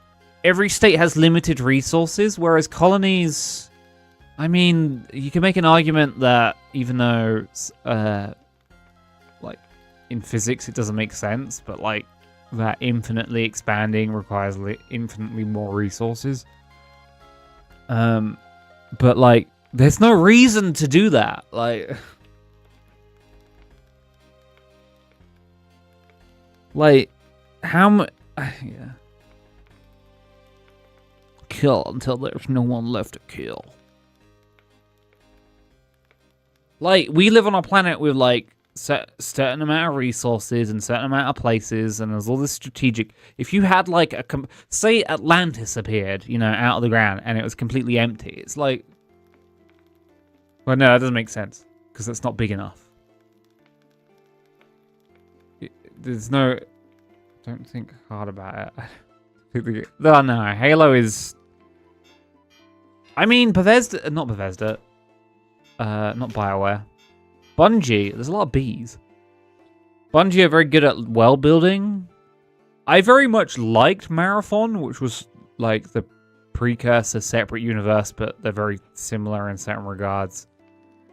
every state has limited resources, whereas colonies... I mean, you can make an argument that even though, like, in physics it doesn't make sense, but, like, that infinitely expanding requires infinitely more resources. But, like, there's no reason to do that. Like, how much... Yeah. Kill until there's no one left to kill. Like, we live on a planet with, like, certain amount of resources and certain amount of places, and there's all this strategic... If you had, like, say Atlantis appeared, you know, out of the ground, and it was completely empty, it's like... Well, no, that doesn't make sense, because it's not big enough. There's no... Don't think hard about it. Oh, no, Halo is... I mean, Bethesda... Not Bethesda. Not BioWare. Bungie, there's a lot of bees. Bungie are very good at world building. I very much liked Marathon, which was like the precursor separate universe, but they're very similar in certain regards.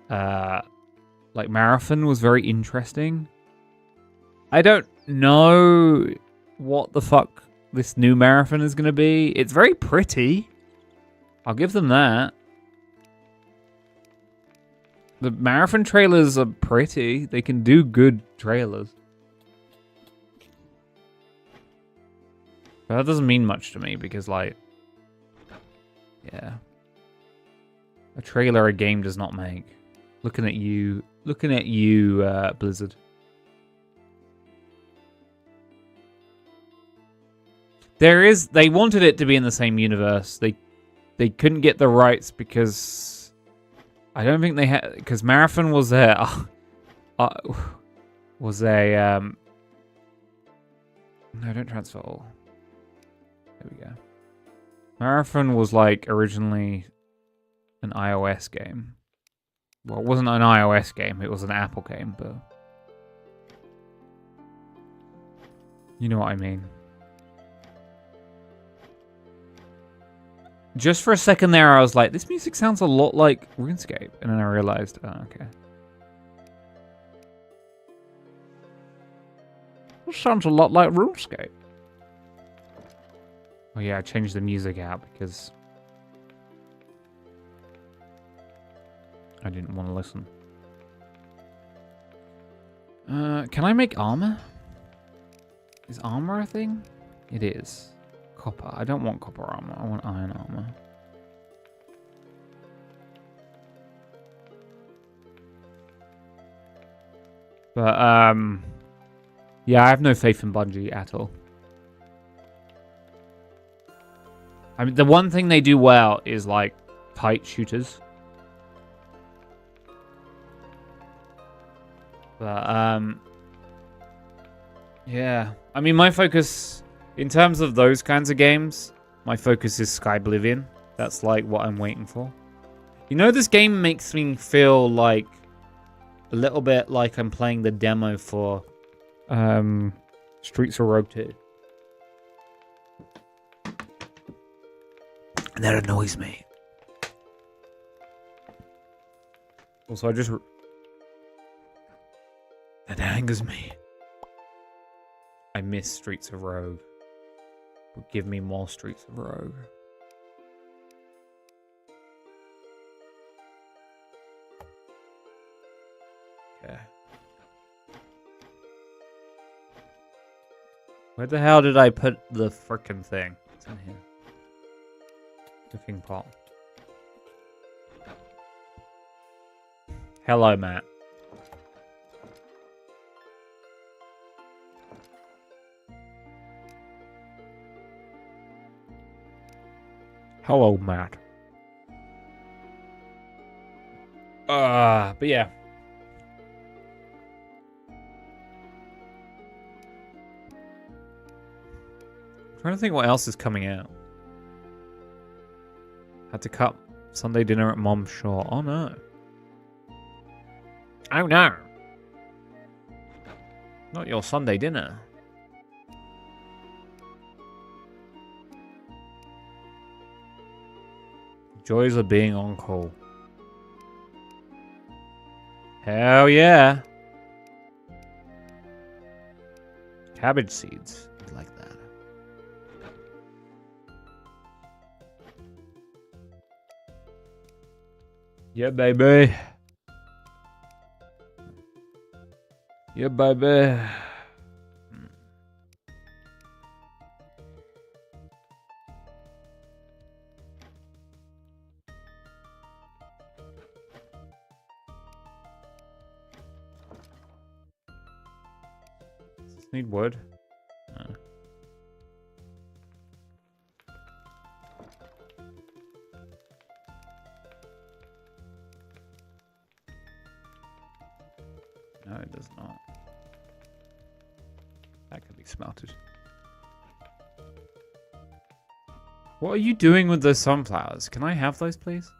Like Marathon was very interesting. I don't know what the fuck this new Marathon is going to be. It's very pretty. I'll give them that. The Marathon trailers are pretty. They can do good trailers. But that doesn't mean much to me because, like... Yeah. A trailer a game does not make. Looking at you, Blizzard. They wanted it to be in the same universe. They couldn't get the rights because... I don't think they had... Because Marathon was a... No, don't transfer all. There we go. Marathon was, like, originally an iOS game. Well, it wasn't an iOS game. It was an Apple game, but... You know what I mean. Just for a second there, I was like, this music sounds a lot like RuneScape. And then I realized, oh, okay. This sounds a lot like RuneScape. Oh yeah, I changed the music out because I didn't want to listen. Can I make armor? Is armor a thing? It is. Copper. I don't want copper armor. I want iron armor. But, yeah, I have no faith in Bungie at all. I mean, the one thing they do well is, like, tight shooters. But, yeah. I mean, my focus... In terms of those kinds of games, my focus is Skyblivion. That's like what I'm waiting for. You know, this game makes me feel like a little bit like I'm playing the demo for Streets of Rogue 2. And that annoys me. Also, that angers me. I miss Streets of Rogue. But give me more Streets of Rogue. Okay. Where the hell did I put the frickin' thing? It's in here. Cooking pot. Hello, Matt. Hello, Matt. But yeah. I'm trying to think what else is coming out. Had to cut Sunday dinner at Mom's short. Oh no. Oh no. Not your Sunday dinner. Joys of being on call. Hell yeah. Cabbage seeds. Like that. Yeah, baby. Yeah, baby. Does this need wood? No. No, it does not. That can be smelted. What are you doing with those sunflowers? Can I have those, please?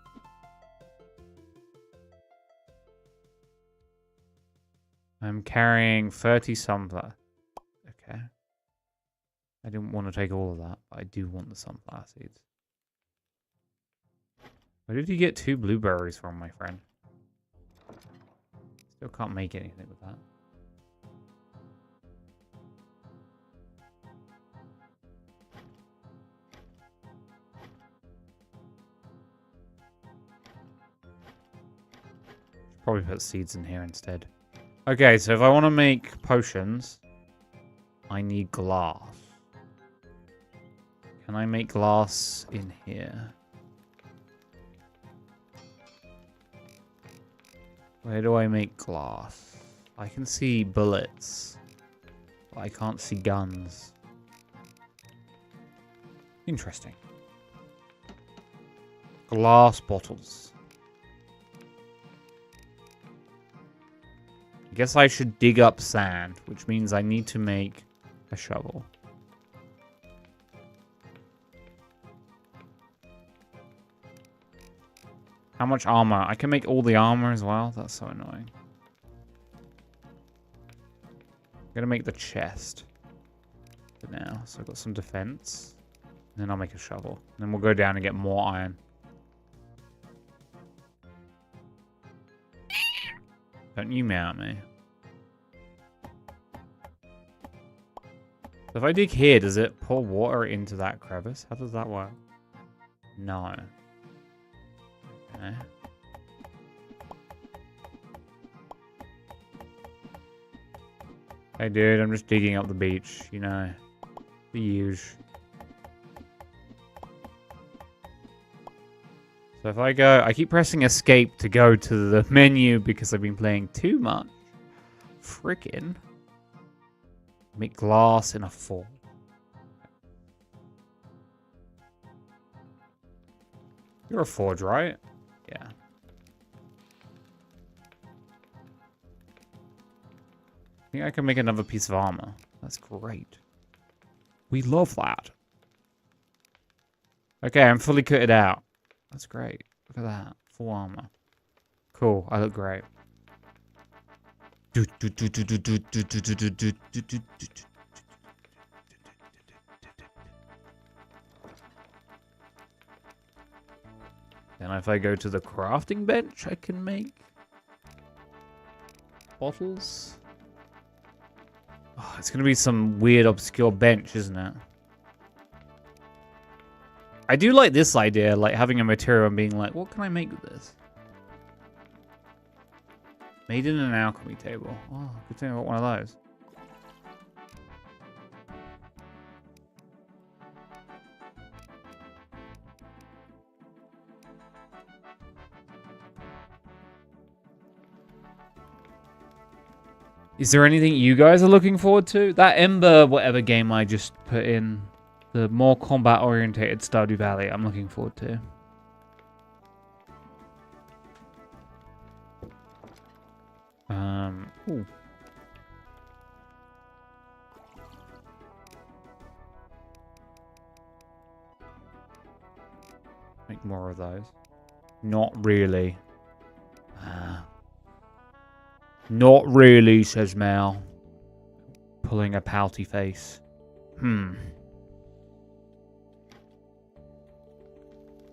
I'm carrying 30 sunflower. Okay. I didn't want to take all of that, but I do want the sunflower seeds. Where did you get 2 blueberries from, my friend? Still can't make anything with that. Probably put seeds in here instead. Okay, so if I want to make potions, I need glass. Can I make glass in here? Where do I make glass? I can see bullets, but I can't see guns. Interesting. Glass bottles. I guess I should dig up sand, which means I need to make a shovel. How much armor? I can make all the armor as well? That's so annoying. I'm gonna make the chest for now. So I've got some defense. And then I'll make a shovel. And then we'll go down and get more iron. Don't you meow at me. So if I dig here, does it pour water into that crevice? How does that work? No. Okay. Hey dude, I'm just digging up the beach, you know. The usual. So if I go, I keep pressing escape to go to the menu because I've been playing too much. Frickin'. Make glass in a fall. You're a forge, right? Yeah. I think I can make another piece of armor. That's great. We love that. Okay, I'm fully kitted out. That's great. Look at that. Full armor. Cool. I look great. And if I go to the crafting bench, I can make bottles. Oh, it's gonna be some weird, obscure bench, isn't it? I do like this idea, like having a material and being like, what can I make with this? Made in an alchemy table. Oh, good thing I got one of those. Is there anything you guys are looking forward to? That Ember whatever game I just put in, the more combat-orientated Stardew Valley, I'm looking forward to. Ooh. Make more of those. Not really. Not really, says Mel. Pulling a pouty face.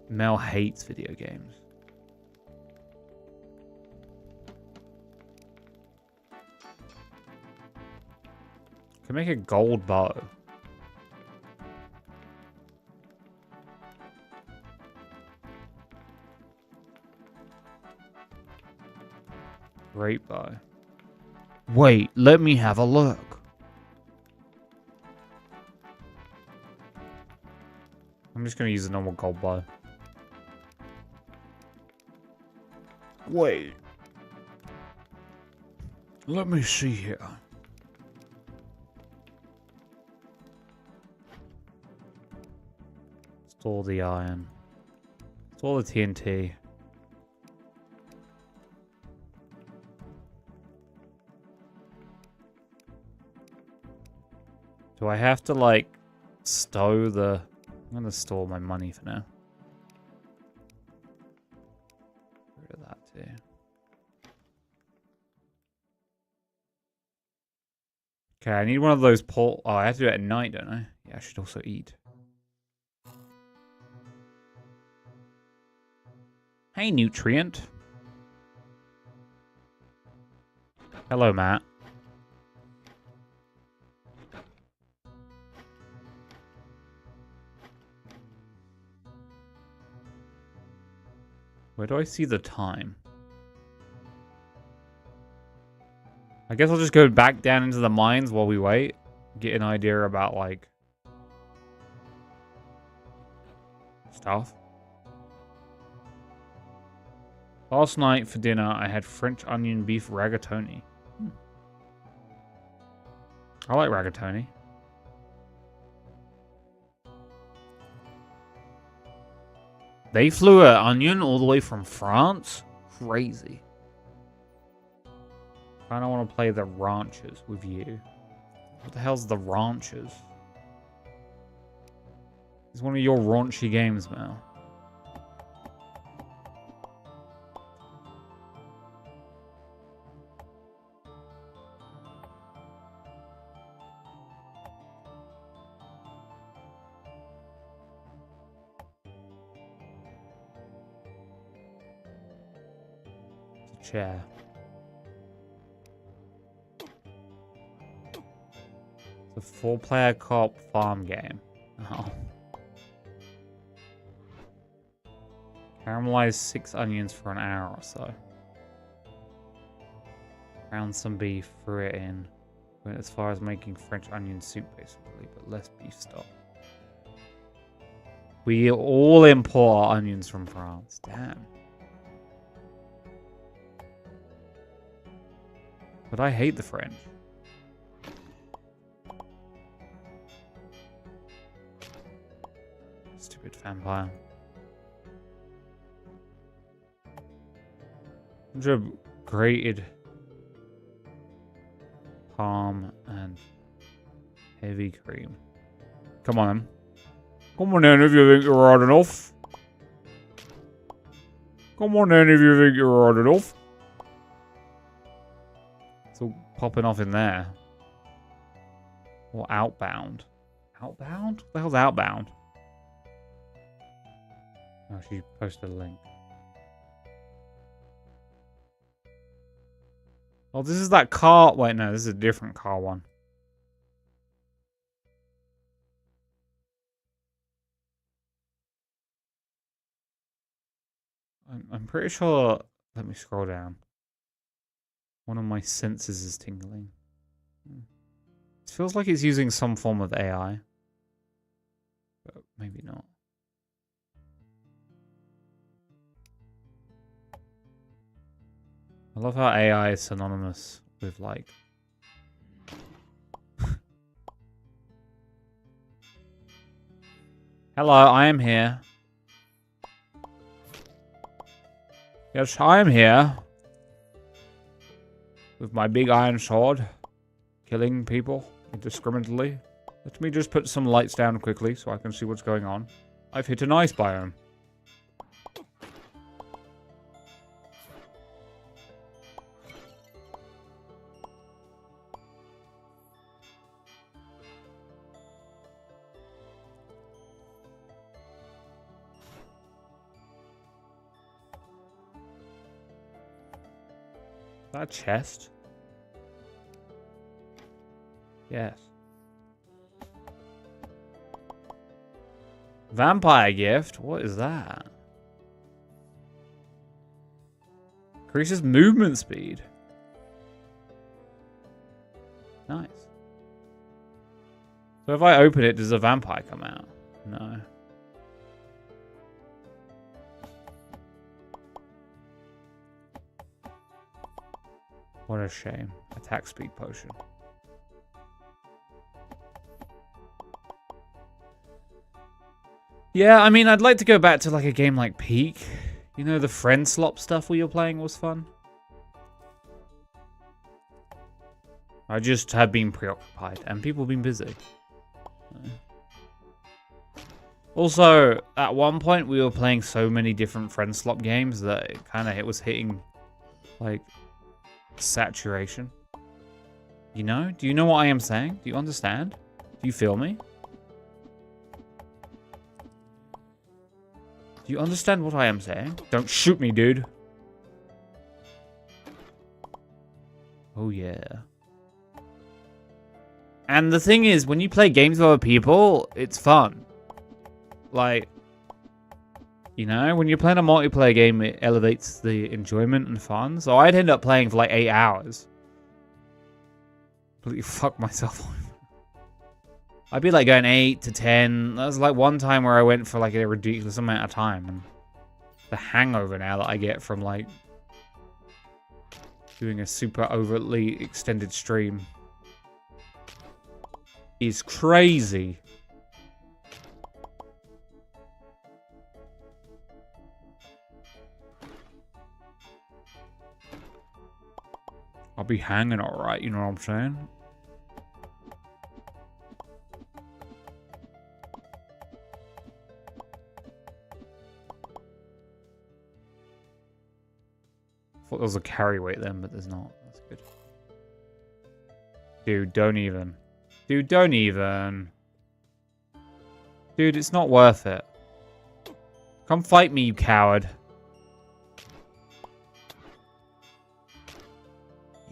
Mel hates video games. Can make a gold bow. Great bow. Wait, let me have a look. I'm just gonna use a normal gold bow. Wait. Let me see here. Store the iron. Store the TNT. Do I have to, like, stow the... I'm gonna store my money for now. Get rid of that too. Okay, I need one of those Oh, I have to do it at night, don't I? Yeah, I should also eat. Hey, Nutrient. Hello, Matt. Where do I see the time? I guess I'll just go back down into the mines while we wait. Get an idea about, like... stuff. Last night for dinner, I had French onion beef rigatoni. I like rigatoni. They flew an onion all the way from France? Crazy. I don't want to play the ranchers with you. What the hell's the ranchers? It's one of your raunchy games, Mel. Chair. It's a 4-player co-op farm game. Oh. Caramelize 6 onions for an hour or so. Brown some beef, threw it in. Went as far as making French onion soup basically, but less beef stock. We all import our onions from France. Damn. But I hate the French. Stupid vampire. Grated palm and heavy cream. Come on then. Come on then if you think you're hard enough. Come on then if you think you're hard enough. So popping off in there. Or outbound. Outbound? What the hell's outbound? Oh, she posted a link. Oh, this is that car. Wait, no, this is a different car one. I'm pretty sure. Let me scroll down. One of my senses is tingling. It feels like it's using some form of AI. But maybe not. I love how AI is synonymous with, like... Hello, I am here. Yes, I am here. With my big iron sword. Killing people indiscriminately. Let me just put some lights down quickly so I can see what's going on. I've hit an ice biome. That chest? Yes. Vampire gift? What is that? Increases movement speed. Nice. So if I open it, does a vampire come out? No. What a shame. Attack speed potion. Yeah, I mean, I'd like to go back to like a game like Peak. You know, the friend slop stuff we were playing was fun. I just have been preoccupied and people have been busy. Also, at one point we were playing so many different friend slop games that it was hitting like saturation. You know? Do you know what I am saying? Do you understand? Do you feel me? Do you understand what I am saying? Don't shoot me, dude. Oh, yeah. And the thing is, when you play games with other people, it's fun. Like, you know, when you're playing a multiplayer game, it elevates the enjoyment and fun. So I'd end up playing for like 8 hours. Completely fuck myself. I'd be like going 8 to 10. That was like one time where I went for like a ridiculous amount of time. And the hangover now that I get from like doing a super overtly extended stream is crazy. I'll be hanging alright, you know what I'm saying? I thought there was a carry weight then, but there's not. That's good. Dude, don't even. Dude, don't even. Dude, it's not worth it. Come fight me, you coward.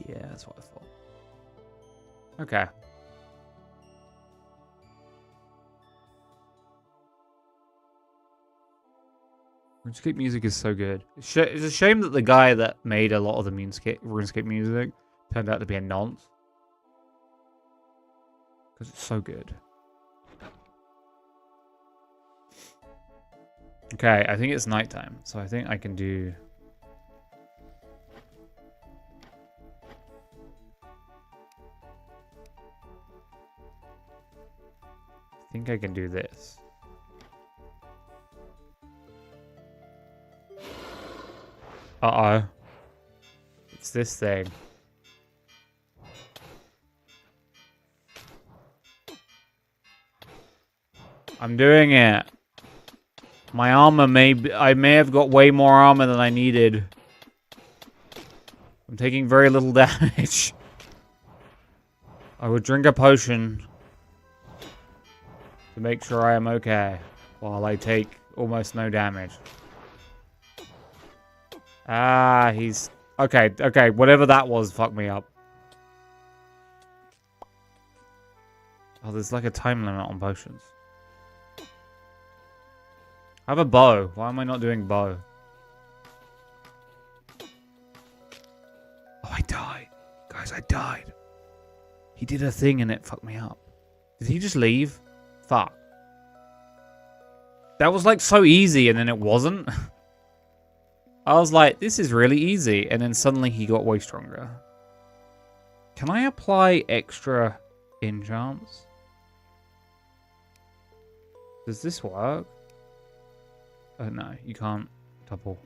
Yeah, that's what I thought. Okay. RuneScape music is so good. It's a shame that the guy that made a lot of the RuneScape music turned out to be a nonce. Because it's so good. Okay, I think it's nighttime. So I think I can do... I think I can do this. Uh-oh. It's this thing. I'm doing it. My armor I may have got way more armor than I needed. I'm taking very little damage. I would drink a potion to make sure I am okay while I take almost no damage. Ah, he's... Okay, okay, whatever that was fucked me up. Oh, there's like a time limit on potions. I have a bow. Why am I not doing bow? Oh, I died. Guys, I died. He did a thing and it fucked me up. Did he just leave? Fuck. That was like so easy and then it wasn't. I was like, this is really easy. And then suddenly he got way stronger. Can I apply extra enchants? Does this work? Oh no, you can't double.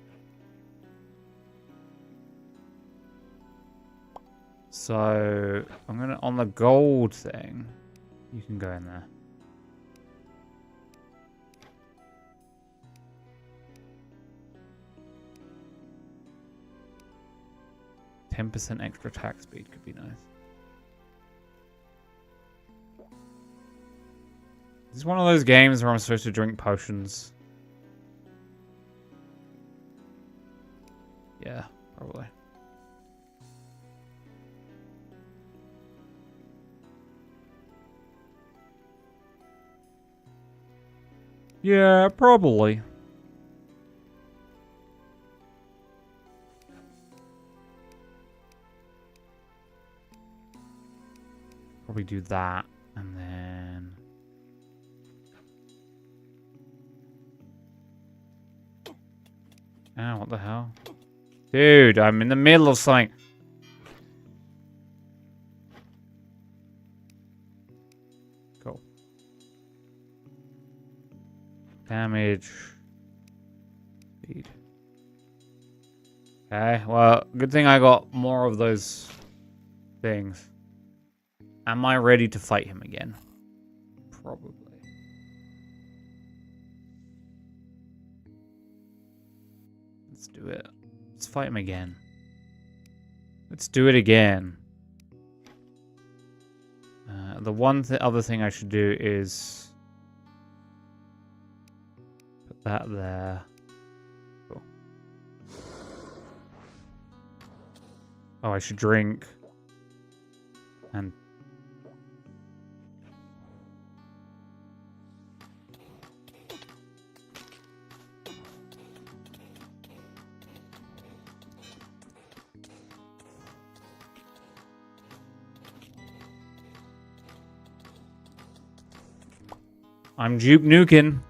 So I'm gonna, on the gold thing, you can go in there. %10 extra attack speed could be nice. This is one of those games where I'm supposed to drink potions. Yeah, probably. Yeah, probably. Probably do that, and then... Oh, what the hell? Dude, I'm in the middle of something. Cool. Damage. Speed. Okay, well, good thing I got more of those things. Am I ready to fight him again? Probably. Let's do it. Let's fight him again. Let's do it again. The one other thing I should do is put that there. Cool. Oh, I should drink. And I'm Juke Nukin.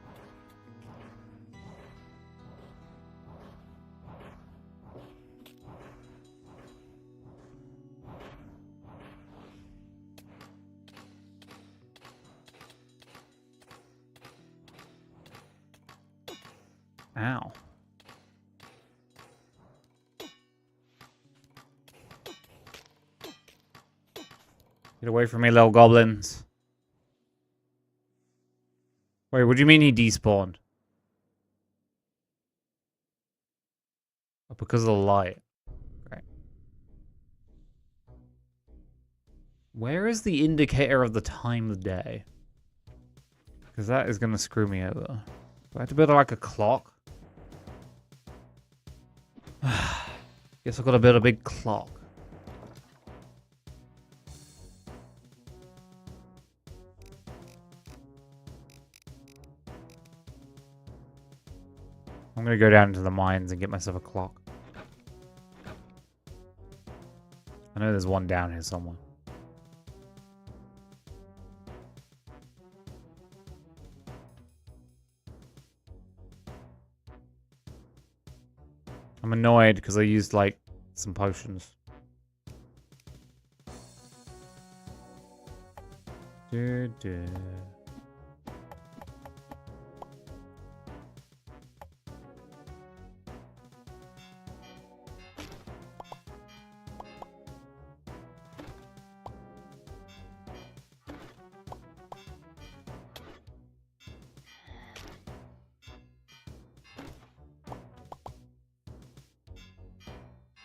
Ow. Get away from me, little goblins. Wait, what do you mean he despawned? Oh, because of the light. Great. Where is the indicator of the time of day? Because that is going to screw me over. Do I have to build like a clock? Guess I've got to build a big clock. I'm going to go down into the mines and get myself a clock. I know there's one down here somewhere. I'm annoyed because I used like some potions. Dude.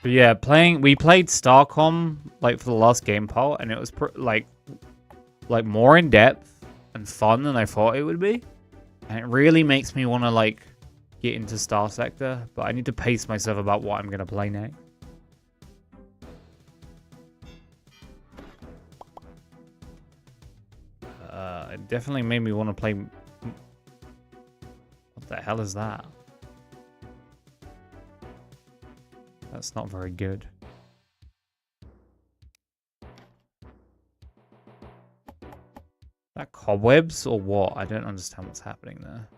But yeah, we played Starcom like for the last game part, and it was like more in depth and fun than I thought it would be. And it really makes me want to like get into Star Sector, but I need to pace myself about what I'm gonna play next. It definitely made me want to play. What the hell is that? That's not very good. That cobwebs or what? I don't understand what's happening there.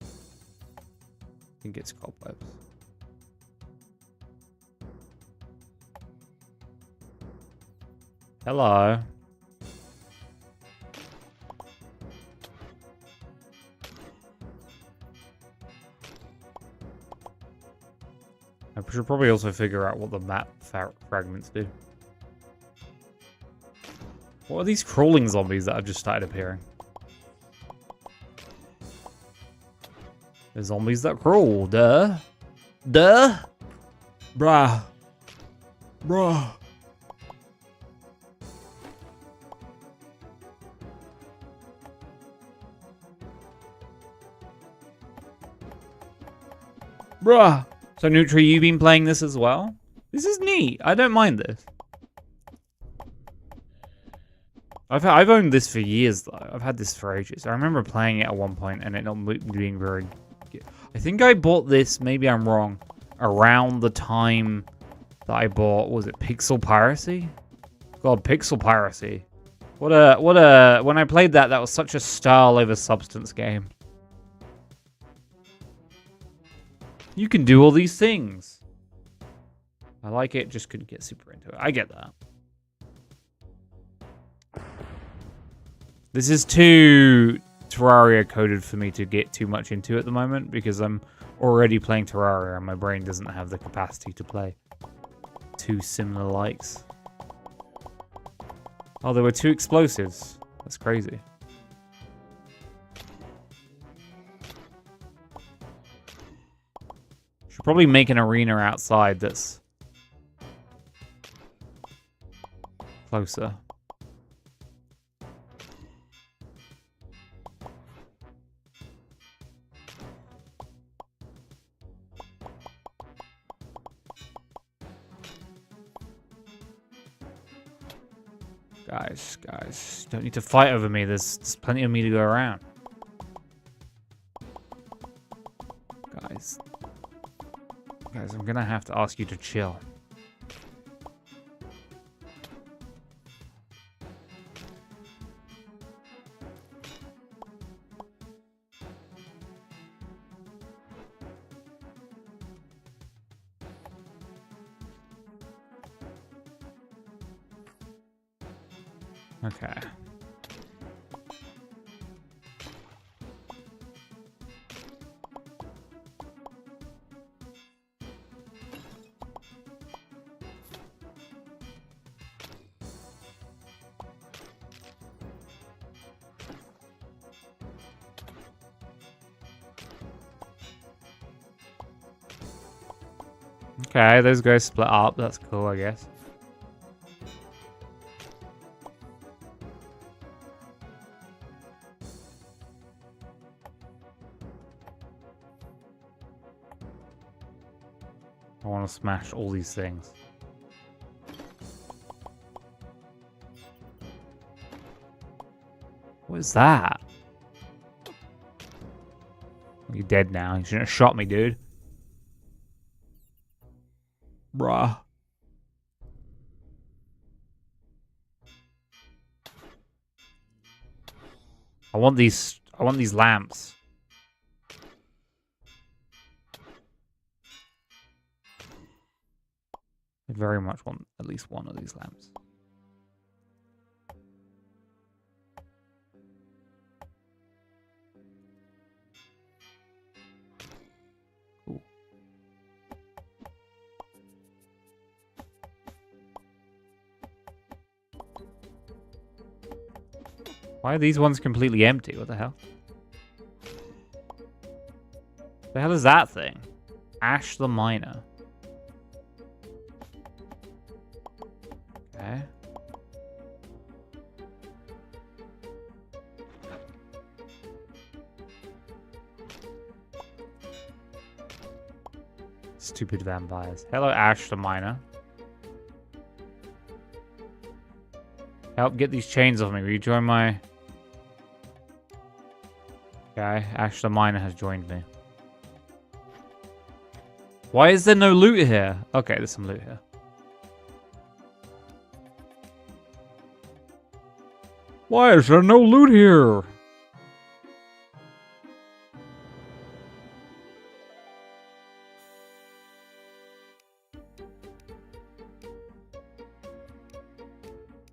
I think it's cobwebs. Hello. I should probably also figure out what the map fragments do. What are these crawling zombies that have just started appearing? There's zombies that crawl, duh. Duh. Bruh. Bruh. Bruh. So, Nutri, you've been playing this as well? This is neat. I don't mind this. I've owned this for years, though. I've had this for ages. I remember playing it at one point and it not being very good. I think I bought this, maybe I'm wrong, around the time that I bought, was it Pixel Piracy? God, Pixel Piracy. When I played that, that was such a style over substance game. You can do all these things. I like it, just couldn't get super into it. I get that. This is too Terraria coded for me to get too much into at the moment because I'm already playing Terraria and my brain doesn't have the capacity to play two similar likes. Oh, there were 2 explosives. That's crazy. Should probably make an arena outside that's closer. Guys, don't need to fight over me. There's plenty of me to go around. Guys, I'm gonna have to ask you to chill. Okay. Okay, those guys split up. That's cool, I guess. I want to smash all these things. What is that? You're dead now. You shouldn't have shot me, dude. Bruh. I want these lamps. I very much want at least one of these lamps. Cool. Why are these ones completely empty? What the hell? The hell is that thing? Ash the Miner. Stupid vampires. Hello, Ash the Miner. Help get these chains off me. Will you join my... Okay, Ash the Miner has joined me. Why is there no loot here? Okay, there's some loot here. Why is there no loot here?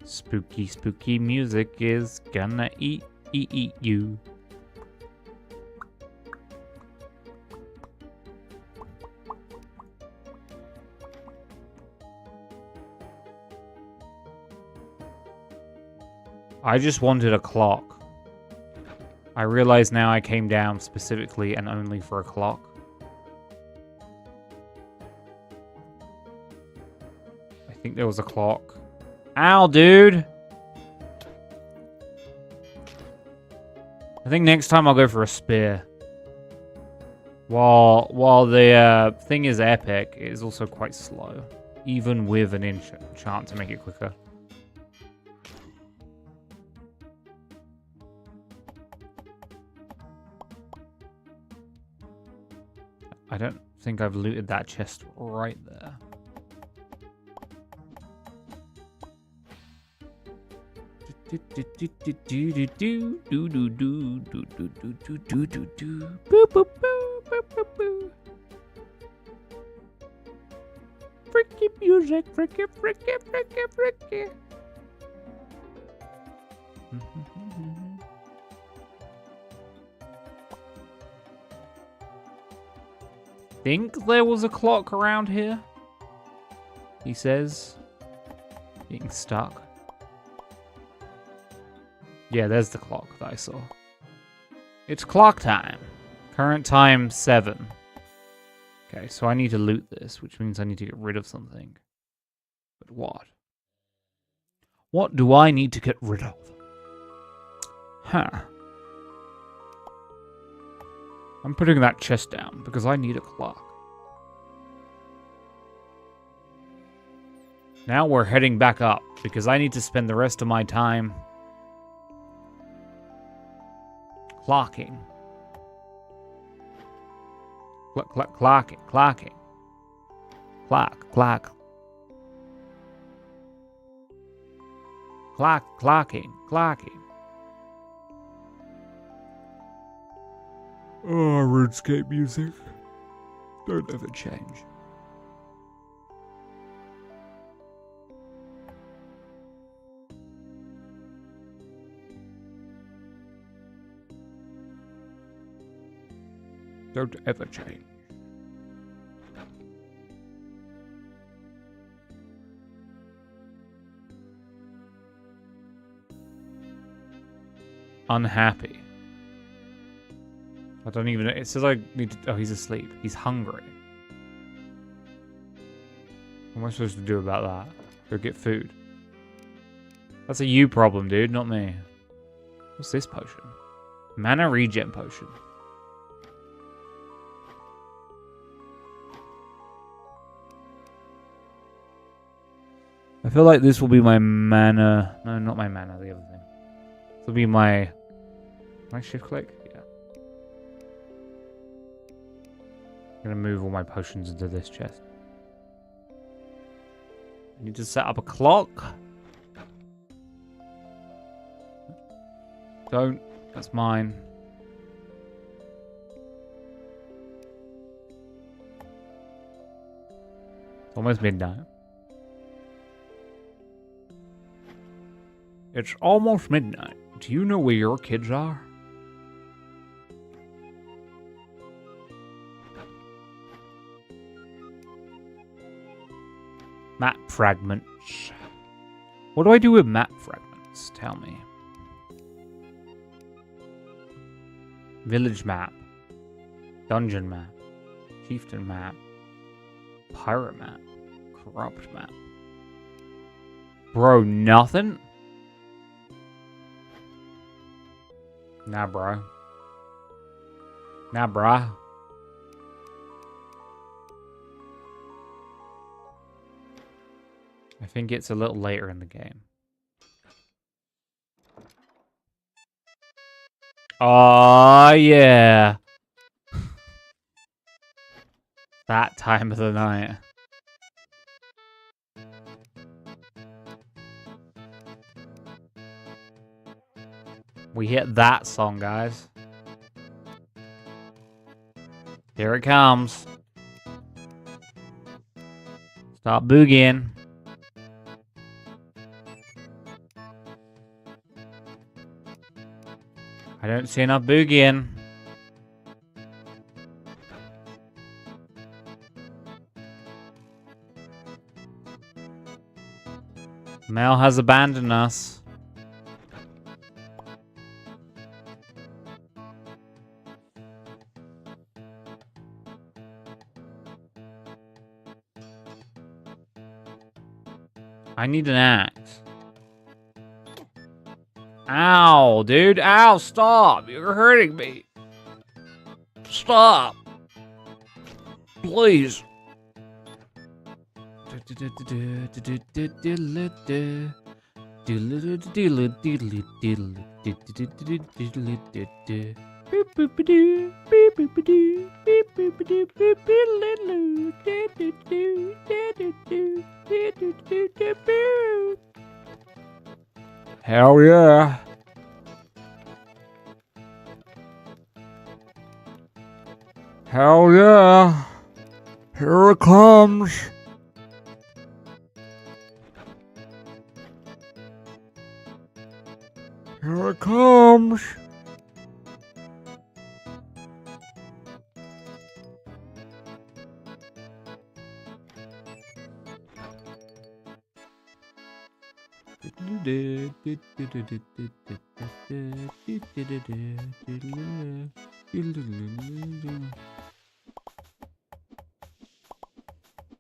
Spooky, spooky music is gonna eat you. I just wanted a clock. I realize now I came down specifically and only for a clock. I think there was a clock. Ow, dude! I think next time I'll go for a spear. While the thing is epic, it is also quite slow. Even with an enchant to make it quicker. I don't think I've looted that chest right there. Freaky music, freaky, freaky, freaky, freaky. Think there was a clock around here? He says. Being stuck. Yeah, there's the clock that I saw. It's clock time. Current time 7. Okay, so I need to loot this, which means I need to get rid of something. But what? What do I need to get rid of? Huh. I'm putting that chest down because I need a clock. Now we're heading back up because I need to spend the rest of my time clocking. Clocking. Clock, clock. Clocking. Oh, RuneScape music. Don't ever change. Don't ever change. Unhappy. I don't even know. It says I need to... Oh, he's asleep. He's hungry. What am I supposed to do about that? Go get food. That's a you problem, dude, not me. What's this potion? Mana regen potion. I feel like this will be my mana... No, not my mana, the other thing. This will be my... Can I shift click? Yeah. I'm gonna move all my potions into this chest. I need to set up a clock. Don't. That's mine. It's almost midnight. It's almost midnight. Do you know where your kids are? Map fragments. What do I do with map fragments? Tell me. Village map. Dungeon map. Chieftain map. Pirate map. Corrupt map. Bro, nothing? Nah, bro. Nah, bruh. I think it's a little later in the game. Oh, yeah. That time of the night. We hit that song, guys. Here it comes. Stop boogieing. I don't see enough boogieing. Mel has abandoned us. I need an axe. Ow, dude. Ow, stop. You're hurting me. Stop. Please. Hell yeah. Hell yeah. Here it comes. Here it comes.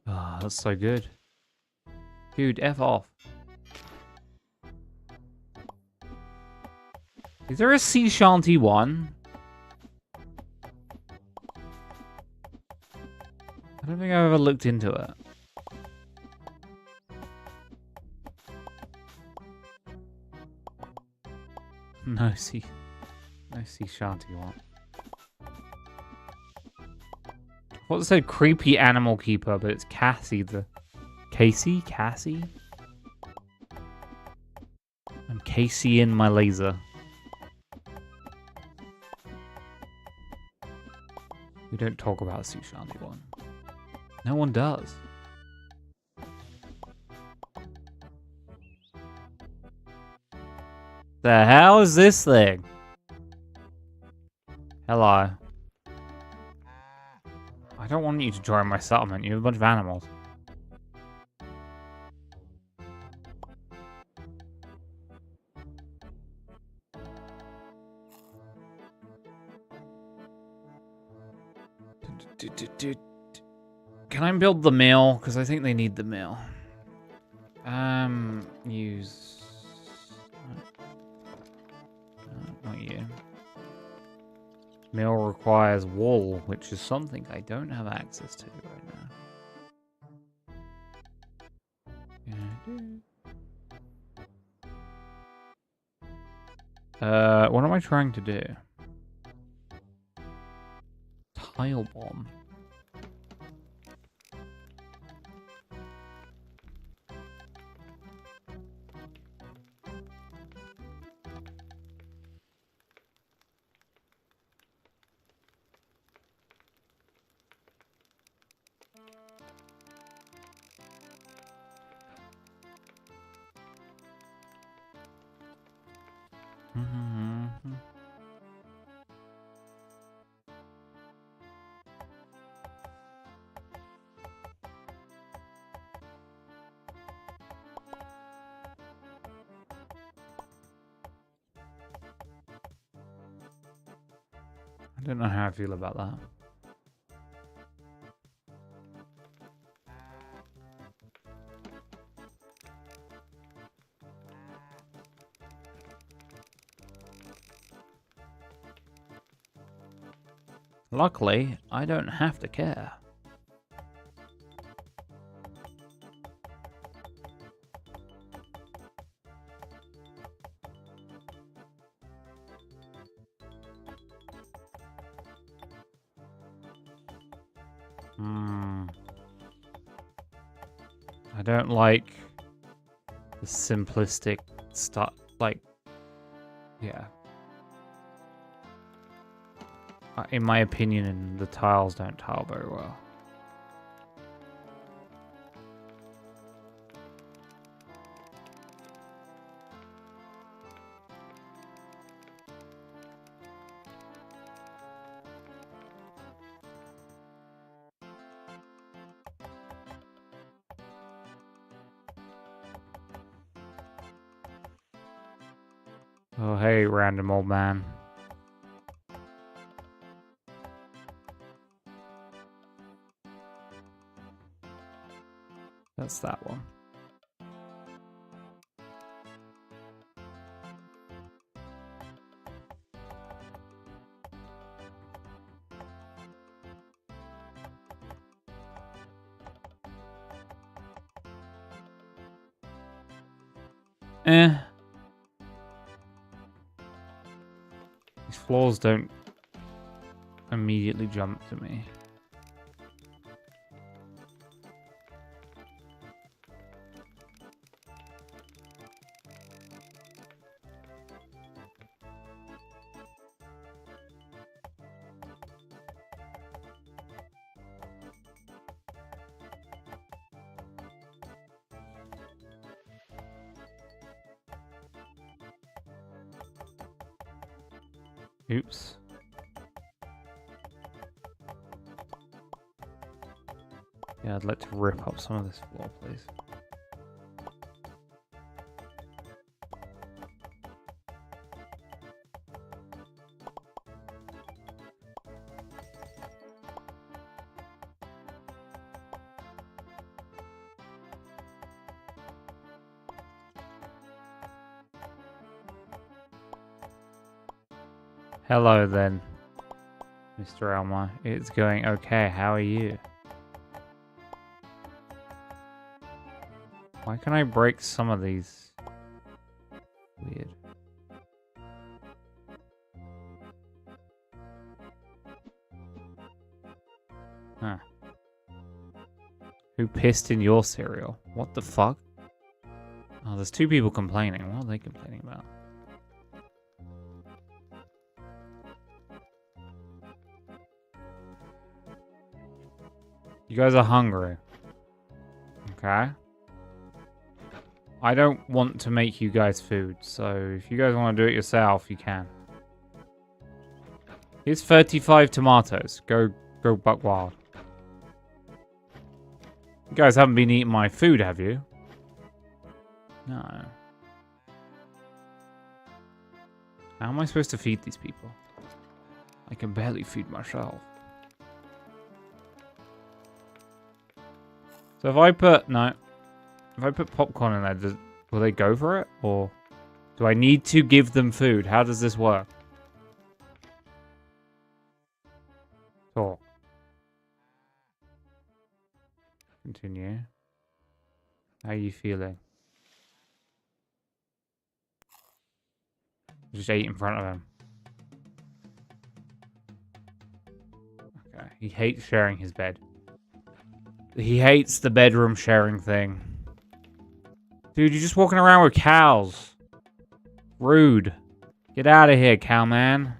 Ah, that's so good. Dude, F off. Is there a sea shanty one? I don't think I've ever looked into it. No sea shanty one. I thought it said creepy animal keeper, but it's Cassie the... Casey? Cassie? I'm Casey in my laser. We don't talk about sea shanty one. No one does. The hell is this thing? Hello. I don't want you to join my settlement. You have a bunch of animals. Can I build the mill? Because I think they need the mill. Use... not you. Mill requires wool, which is something I don't have access to right now. What am I trying to do? Tile bomb. I don't know how I feel about that. Luckily, I don't have to care. I don't like the simplistic stuff. Like, yeah. In my opinion, the tiles don't tile very well. Oh, hey, random old man. That's that one. These floors don't immediately jump to me. Oops. Yeah, I'd like to rip up some of this floor, please. Hello then, Mr. Elmer. It's going okay. How are you? Why can I break some of these? Weird. Huh. Who pissed in your cereal? What the fuck? Oh, there's two people complaining. What are they complaining about? You guys are hungry. Okay. I don't want to make you guys food, so if you guys want to do it yourself, you can. Here's 35 tomatoes. Go buck wild. You guys haven't been eating my food, have you? No. How am I supposed to feed these people? I can barely feed myself. So if I put... No. If I put popcorn in there, will they go for it? Or do I need to give them food? How does this work? Talk. Continue. How are you feeling? Just ate in front of him. Okay. He hates sharing his bed. He hates the bedroom sharing thing. Dude, you're just walking around with cows. Rude. Get out of here, cowman.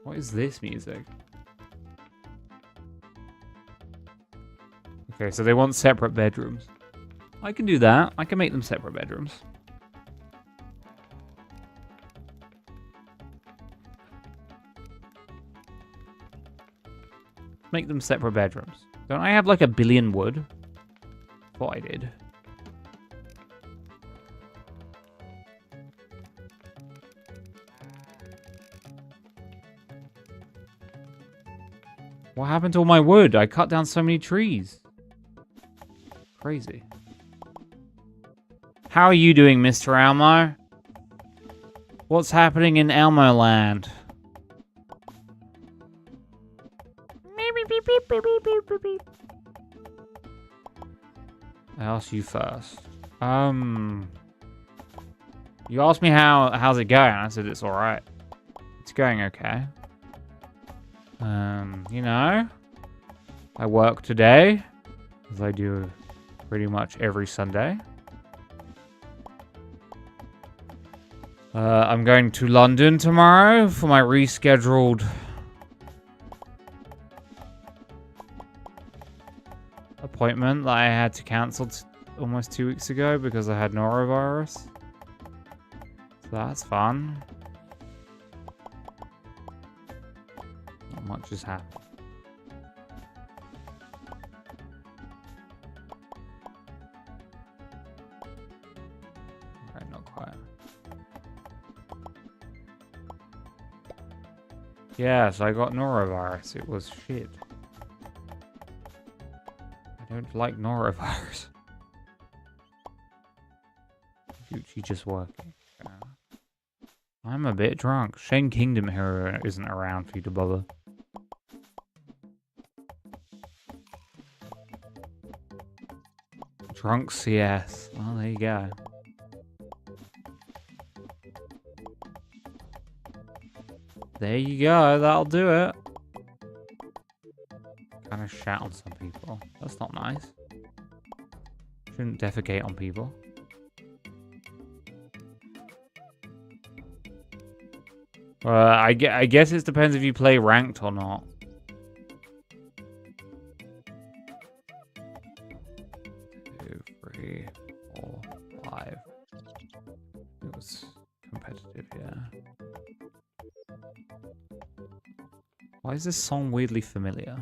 What is this music? Okay, so they want separate bedrooms. I can do that. I can make them separate bedrooms. Make them separate bedrooms. Don't I have like 1 billion wood? Thought I did. What happened to all my wood? I cut down so many trees. Crazy. How are you doing, Mr. Elmo? What's happening in Elmo Land? I asked you first. You asked me how's it going? I said it's alright. It's going okay. You know, I work today, as I do pretty much every Sunday. I'm going to London tomorrow for my rescheduled appointment that I had to cancel almost 2 weeks ago because I had norovirus. So that's fun. Not much has happened. Alright, not quite. Yes, I got norovirus. It was shit. I don't like norovirus. Gucci just working. I'm a bit drunk. Shane Kingdom here isn't around for you to bother. Drunk CS. Well, there you go. There you go. That'll do it. Kind of shout on some people. That's not nice. Shouldn't defecate on people. I guess it depends if you play ranked or not. Two, three, 4, 5. It was competitive, yeah. Why is this song weirdly familiar?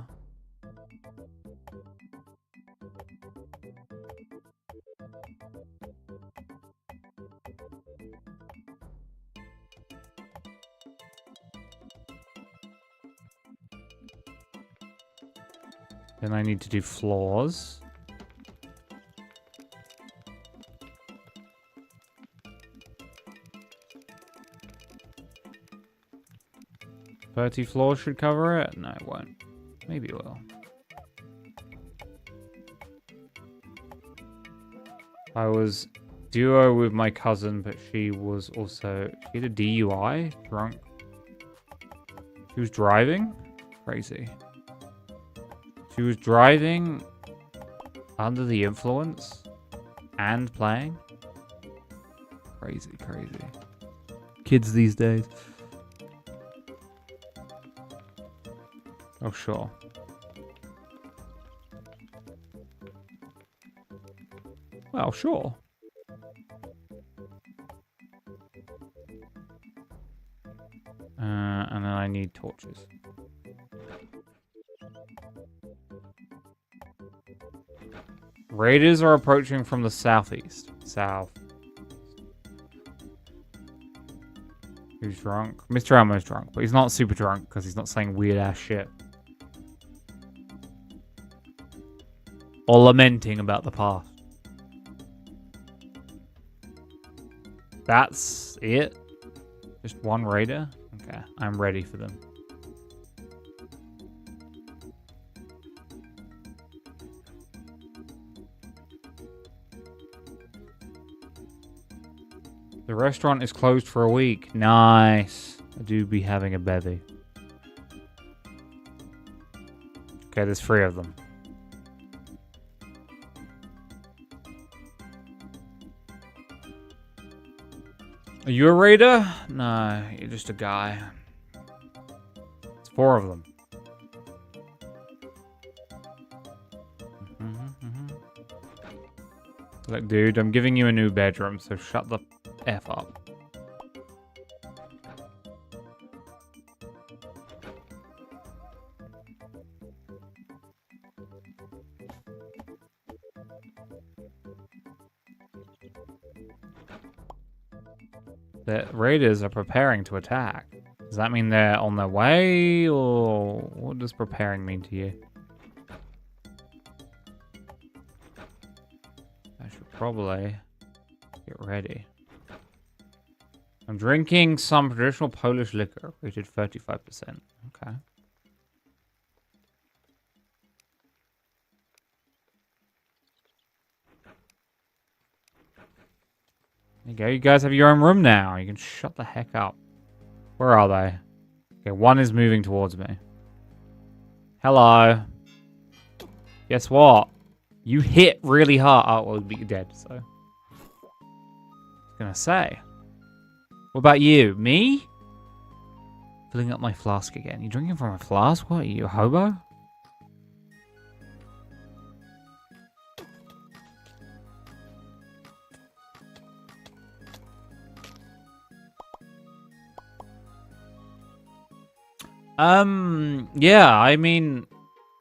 Then I need to do floors. $30 floors should cover it? No, it won't. Maybe it will. I was duo with my cousin, but she was also... She had a DUI? Drunk? She was driving? Crazy. She was driving under the influence and playing. Crazy, crazy. Kids these days. Oh, sure. Well, sure. And then I need torches. Raiders are approaching from the southeast. South. Who's drunk? Mr. Elmo's drunk, but he's not super drunk because he's not saying weird ass shit. Or lamenting about the past. That's it? Just one raider? Okay, I'm ready for them. The restaurant is closed for a week. Nice. I do be having a bevy. Okay, there's 3 of them. Are you a raider? No, you're just a guy. It's 4 of them. Look, dude, I'm giving you a new bedroom, so shut the F up. The raiders are preparing to attack. Does that mean they're on their way, or what does preparing mean to you? I should probably get ready. I'm drinking some traditional Polish liquor, rated 35%. Okay. There you go. You guys have your own room now. You can shut the heck up. Where are they? Okay, one is moving towards me. Hello. Guess what? You hit really hard. Oh, well, you're dead, so. I was gonna say. What about you? Me? Filling up my flask again. You drinking from a flask? What, are you a hobo? Yeah, I mean,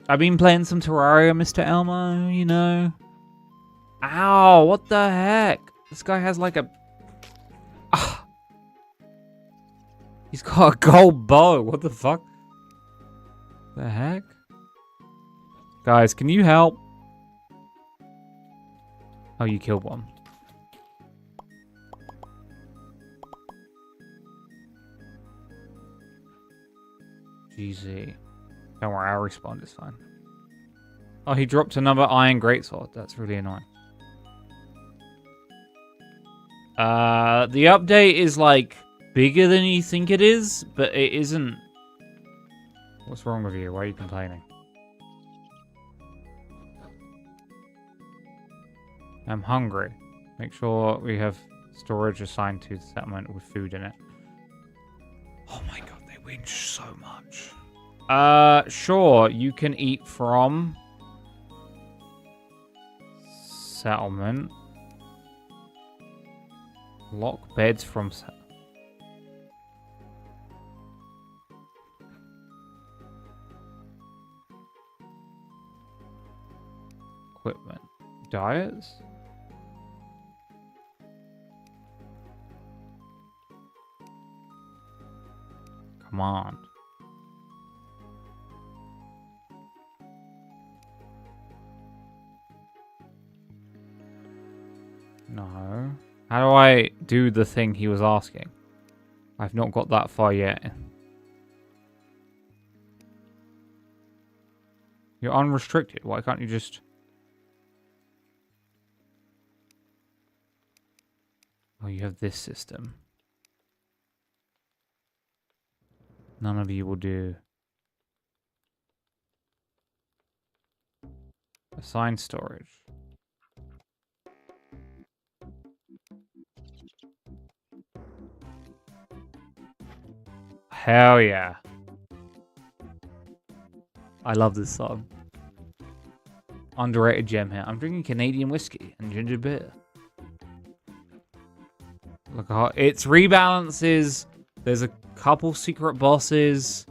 I've been playing some Terraria, Mr. Elmo, you know. Ow, what the heck? This guy has like a... Ah. He's got a gold bow, what the fuck? The heck? Guys, can you help? Oh, you killed one. GZ. Don't worry, I'll respond, it's fine. Oh, he dropped another iron greatsword. That's really annoying. The update is like bigger than you think it is, but it isn't. What's wrong with you? Why are you complaining? I'm hungry. Make sure we have storage assigned to the settlement with food in it. Oh my god, they winch so much. Sure, you can eat from settlement. Lock beds from equipment. Diets? Come on. No. How do I do the thing he was asking? I've not got that far yet. You're unrestricted. Why can't you just... Oh, you have this system. None of you will do. Assign storage. Hell yeah. I love this song. Underrated gem here. I'm drinking Canadian whiskey and ginger beer. Look how it's rebalances. There's a couple secret bosses.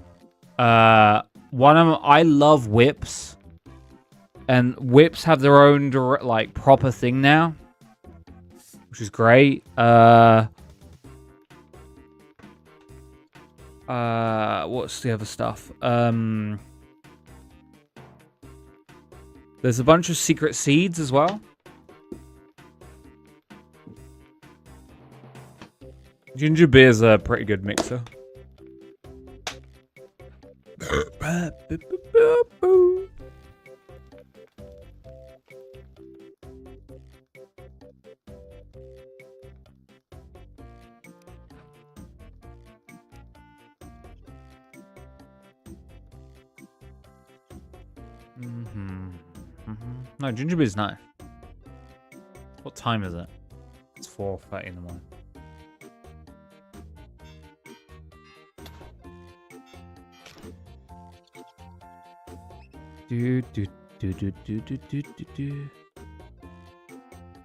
One of them, I love whips. And whips have their own like proper thing now. Which is great. What's the other stuff? There's a bunch of secret seeds as well. Ginger beer's a pretty good mixer. No, ginger beer's nice. What time is it? It's 4:30 in the morning. Do.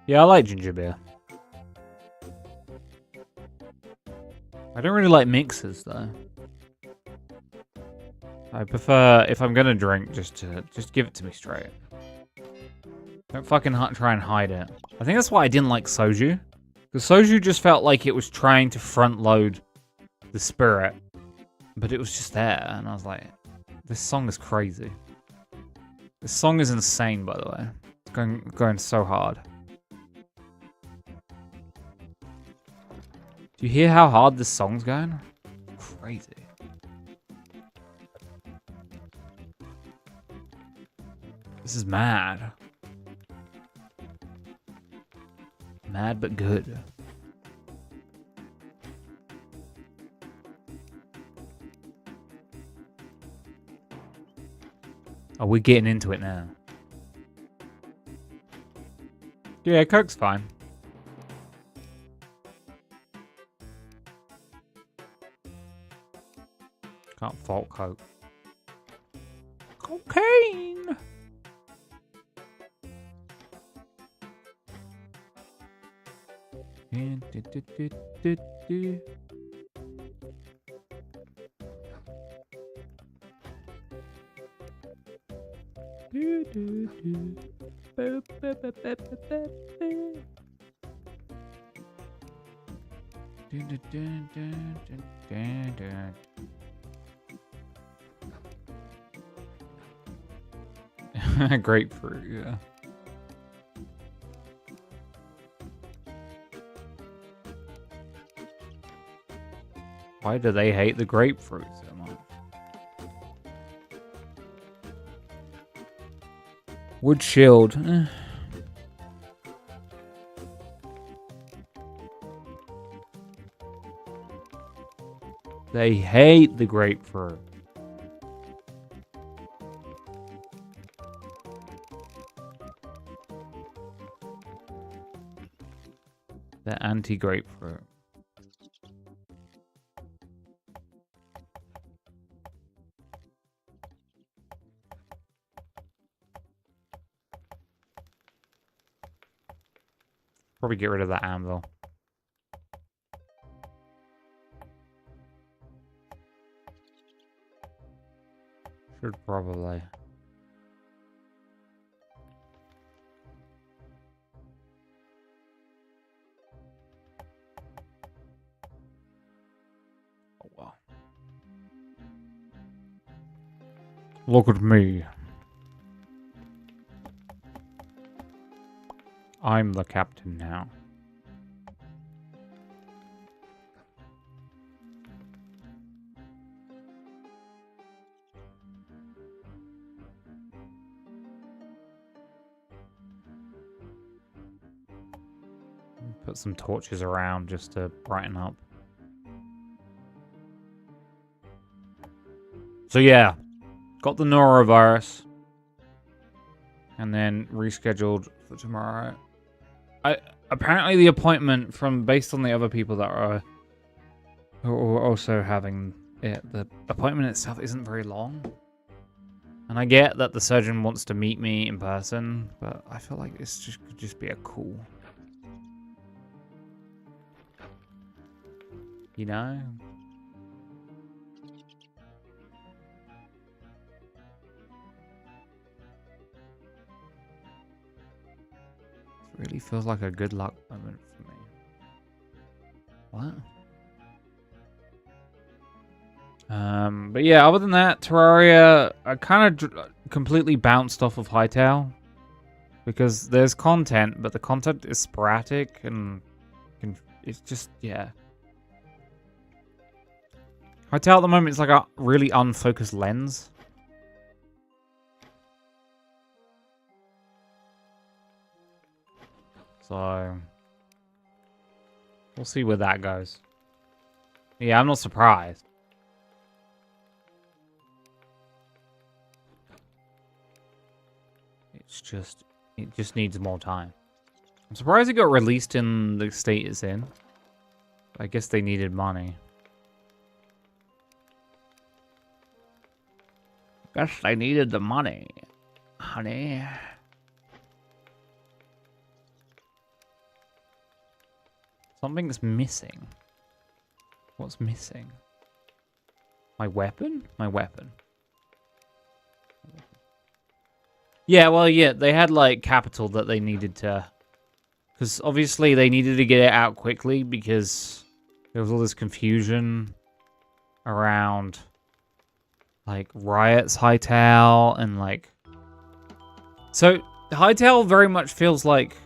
Yeah, I like ginger beer. I don't really like mixers though. I prefer, if I'm gonna drink, just give it to me straight. Don't fucking try and hide it. I think that's why I didn't like soju. Because soju just felt like it was trying to front load the spirit. But it was just there, and I was like, this song is crazy. This song is insane, by the way. It's going so hard. Do you hear how hard this song's going? Crazy. This is mad. Mad but good. Oh, we're getting into it now. Yeah, Coke's fine. Can't fault Coke. Cocaine! Grapefruit, yeah. Why do they hate the grapefruit so much? Wood shield. They hate the grapefruit. They're anti-grapefruit. Probably get rid of that anvil. Should probably. Oh well. Look at me. I'm the captain now. Put some torches around just to brighten up. So yeah, got the norovirus. And then rescheduled for tomorrow. Apparently the appointment based on the other people that are also having it, the appointment itself isn't very long. And I get that the surgeon wants to meet me in person, but I feel like this could just be a cool. You know? It really feels like a good luck moment for me. What? But yeah, other than that, Terraria, I kind of completely bounced off of Hytale. Because there's content, but the content is sporadic and it's just, yeah. Hytale at the moment is like a really unfocused lens. So we'll see where that goes. Yeah, I'm not surprised. It just needs more time. I'm surprised it got released in the state it's in. I guess they needed money. Guess they needed the money, honey. Something's missing. What's missing? My weapon? My weapon. Yeah, well, yeah, they had, like, capital that they needed to... Because, obviously, they needed to get it out quickly because there was all this confusion around, like, riots, Hytale, and, like... So, Hytale very much feels like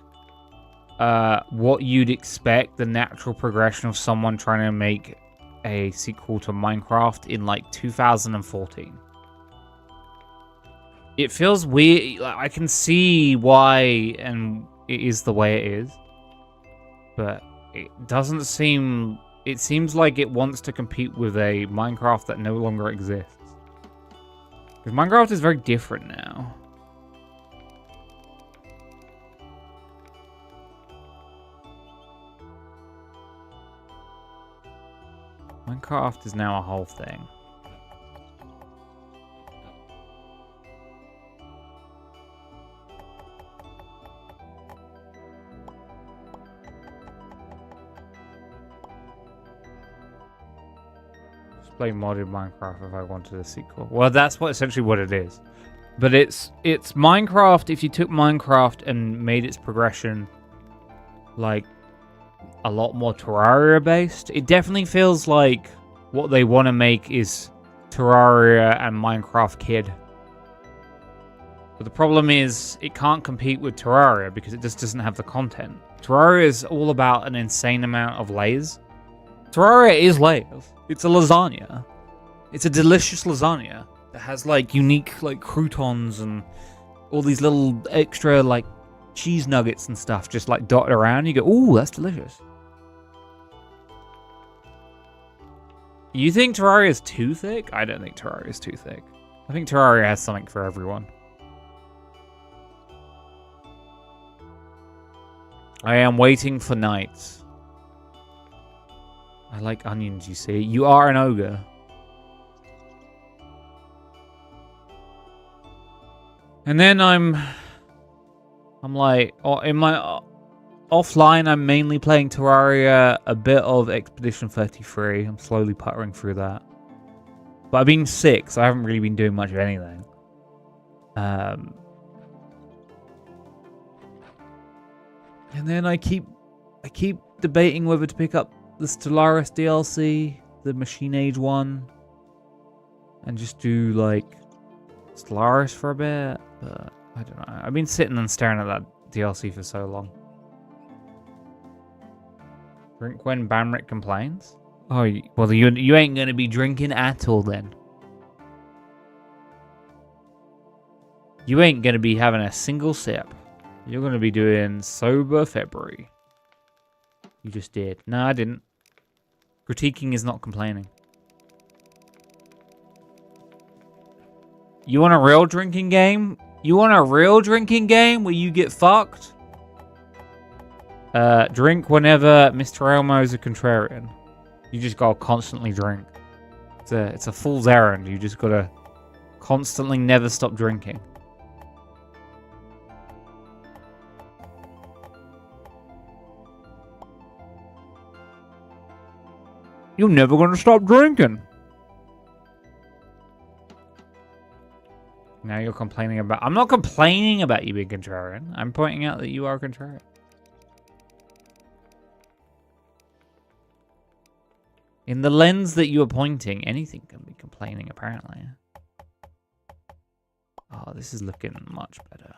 what you'd expect, the natural progression of someone trying to make a sequel to Minecraft in, like, 2014. It feels weird. Like, I can see why and it is the way it is. But it doesn't seem... It seems like it wants to compete with a Minecraft that no longer exists. Because Minecraft is very different now. Minecraft is now a whole thing. Just play modded Minecraft if I wanted a sequel. Well, that's essentially what it is. But it's Minecraft if you took Minecraft and made its progression like a lot more Terraria based. It definitely feels like what they want to make is Terraria and Minecraft Kid. But the problem is it can't compete with Terraria because it just doesn't have the content. Terraria is all about an insane amount of layers. Terraria is layers. It's a lasagna. It's a delicious lasagna that has like unique like croutons and all these little extra like cheese nuggets and stuff just like dotted around. You go, ooh, that's delicious. You think Terraria is too thick? I don't think Terraria is too thick. I think Terraria has something for everyone. I am waiting for night. I like onions, you see. You are an ogre. And then I'm like, in my offline, I'm mainly playing Terraria, a bit of Expedition 33. I'm slowly puttering through that. But I've been sick, so I haven't really been doing much of anything. And then I keep debating whether to pick up the Stellaris DLC, the Machine Age one, and just do like Stellaris for a bit. But I don't know. I've been sitting and staring at that DLC for so long. Drink when Banrik complains? Oh, well, you ain't gonna be drinking at all then. You ain't gonna be having a single sip. You're gonna be doing sober February. You just did. No, I didn't. Critiquing is not complaining. You want a real drinking game? You want a real drinking game where you get fucked? Drink whenever Mr. Elmo's a contrarian. You just gotta constantly drink. It's a fool's errand. You just gotta constantly never stop drinking. You're never gonna stop drinking. Now you're complaining about... I'm not complaining about you being contrarian. I'm pointing out that you are contrarian. In the lens that you are pointing, anything can be complaining, apparently. Oh, this is looking much better.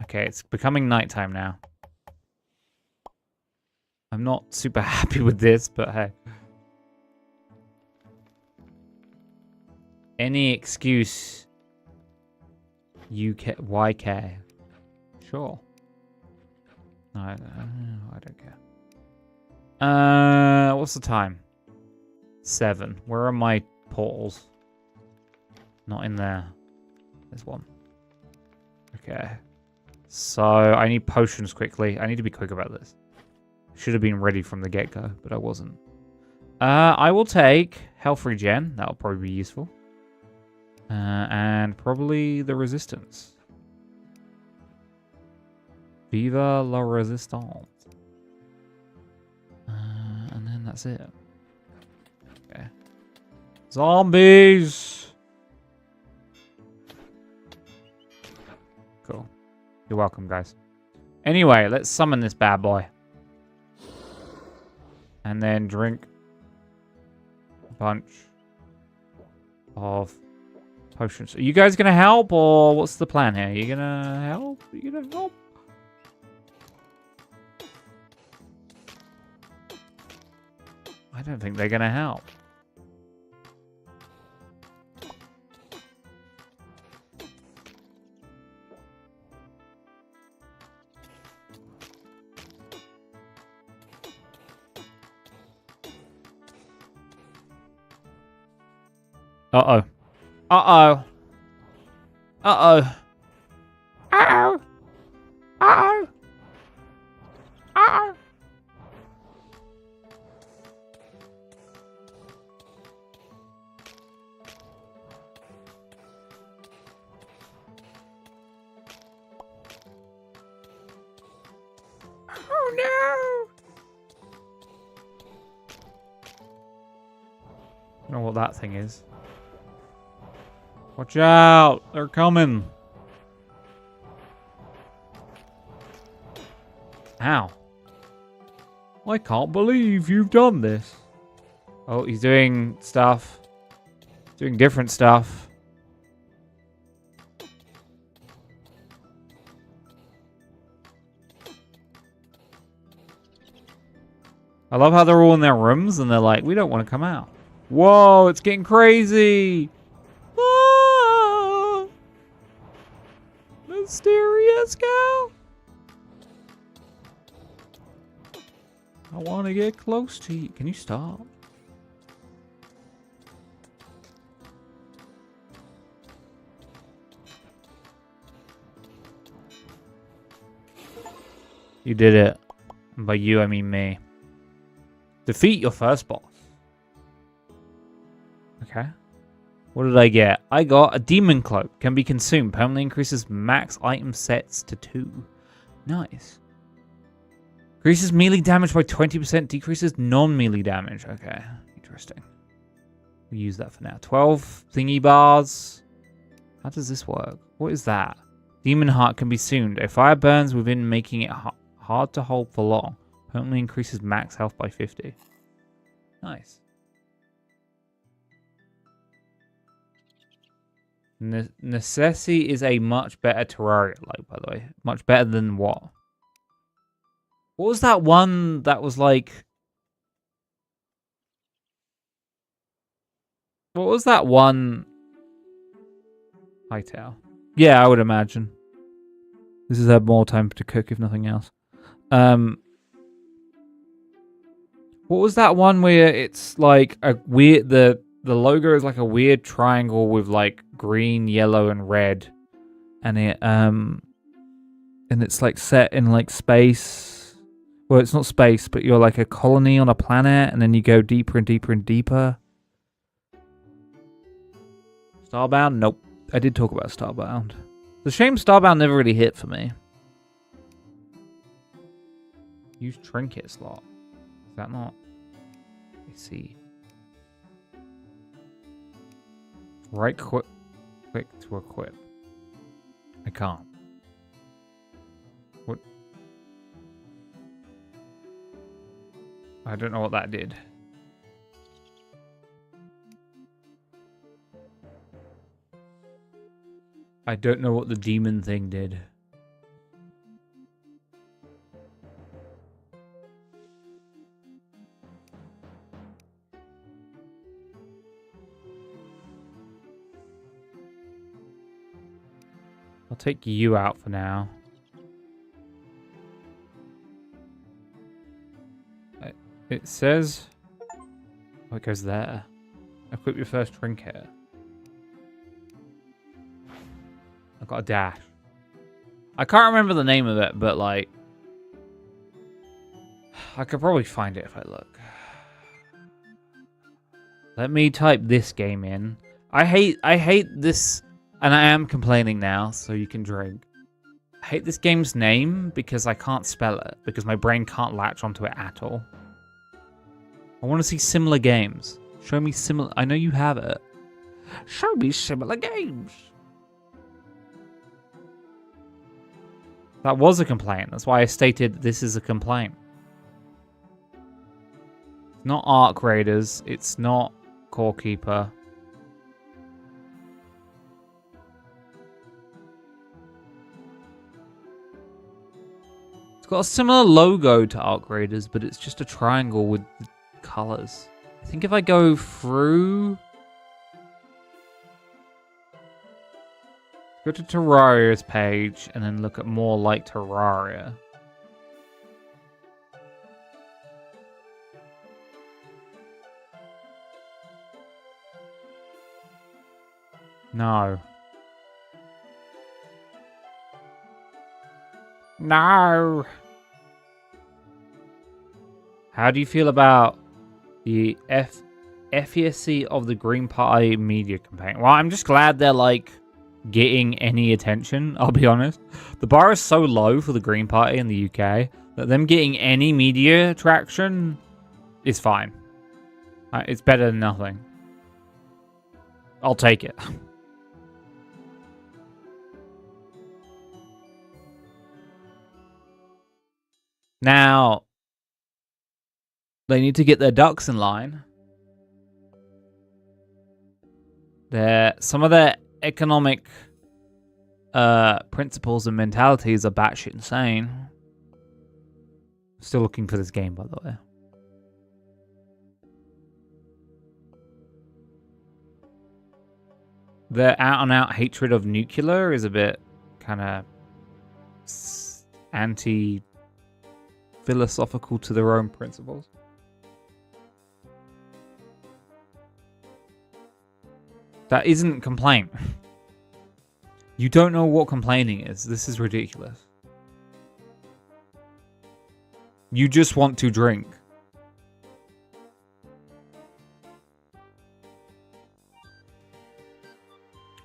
Okay, it's becoming nighttime now. I'm not super happy with this, but hey. Any excuse... YK. Sure. No, I don't care. What's the time? 7. Where are my portals? Not in there. There's one. Okay. So, I need potions quickly. I need to be quick about this. Should have been ready from the get-go, but I wasn't. I will take health regen. That'll probably be useful. And probably the resistance. Viva la resistance. And then that's it. Okay. Zombies! Cool. You're welcome, guys. Anyway, let's summon this bad boy. And then drink a bunch of potions. Are you guys gonna help, or what's the plan here? Are you gonna help? Are you gonna help? I don't think they're gonna help. Uh-oh. Uh-oh. Uh-oh. Uh-oh. Uh-oh. Uh-oh. Oh no! I don't know what that thing is. Watch out! They're coming! Ow. I can't believe you've done this. Oh, he's doing stuff. Doing different stuff. I love how they're all in their rooms and they're like, we don't want to come out. Whoa, it's getting crazy. Ah, mysterious cow. I want to get close to you. Can you stop? You did it. And by you, I mean me. Defeat your first boss. Okay. What did I get? I got a demon cloak. Can be consumed. Permanently increases max item sets to 2. Nice. Increases melee damage by 20%. Decreases non-melee damage. Okay. Interesting. We'll use that for now. 12 thingy bars. How does this work? What is that? Demon heart can be consumed. A fire burns within, making it hard to hold for long. Permanently increases max health by 50. Nice. Necesse is a much better Terraria, like, by the way. Much better than what? What was that one that was like... What was that one... Hightail. Yeah, I would imagine. This has had more time to cook, if nothing else. What was that one where it's like a weird... The logo is like a weird triangle with like green, yellow, and red. And it and it's like set in like space. Well, it's not space, but you're like a colony on a planet, and then you go deeper and deeper and deeper. Starbound? Nope. I did talk about Starbound. It's a shame Starbound never really hit for me. Use trinket slot. Is that not? Let me see. Right click to equip. I can't. What? I don't know what that did. I don't know what the demon thing did. I'll take you out for now. It says... Oh, it goes there. Equip your first trinket. I've got a dash. I can't remember the name of it, but like... I could probably find it if I look. Let me type this game in. I hate this... And I am complaining now, so you can drink. I hate this game's name because I can't spell it. Because my brain can't latch onto it at all. I want to see similar games. Show me similar... I know you have it. Show me similar games. That was a complaint. That's why I stated this is a complaint. It's not Arc Raiders. It's not Core Keeper. It's got a similar logo to Arc Raiders, but it's just a triangle with colors. I think if I go through... Go to Terraria's page and then look at more like Terraria. No. No. How do you feel about the efficacy of the Green Party media campaign? Well, I'm just glad they're like getting any attention, I'll be honest. The bar is so low for the Green Party in the UK that them getting any media traction is fine. It's better than nothing. I'll take it. Now, they need to get their ducks in line. Some of their economic principles and mentalities are batshit insane. Still looking for this game, by the way. Their out-and-out hatred of nuclear is a bit kind of anti-philosophical to their own principles. That isn't complaint. You don't know what complaining is. This is ridiculous. You just want to drink.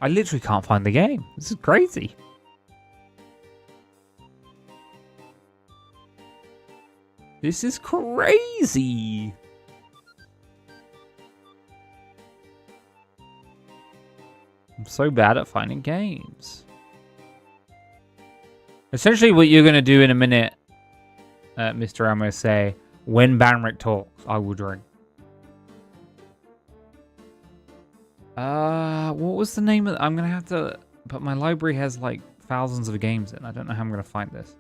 I literally can't find the game. This is crazy. This is crazy. I'm so bad at finding games. Essentially what you're going to do in a minute, Mr. Amos, say, when Banrik talks, I will drink. What was the name of I'm going to have to... But my library has like thousands of games in. I don't know how I'm going to find this.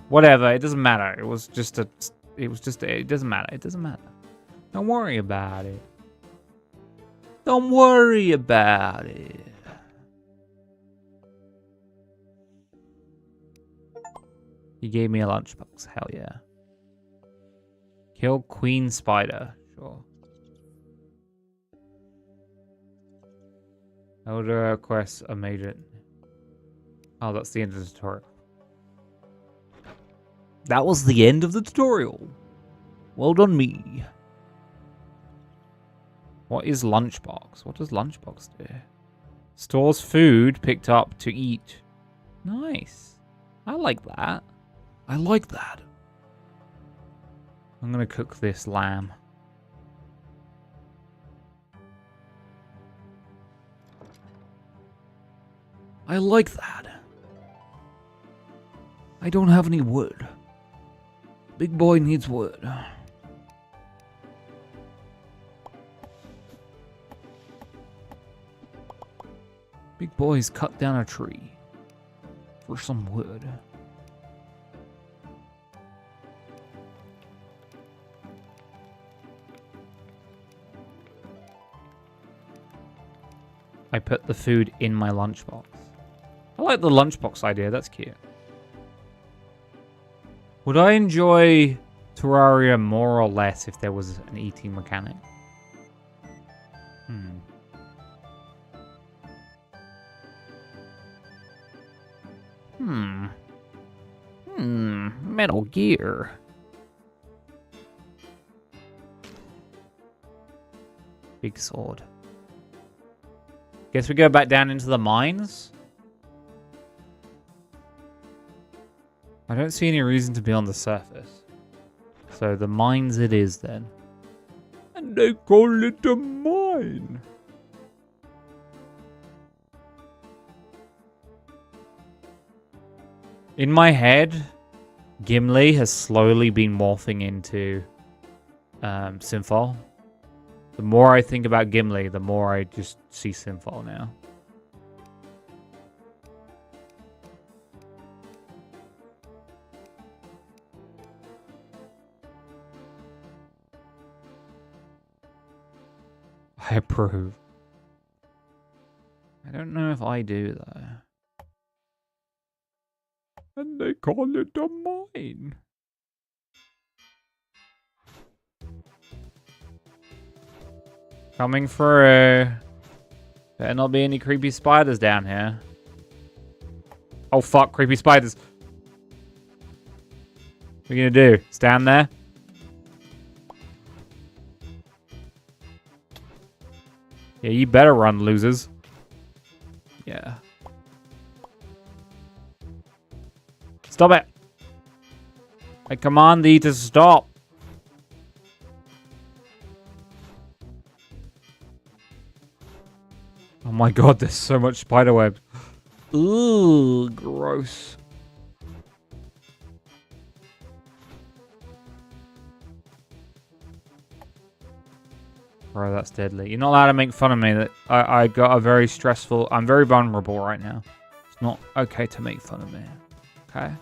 Whatever, it doesn't matter. It was just a... It doesn't matter. It doesn't matter. Don't worry about it. Don't worry about it. He gave me a lunchbox. Hell yeah. Kill Queen Spider. Sure. Elder quests are major. Oh, that's the end of the tutorial. That was the end of the tutorial. Well done, me. What is lunchbox? What does lunchbox do? Stores food picked up to eat. Nice. I like that. I like that. I'm gonna cook this lamb. I like that. I don't have any wood. Big boy needs wood. Big boy's cut down a tree for some wood. I put the food in my lunchbox. I like the lunchbox idea, that's cute. Would I enjoy Terraria more or less if there was an eating mechanic? Metal Gear. Big sword. Guess we go back down into the mines. I don't see any reason to be on the surface. So the mines it is then. And they call it a mine. In my head, Gimli has slowly been morphing into Sinful. The more I think about Gimli, the more I just see Sinful now. I approve. I don't know if I do, though. And they call it a mine. Coming through. Better not be any creepy spiders down here. Oh, fuck. Creepy spiders. What are you gonna do? Stand there? Yeah, you better run, losers. Yeah. Stop it. I command thee to stop. Oh my god, there's so much spiderweb. Ooh, gross. Bro, that's deadly. You're not allowed to make fun of me. That I got a very stressful... I'm very vulnerable right now. It's not okay to make fun of me. Okay?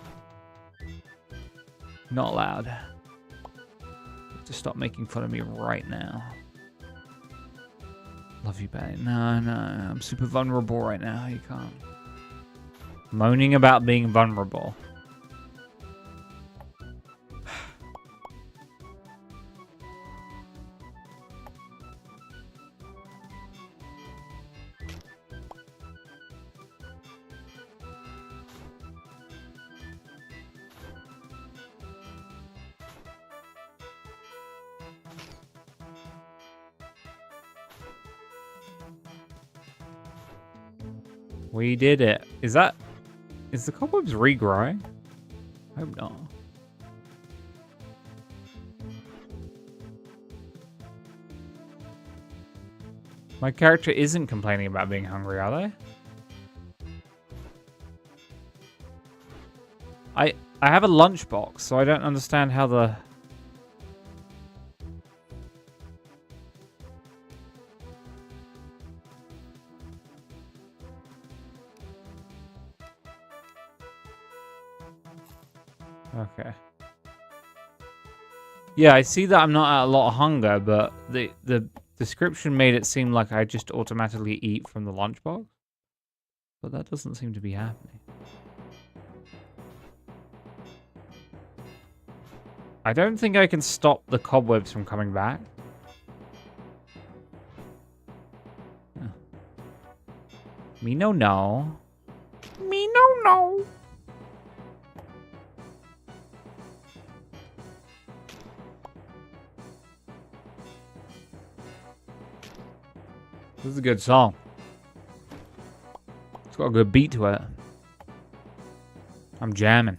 Not allowed. You have to stop making fun of me right now. Love you, babe. No, no. I'm super vulnerable right now. You can't. Moaning about being vulnerable. We did it. Is the cobwebs regrowing? I hope not. My character isn't complaining about being hungry, are they? I have a lunchbox, so I don't understand how the... Okay. Yeah, I see that I'm not at a lot of hunger, but the description made it seem like I just automatically eat from the lunchbox. But that doesn't seem to be happening. I don't think I can stop the cobwebs from coming back. Huh. Me no no. Me no no. This is a good song. It's got a good beat to it. I'm jamming.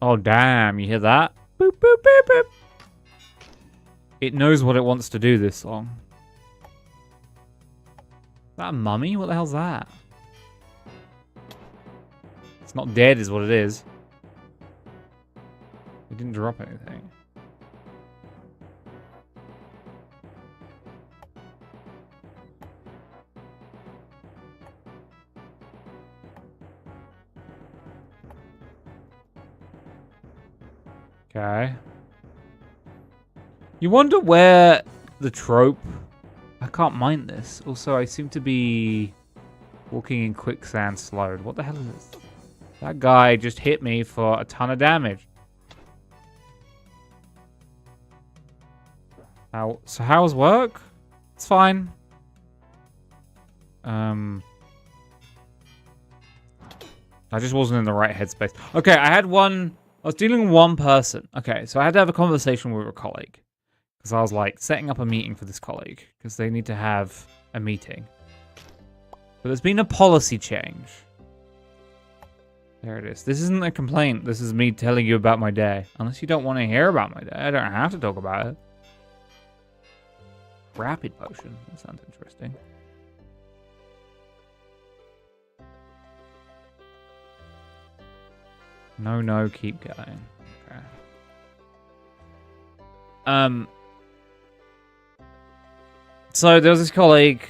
Oh, damn. You hear that? Boop, boop, boop, boop. It knows what it wants to do, this song. Is that a mummy? What the hell's that? It's not dead is what it is. It didn't drop anything. Okay. You wonder where the trope... I can't mind this. Also, I seem to be walking in quicksand slowed. What the hell is this? That guy just hit me for a ton of damage. So how's work? It's fine. I just wasn't in the right headspace. Okay, I was dealing with one person. Okay, so I had to have a conversation with a colleague. Because I was like setting up a meeting for this colleague. Because they need to have a meeting. But there's been a policy change. There it is. This isn't a complaint. This is me telling you about my day. Unless you don't want to hear about my day. I don't have to talk about it. Rapid potion. That sounds interesting. No, keep going. Okay. So there was this colleague.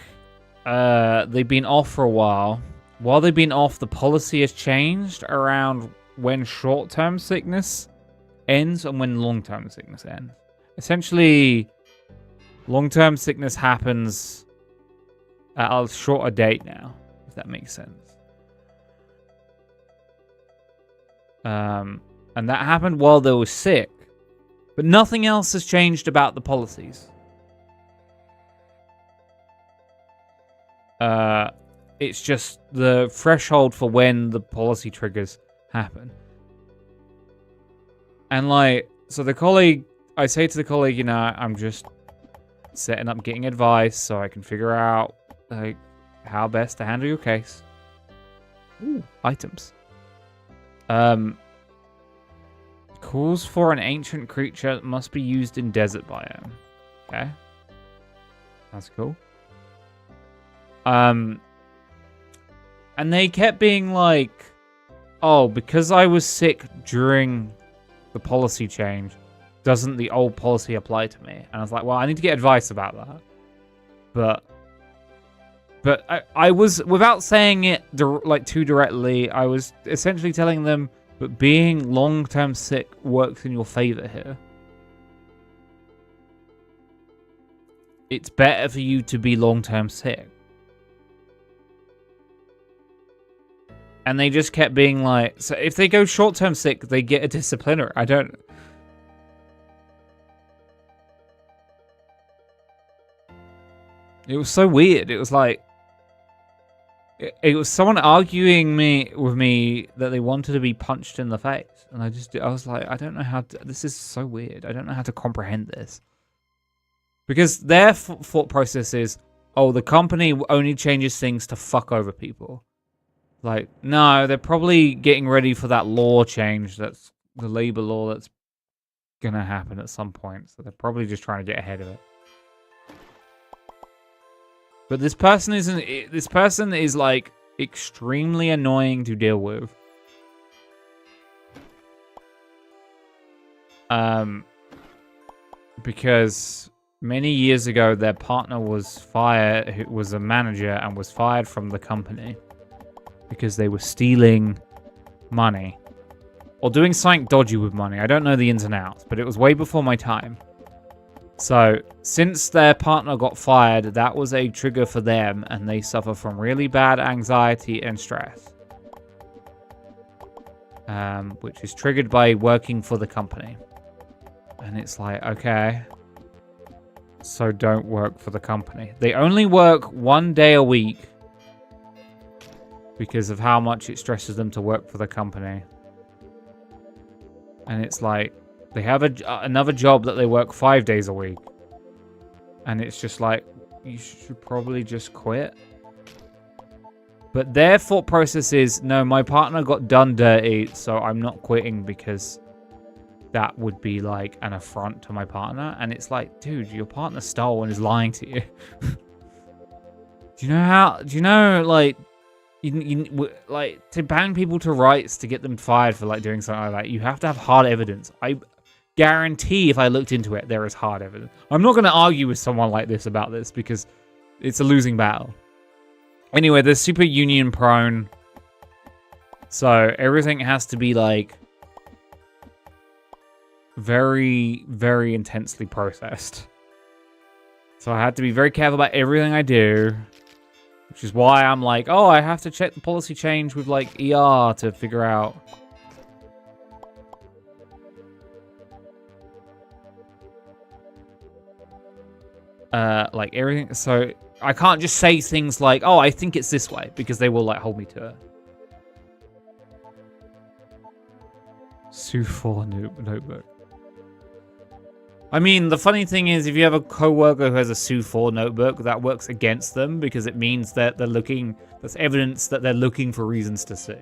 They've been off for a while. While they've been off, the policy has changed around when short-term sickness ends and when long-term sickness ends. Essentially, long-term sickness happens at a shorter date now, if that makes sense. And that happened while they were sick. But nothing else has changed about the policies. It's just the threshold for when the policy triggers happen. And like, so the colleague, I say to the colleague, you know, I'm just setting up getting advice so I can figure out like how best to handle your case. Ooh, items. Calls for an ancient creature that must be used in desert biome. Okay. That's cool. And they kept being like, oh, because I was sick during the policy change, doesn't the old policy apply to me? And I was like, well, I need to get advice about that. But I was, without saying it like too directly, I was essentially telling them, but being long-term sick works in your favor here. It's better for you to be long-term sick. And they just kept being like, so if they go short-term sick, they get a disciplinary. I don't... It was so weird. It was like... It was someone arguing with me that they wanted to be punched in the face. And I was like, I don't know how to... This is so weird. I don't know how to comprehend this. Because their thought process is, oh, the company only changes things to fuck over people. Like, no, they're probably getting ready for that law change, that's the labor law that's gonna happen at some point. So they're probably just trying to get ahead of it. But this person is like extremely annoying to deal with. Because many years ago their partner was fired, who was a manager, and was fired from the company because they were stealing money or doing something dodgy with money. I don't know the ins and outs, but it was way before my time. So, since their partner got fired, that was a trigger for them, and they suffer from really bad anxiety and stress. Which is triggered by working for the company. And it's like, okay, so don't work for the company. They only work 1 day a week because of how much it stresses them to work for the company. And it's like, they have another job that they work 5 days a week. And it's just like, you should probably just quit. But their thought process is, no, my partner got done dirty, so I'm not quitting because that would be like an affront to my partner. And it's like, dude, your partner stole and is lying to you. Do you know, like, like, to bang people to rights to get them fired for like doing something like that, you have to have hard evidence. I guarantee if I looked into it, there is hard evidence. I'm not going to argue with someone like this about this because it's a losing battle. Anyway, they're super union prone. So everything has to be like very, very intensely processed. So I had to be very careful about everything I do. Which is why I'm like, oh, I have to check the policy change with like ER to figure out. Like everything. So I can't just say things like, oh, I think it's this way, because they will like hold me to it. Sue for notebook. I mean, the funny thing is, if you have a coworker who has a Sue 4 notebook, that works against them because it means that they're looking, that's evidence that they're looking for reasons to sue,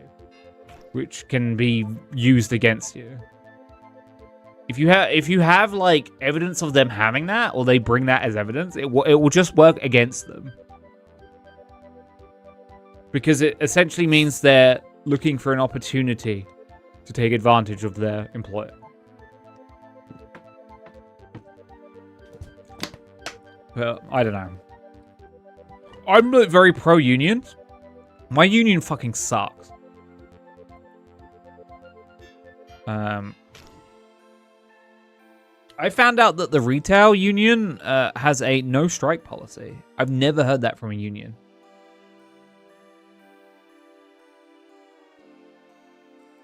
which can be used against you. If you have like evidence of them having that, or they bring that as evidence, it will just work against them. Because it essentially means they're looking for an opportunity to take advantage of their employer. Well, I don't know. I'm very pro-union. My union fucking sucks. I found out that the retail union has a no-strike policy. I've never heard that from a union.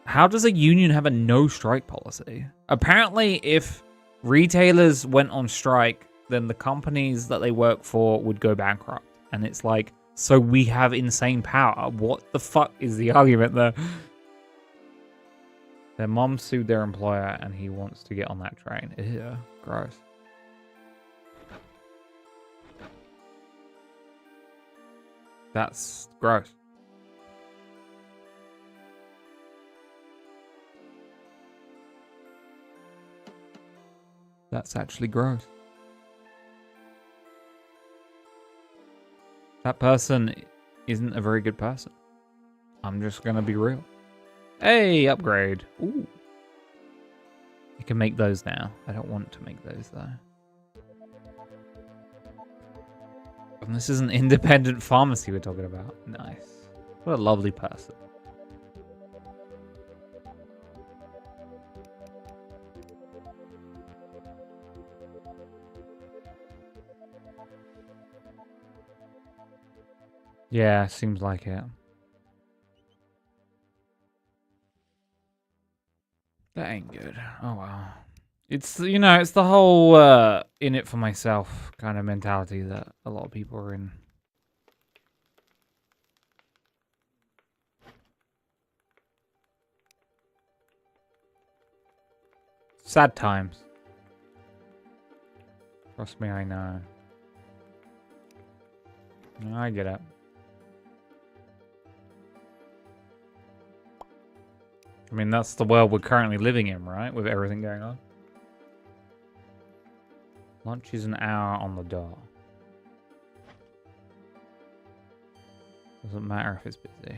How does a union have a no-strike policy? Apparently, if retailers went on strike, then the companies that they work for would go bankrupt. And it's like, so we have insane power. What the fuck is the argument there? Their mom sued their employer and he wants to get on that train. Ew, gross. That's gross. That's actually gross. That person isn't a very good person. I'm just gonna be real. Hey, upgrade. Ooh. You can make those now. I don't want to make those though. And this is an independent pharmacy we're talking about. Nice. What a lovely person. Yeah, seems like it. That ain't good. Oh well. It's, you know, it's the whole in it for myself kind of mentality that a lot of people are in. Sad times. Trust me, I know. I get it. I mean, that's the world we're currently living in, right? With everything going on. Lunch is an hour on the dot. Doesn't matter if it's busy.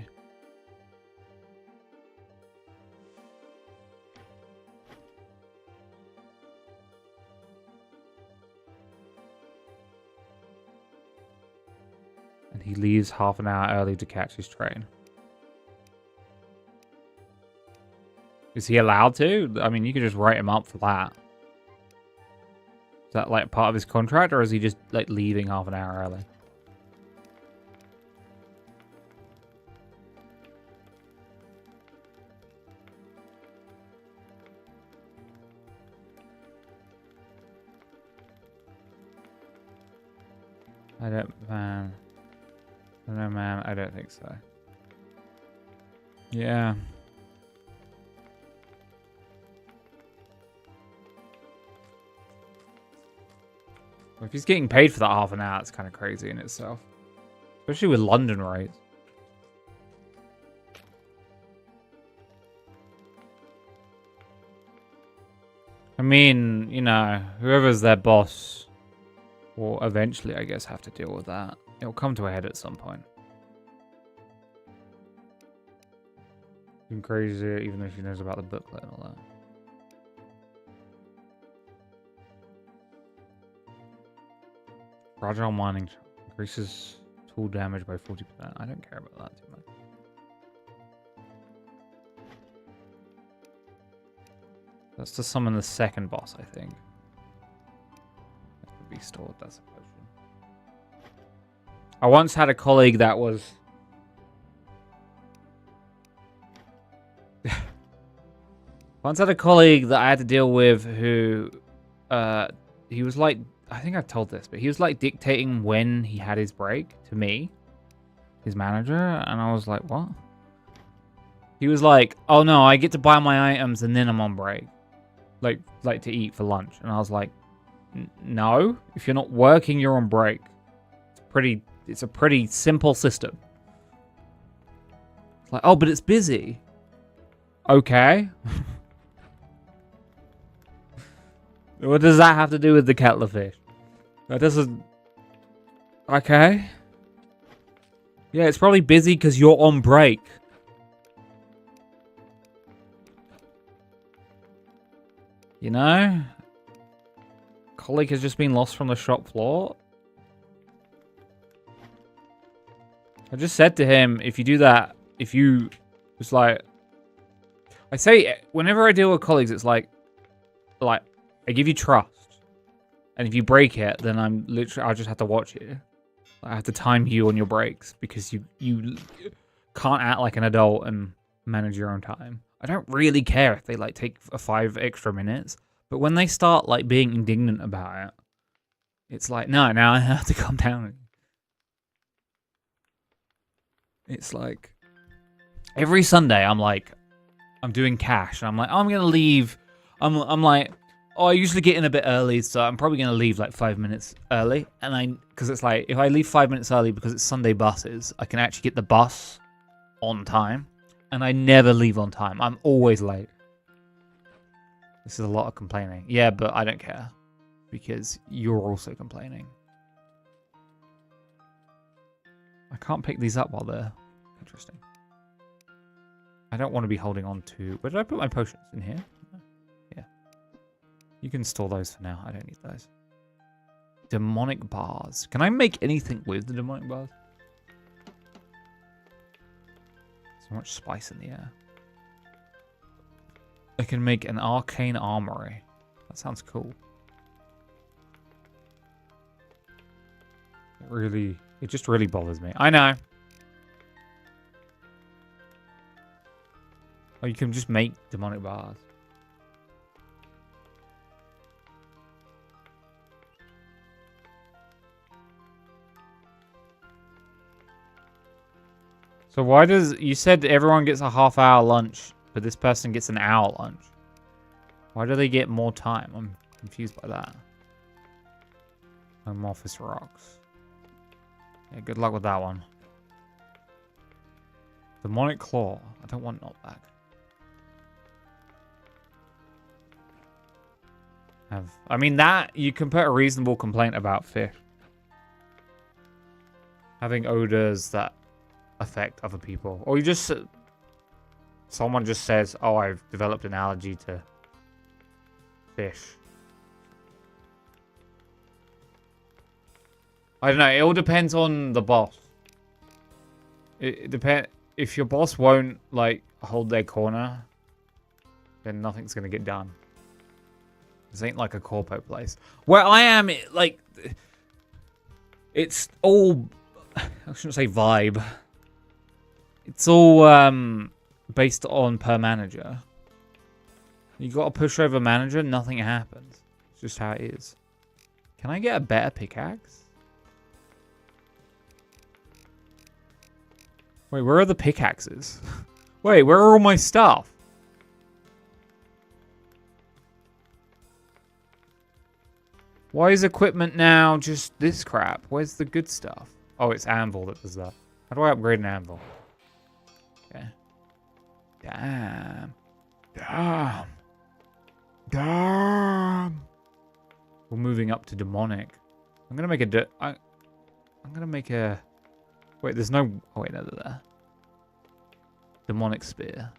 And he leaves half an hour early to catch his train. Is he allowed to? I mean, you could just write him up for that. Is that like part of his contract, or is he just like leaving half an hour early? I don't know, man. I don't think so. Yeah. Well, if he's getting paid for that half an hour, it's kind of crazy in itself. Especially with London rates. I mean, you know, whoever's their boss will eventually, I guess, have to deal with that. It'll come to a head at some point. Even crazier, even though she knows about the booklet and all that. Fragile mining increases tool damage by 40%. I don't care about that too much. That's to summon the second boss, I think. That could be stored, that's a potion. I once had a colleague that was... once had a colleague that I had to deal with who... he was like... I think I've told this, but he was like dictating when he had his break to me, his manager, and I was like, what? He was like, oh no, I get to buy my items and then I'm on break. Like to eat for lunch. And I was like, no, if you're not working, you're on break. It's a pretty simple system. It's like, oh, but it's busy. Okay. What does that have to do with the kettle of fish? That doesn't... Okay. Yeah, it's probably busy because you're on break. You know? Colleague has just been lost from the shop floor. I just said to him, if you do that, if you... It's like... I say, whenever I deal with colleagues, it's like... I give you trust, and if you break it, then I just have to watch you. I have to time you on your breaks because you can't act like an adult and manage your own time. I don't really care if they like take 5 extra minutes, but when they start like being indignant about it, it's like no, now I have to calm down. It's like every Sunday I'm like, I'm doing cash, and I'm like, oh, I'm gonna leave. I'm like, oh, I usually get in a bit early, so I'm probably gonna leave like 5 minutes early. And because it's like, if I leave 5 minutes early because it's Sunday buses, I can actually get the bus on time. And I never leave on time. I'm always late. This is a lot of complaining. Yeah, but I don't care because you're also complaining. I can't pick these up while they're interesting. I don't want to be holding on to... Where did I put my potions? In here? Yeah. You can store those for now. I don't need those. Demonic bars. Can I make anything with the demonic bars? So much spice in the air. I can make an arcane armory. That sounds cool. It just really bothers me. I know. Oh, you can just make demonic bars. So why does... You said everyone gets a half-hour lunch, but this person gets an hour lunch. Why do they get more time? I'm confused by that. Home office rocks. Yeah, good luck with that one. Demonic claw. I don't want knockback. I mean, that... You can put a reasonable complaint about fish. Having odors that affect other people. Or you just... Someone just says, oh, I've developed an allergy to fish. I don't know. It all depends on the boss. It depends. If your boss won't, like, hold their corner, then nothing's going to get done. This ain't like a corpo place. Where I am, like... It's all... I shouldn't say vibe. It's all based on per manager. You got to push over manager, nothing happens. It's just how it is. Can I get a better pickaxe? Wait, where are the pickaxes? Wait, where are all my stuff? Why is equipment now just this crap? Where's the good stuff? Oh, it's anvil that does that. How do I upgrade an anvil? Okay. Damn. Damn. Damn. We're moving up to demonic. I'm gonna make a... I'm gonna make a... Wait, there's no... Oh, wait, no, they're there. Demonic spear.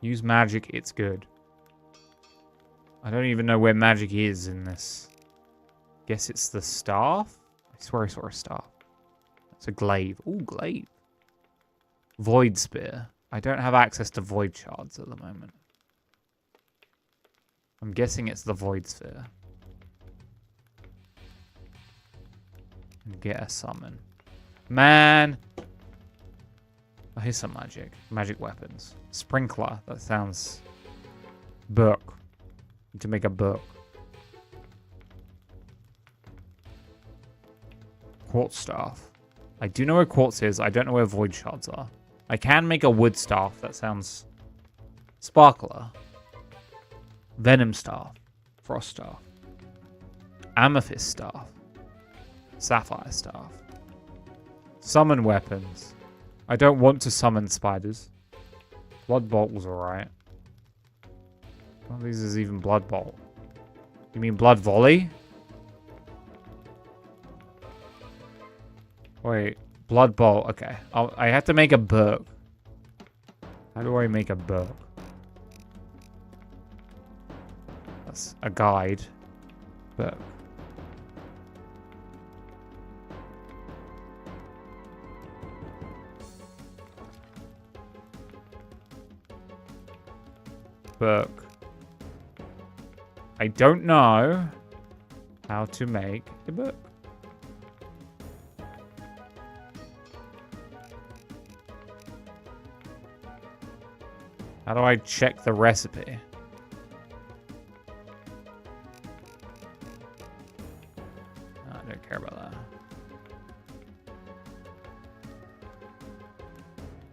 Use magic, it's good. I don't even know where magic is in this. Guess it's the staff? I swear I saw a staff. It's a glaive. Ooh, glaive. Void spear. I don't have access to void shards at the moment. I'm guessing it's the void sphere. And get a summon. Man! Oh, here's some magic. Magic weapons. Sprinkler. That sounds... Book. Need to make a book. Quartz staff. I do know where quartz is. I don't know where void shards are. I can make a wood staff. That sounds... Sparkler. Venom staff. Frost staff. Amethyst staff. Sapphire staff. Summon weapons. I don't want to summon spiders. Blood bolt was alright. One of these is even blood bolt. You mean blood volley? Wait, blood bolt. Okay, I have to make a book. How do I make a book? That's a guide. Book. Book. I don't know how to make a book. How do I check the recipe? I don't care about that.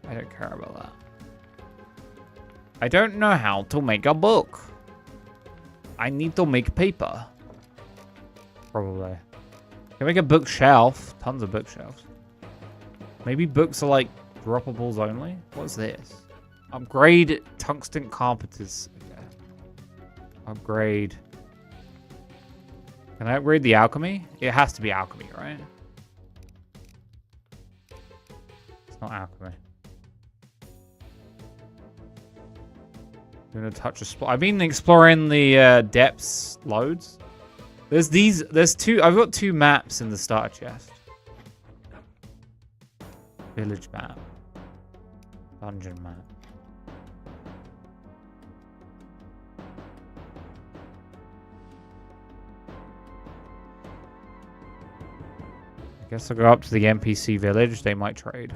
I don't care about that. I don't know how to make a book. I need to make paper. Probably. Can I make a bookshelf? Tons of bookshelves. Maybe books are like droppables only? What's this? Upgrade tungsten carpenters. Okay. Upgrade. Can I upgrade the alchemy? It has to be alchemy, right? It's not alchemy. I'm gonna touch a spot. I've been exploring the depths loads. There's two. I've got 2 maps in the starter chest. Village map. Dungeon map. I guess I'll go up to the NPC village. They might trade.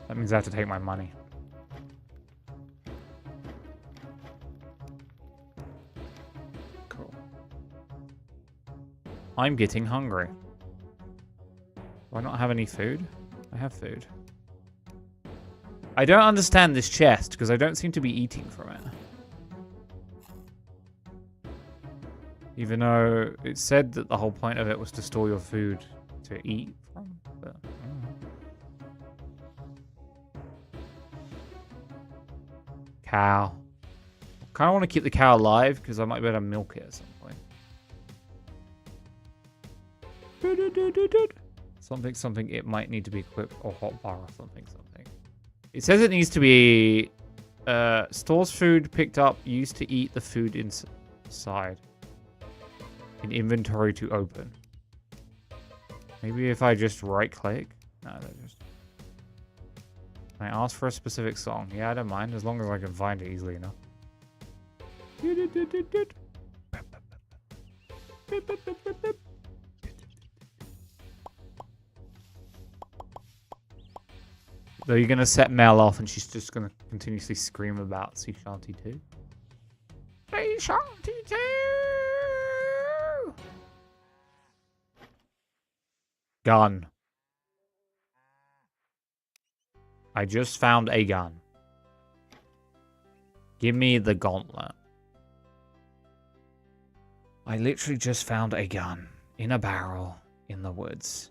That means I have to take my money. Cool. I'm getting hungry. Do I not have any food? I have food. I don't understand this chest because I don't seem to be eating from it. Even though it said that the whole point of it was to store your food to eat from. But, I don't know. Cow. I kind of want to keep the cow alive because I might be able to milk it at some point. Something, it might need to be equipped or hotbar or something. It says it needs to be stores food picked up, used to eat the food inside. In inventory to open. Maybe if I just right click. No, that just. Can I ask for a specific song? Yeah, I don't mind as long as I can find it easily enough. Though you're gonna set Mel off and she's just gonna continuously scream about Sea Shanty 2. Sea Shanty 2! Gun. I just found a gun. Give me the gauntlet. I literally just found a gun in a barrel in the woods.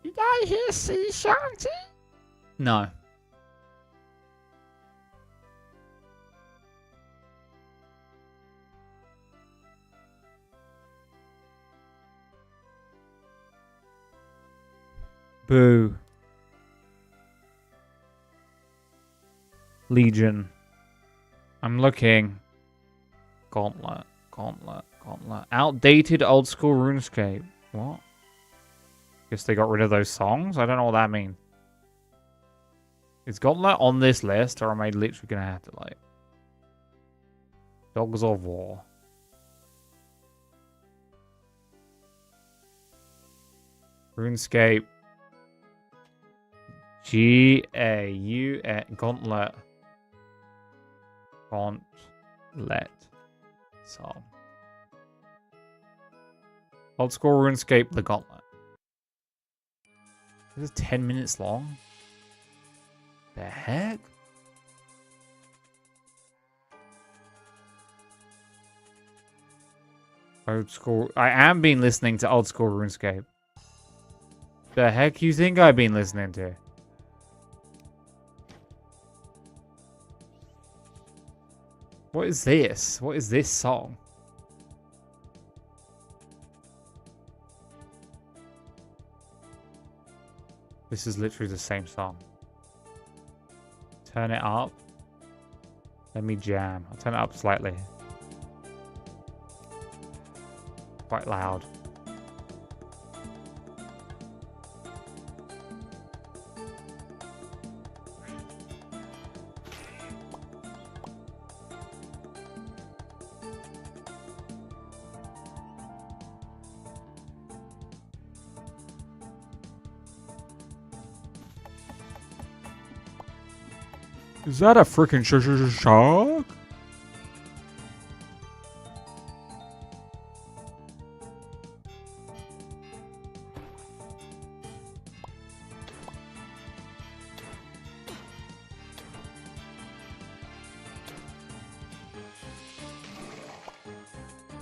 Did I hear Sea Shanty? No. Boo. Legion. I'm looking. Gauntlet. Outdated old school RuneScape. What? Guess they got rid of those songs? I don't know what that means. Is Gauntlet on this list, or am I literally gonna have to, like... Dogs of War. RuneScape. G-A-U-N... Gauntlet. Gauntlet. Song. Old school RuneScape, the Gauntlet. This is 10 minutes long? The heck? Old school. I am been listening to old school RuneScape. The heck you think I've been listening to? What is this? What is this song? This is literally the same song. Turn it up. Let me jam. I'll turn it up slightly. Quite loud. Is that a freaking shark?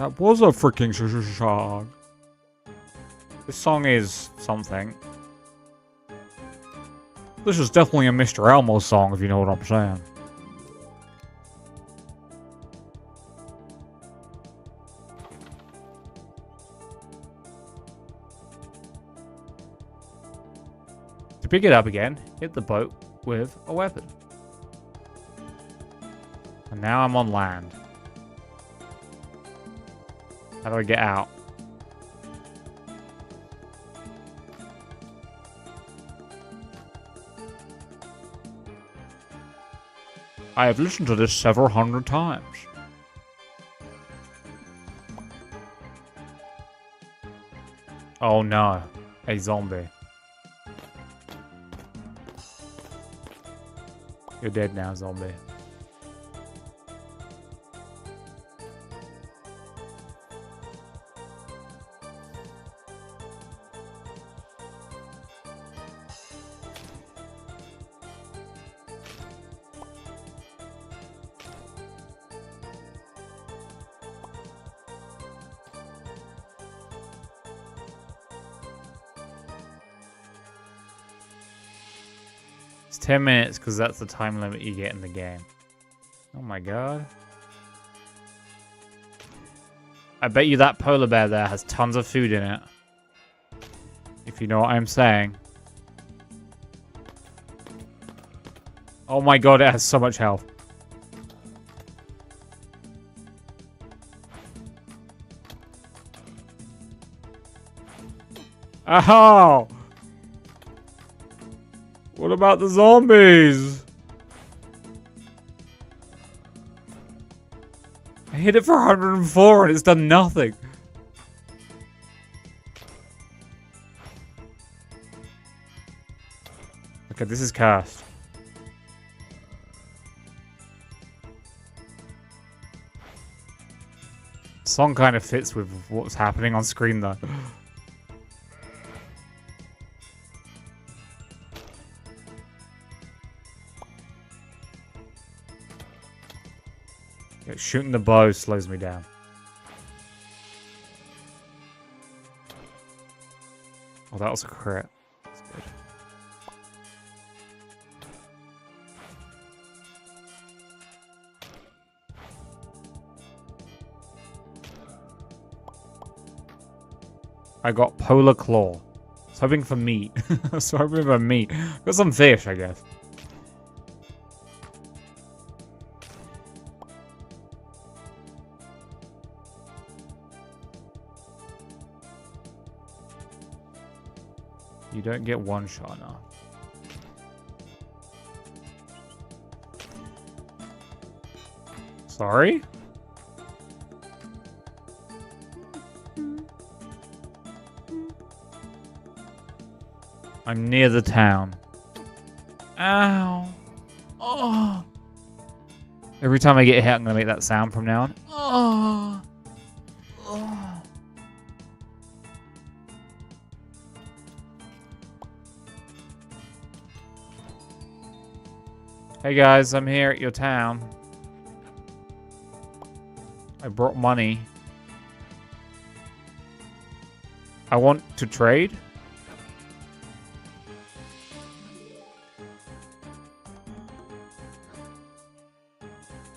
That was a freaking song. This song is something. This is definitely a Mr. Elmo song, if you know what I'm saying. To pick it up again, hit the boat with a weapon. And now I'm on land. How do I get out? I have listened to this several hundred times. Oh no, a zombie. You're dead now, zombie. It's 10 minutes because that's the time limit you get in the game. Oh my god. I bet you that polar bear there has tons of food in it. If you know what I'm saying. Oh my god, it has so much health. Ow! What about the zombies? I hit it for 104 and it's done nothing. Okay, this is cast. Song kind of fits with what's happening on screen though. Shooting the bow slows me down. Oh, that was a crit. That's good. I got polar claw. I was hoping for meat. I was hoping for meat. Got some fish, I guess. You don't get one shot now. Sorry? I'm near the town. Ow. Oh. Every time I get hit, I'm going to make that sound from now on. Oh. Oh. Hey guys, I'm here at your town. I brought money. I want to trade.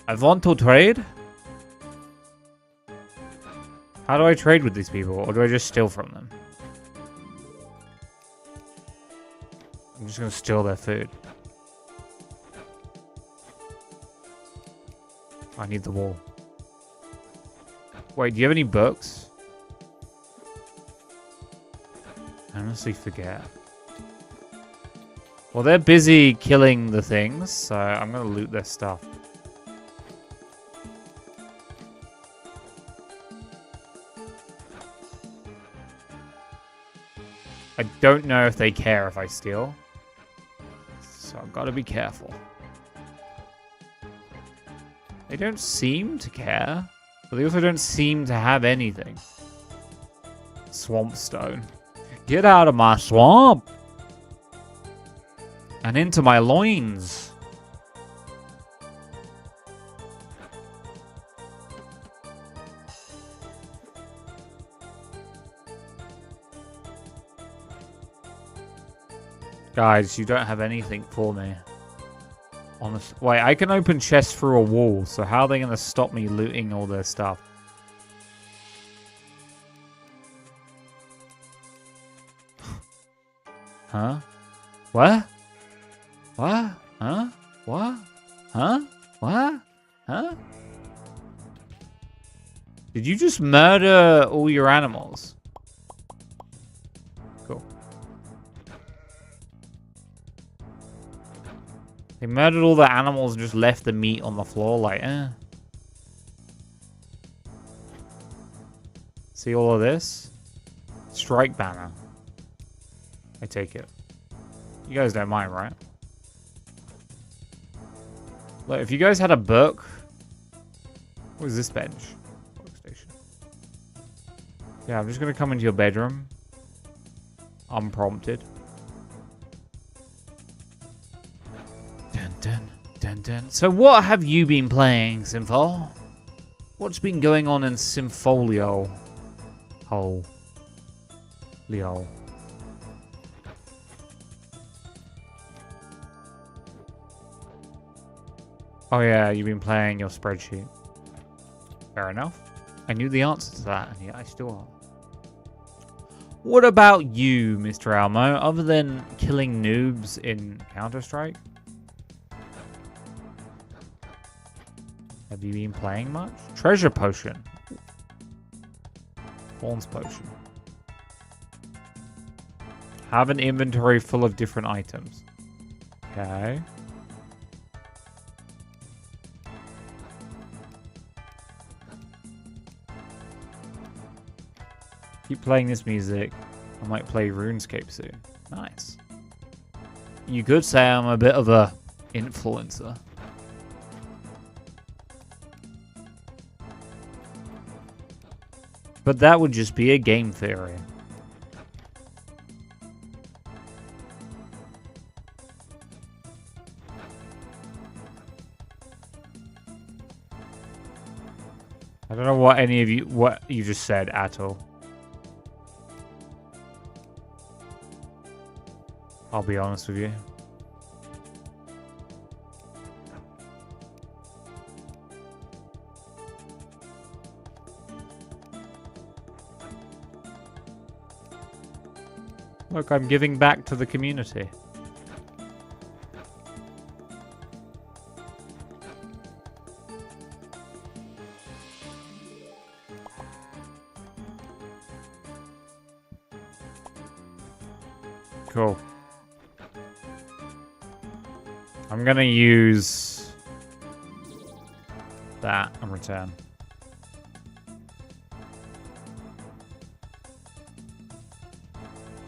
I want to trade? How do I trade with these people? Or do I just steal from them? I'm just gonna steal their food. I need the wall. Wait, do you have any books? I honestly forget. Well, they're busy killing the things, so I'm gonna loot their stuff. I don't know if they care if I steal. So I've got to be careful. They don't seem to care, but they also don't seem to have anything. Swamp stone. Get out of my swamp! And into my loins. Guys, you don't have anything for me. Honest. Wait, I can open chests through a wall, so how are they going to stop me looting all their stuff? Huh? What? What? Huh? What? Huh? What? Huh? Did you just murder all your animals? Cool. They murdered all the animals and just left the meat on the floor like, eh. See all of this? Strike banner. I take it. You guys don't mind, right? Look, if you guys had a book... What is this bench? Workstation. Yeah, I'm just going to come into your bedroom. Unprompted. Dun, dun, dun, dun. So what have you been playing, Symphol? What's been going on in Sympholio? Hole. Leo. Oh yeah, you've been playing your spreadsheet. Fair enough. I knew the answer to that, and yet I still are. What about you, Mr. Almo, other than killing noobs in Counter-Strike? Have you been playing much? Treasure potion. Thorns potion. Have an inventory full of different items. Okay. Keep playing this music. I might play RuneScape soon. Nice. You could say I'm a bit of a influencer. But that would just be a game theory. I don't know what any of you, what you just said at all. I'll be honest with you. Look, I'm giving back to the community. Cool. I'm gonna use that and return.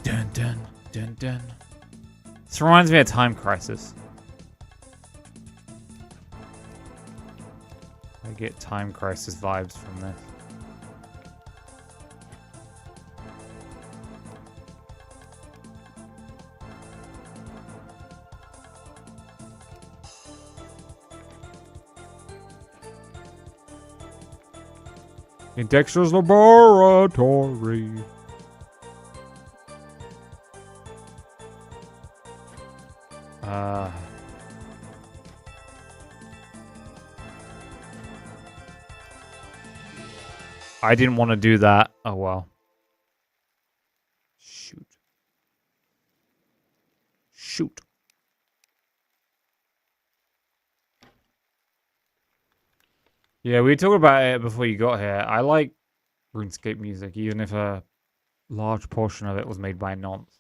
Dun dun dun dun. This reminds me of Time Crisis. I get Time Crisis vibes from this. In Dexter's laboratory. I didn't want to do that. Oh well. Shoot. Shoot. Yeah, we talked about it before you got here. I like RuneScape music, even if a large portion of it was made by nonce.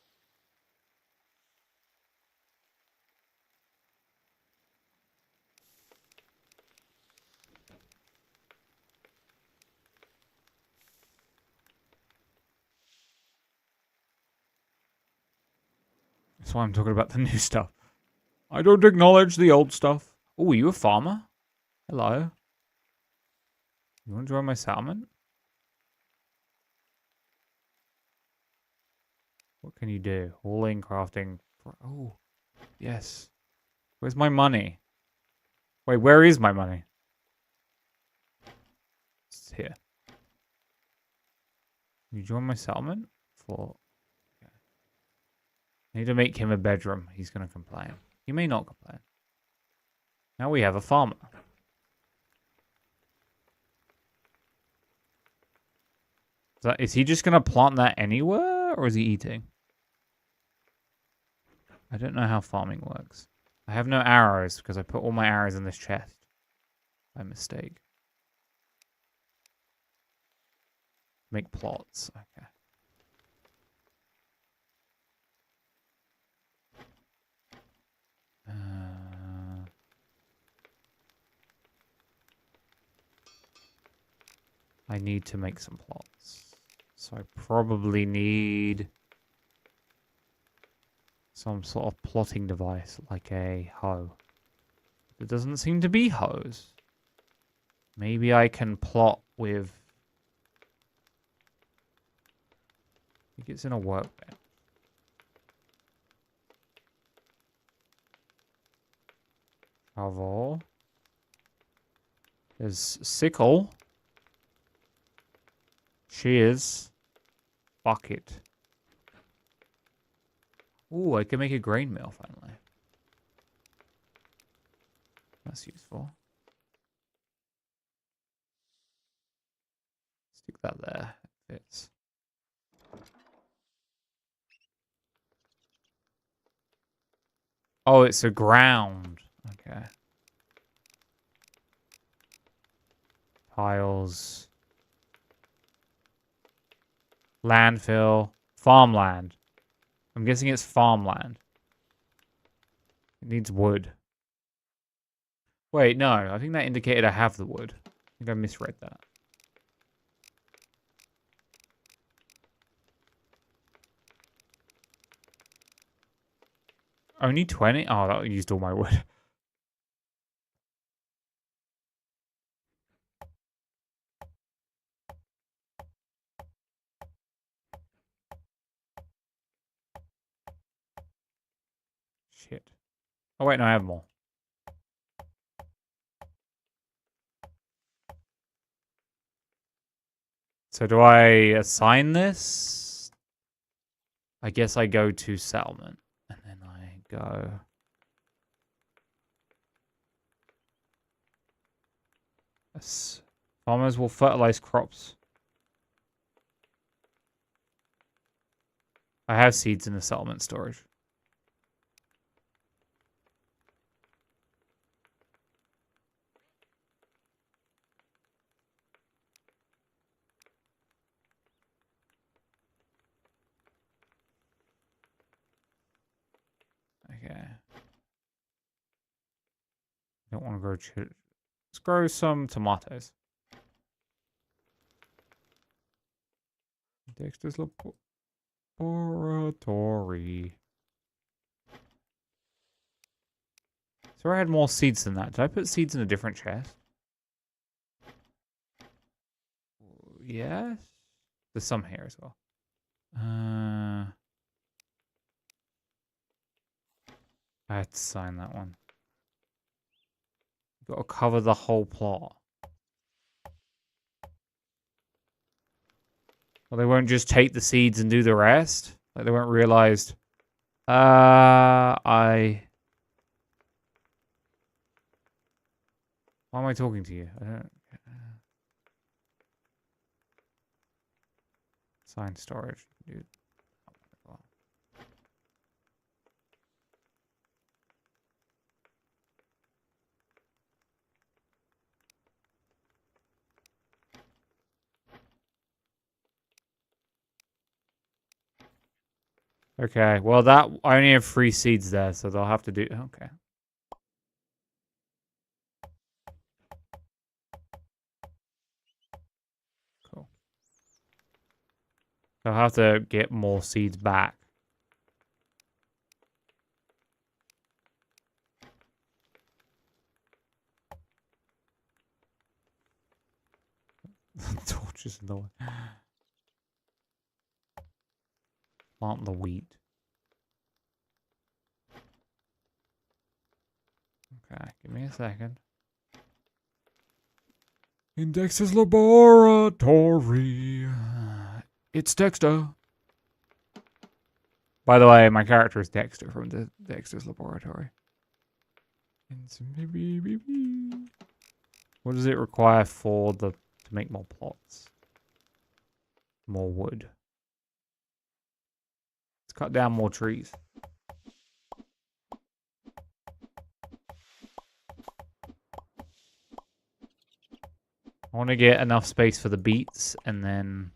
That's why I'm talking about the new stuff. I don't acknowledge the old stuff. Oh, are you a farmer? Hello. You want to join my settlement? What can you do? Hauling, crafting. Oh, yes. Where's my money? Wait, where is my money? It's here. Can you join my settlement? For... Okay. I need to make him a bedroom. He's going to complain. He may not complain. Now we have a farmer. Is he just going to plant that anywhere, or is he eating? I don't know how farming works. I have no arrows because I put all my arrows in this chest by mistake. Make plots. Okay. I need to make some plots. So I probably need some sort of plotting device, like a hoe. There doesn't seem to be hoes. Maybe I can plot with... I think it's in a workbench. Shovel. There's sickle. Shears. Bucket. Ooh, I can make a grain mill finally. That's useful. Stick that there. It fits. Oh, it's a ground. Okay. Piles. Landfill. Farmland. I'm guessing it's farmland. It needs wood. Wait, no. I think that indicated I have the wood. I think I misread that. Only 20? Oh, that used all my wood. Shit. Oh, wait, no, I have more. So do I assign this? I guess I go to settlement. And then I go... Yes. Farmers will fertilize crops. I have seeds in the settlement storage. Okay. Don't want to grow chili. Let's grow some tomatoes. Dexter's laboratory. So I had more seeds than that. Did I put seeds in a different chest? Yes. There's some here as well. I had to sign that one. Got to cover the whole plot. Well, they won't just take the seeds and do the rest. Like they won't realize. Why am I talking to you? I don't. Sign storage, dude. Okay, well that I only have 3 seeds there, so they'll have to do. Okay. Cool. They'll have to get more seeds back. Torches in the way. Plant the wheat. Okay, give me a second. In Dexter's laboratory. It's Dexter. By the way, my character is Dexter from the Dexter's Laboratory. What does it require for to make more plots? More wood. Let's cut down more trees. I want to get enough space for the beets, and then...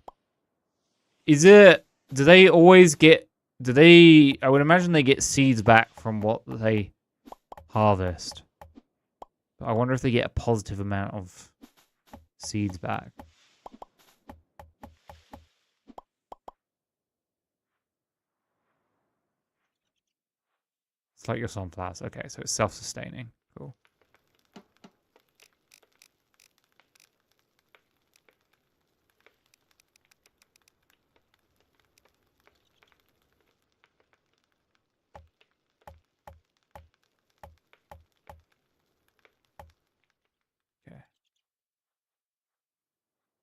Is it... Do they always get... Do they... I would imagine they get seeds back from what they harvest. But I wonder if they get a positive amount of seeds back. It's like your sunflowers. Okay, so it's self-sustaining. Cool.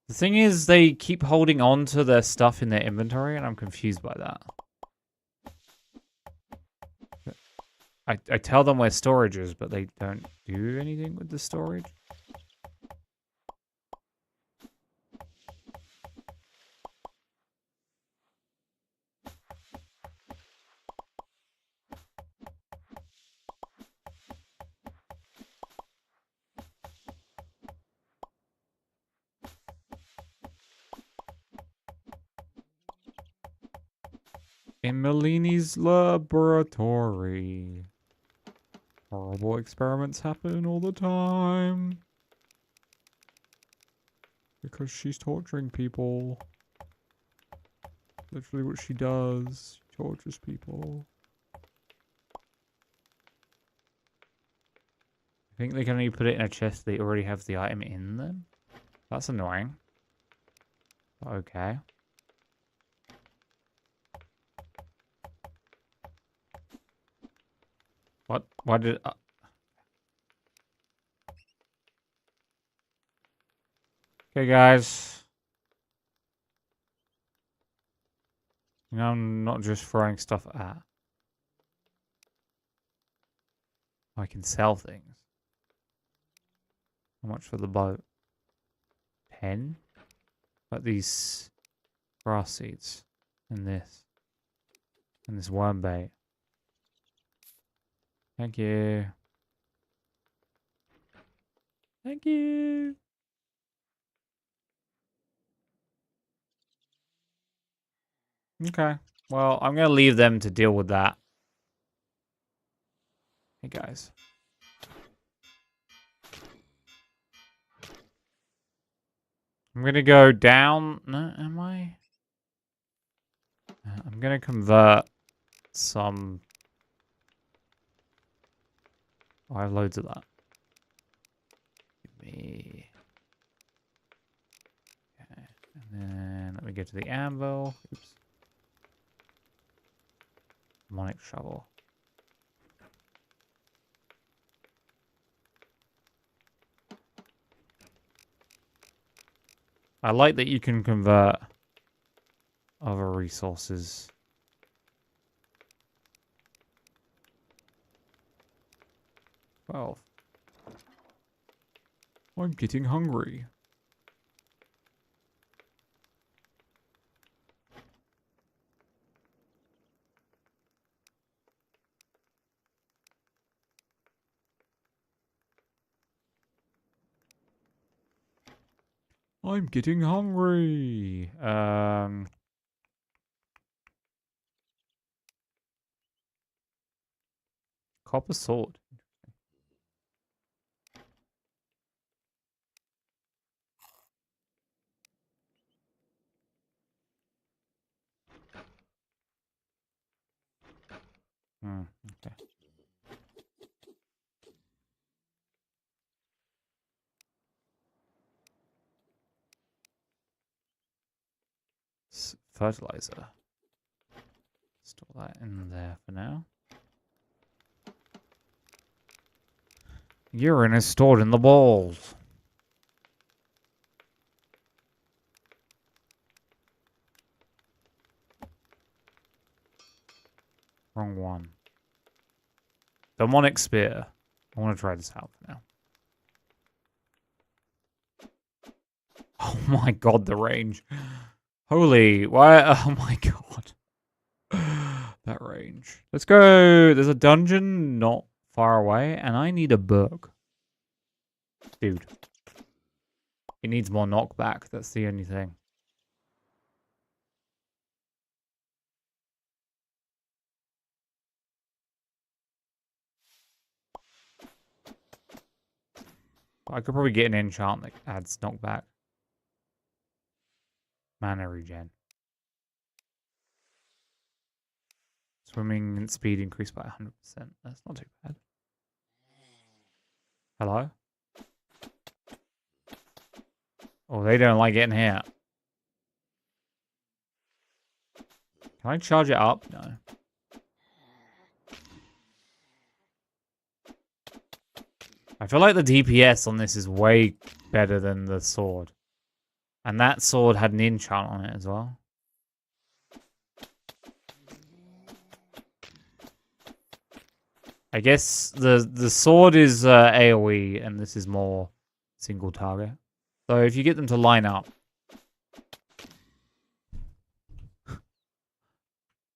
The thing is, they keep holding on to their stuff in their inventory, and I'm confused by that. I tell them where storage is, but they don't do anything with the storage. In Melini's laboratory. Horrible experiments happen all the time. Because she's torturing people. Literally what she does. She tortures people. I think they can only put it in a chest they already have the item in them. That's annoying. Okay. What? Why did... Okay, guys. You know, I'm not just throwing stuff at. I can sell things. How much for the boat? 10? But these grass seeds. And this. And this worm bait. Thank you. Thank you. Okay. Well, I'm going to leave them to deal with that. Hey, guys. I'm going to go down. No, am I? I'm going to convert some... Oh, I have loads of that. Give me... Okay. And then let me go to the anvil. Oops. Demonic shovel. I like that you can convert other resources. Well, I'm getting hungry. I'm getting hungry. Copper sword. Okay. Fertilizer. Store that in there for now. Urine is stored in the balls. Wrong one. Demonic Spear. I want to try this out for now. Oh my god, the range. Holy, why? Oh my god. That range. Let's go. There's a dungeon not far away, and I need a book. Dude. It needs more knockback. That's the only thing. I could probably get an enchant that adds knockback. Mana regen. Swimming and speed increased by 100%. That's not too bad. Hello? Oh, they don't like getting here. Can I charge it up? No. I feel like the DPS on this is way better than the sword. And that sword had an enchant on it as well. I guess the sword is AoE and this is more single target. So if you get them to line up.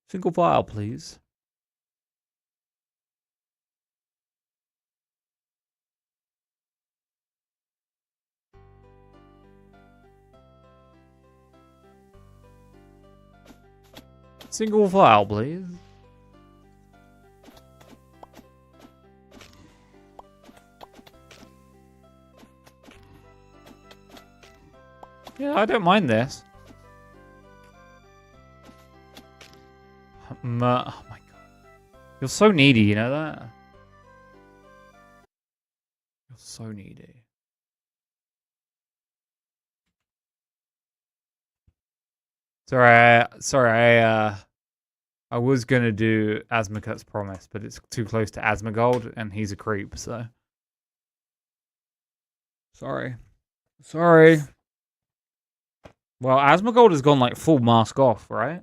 Single file, please. Single file, please. Yeah, I don't mind this. Oh my god. You're so needy, you know that? You're so needy. Sorry, I was gonna do Asmokut's Promise, but it's too close to Asmongold, and he's a creep, so. Sorry. Well, Asmongold has gone like full mask off, right?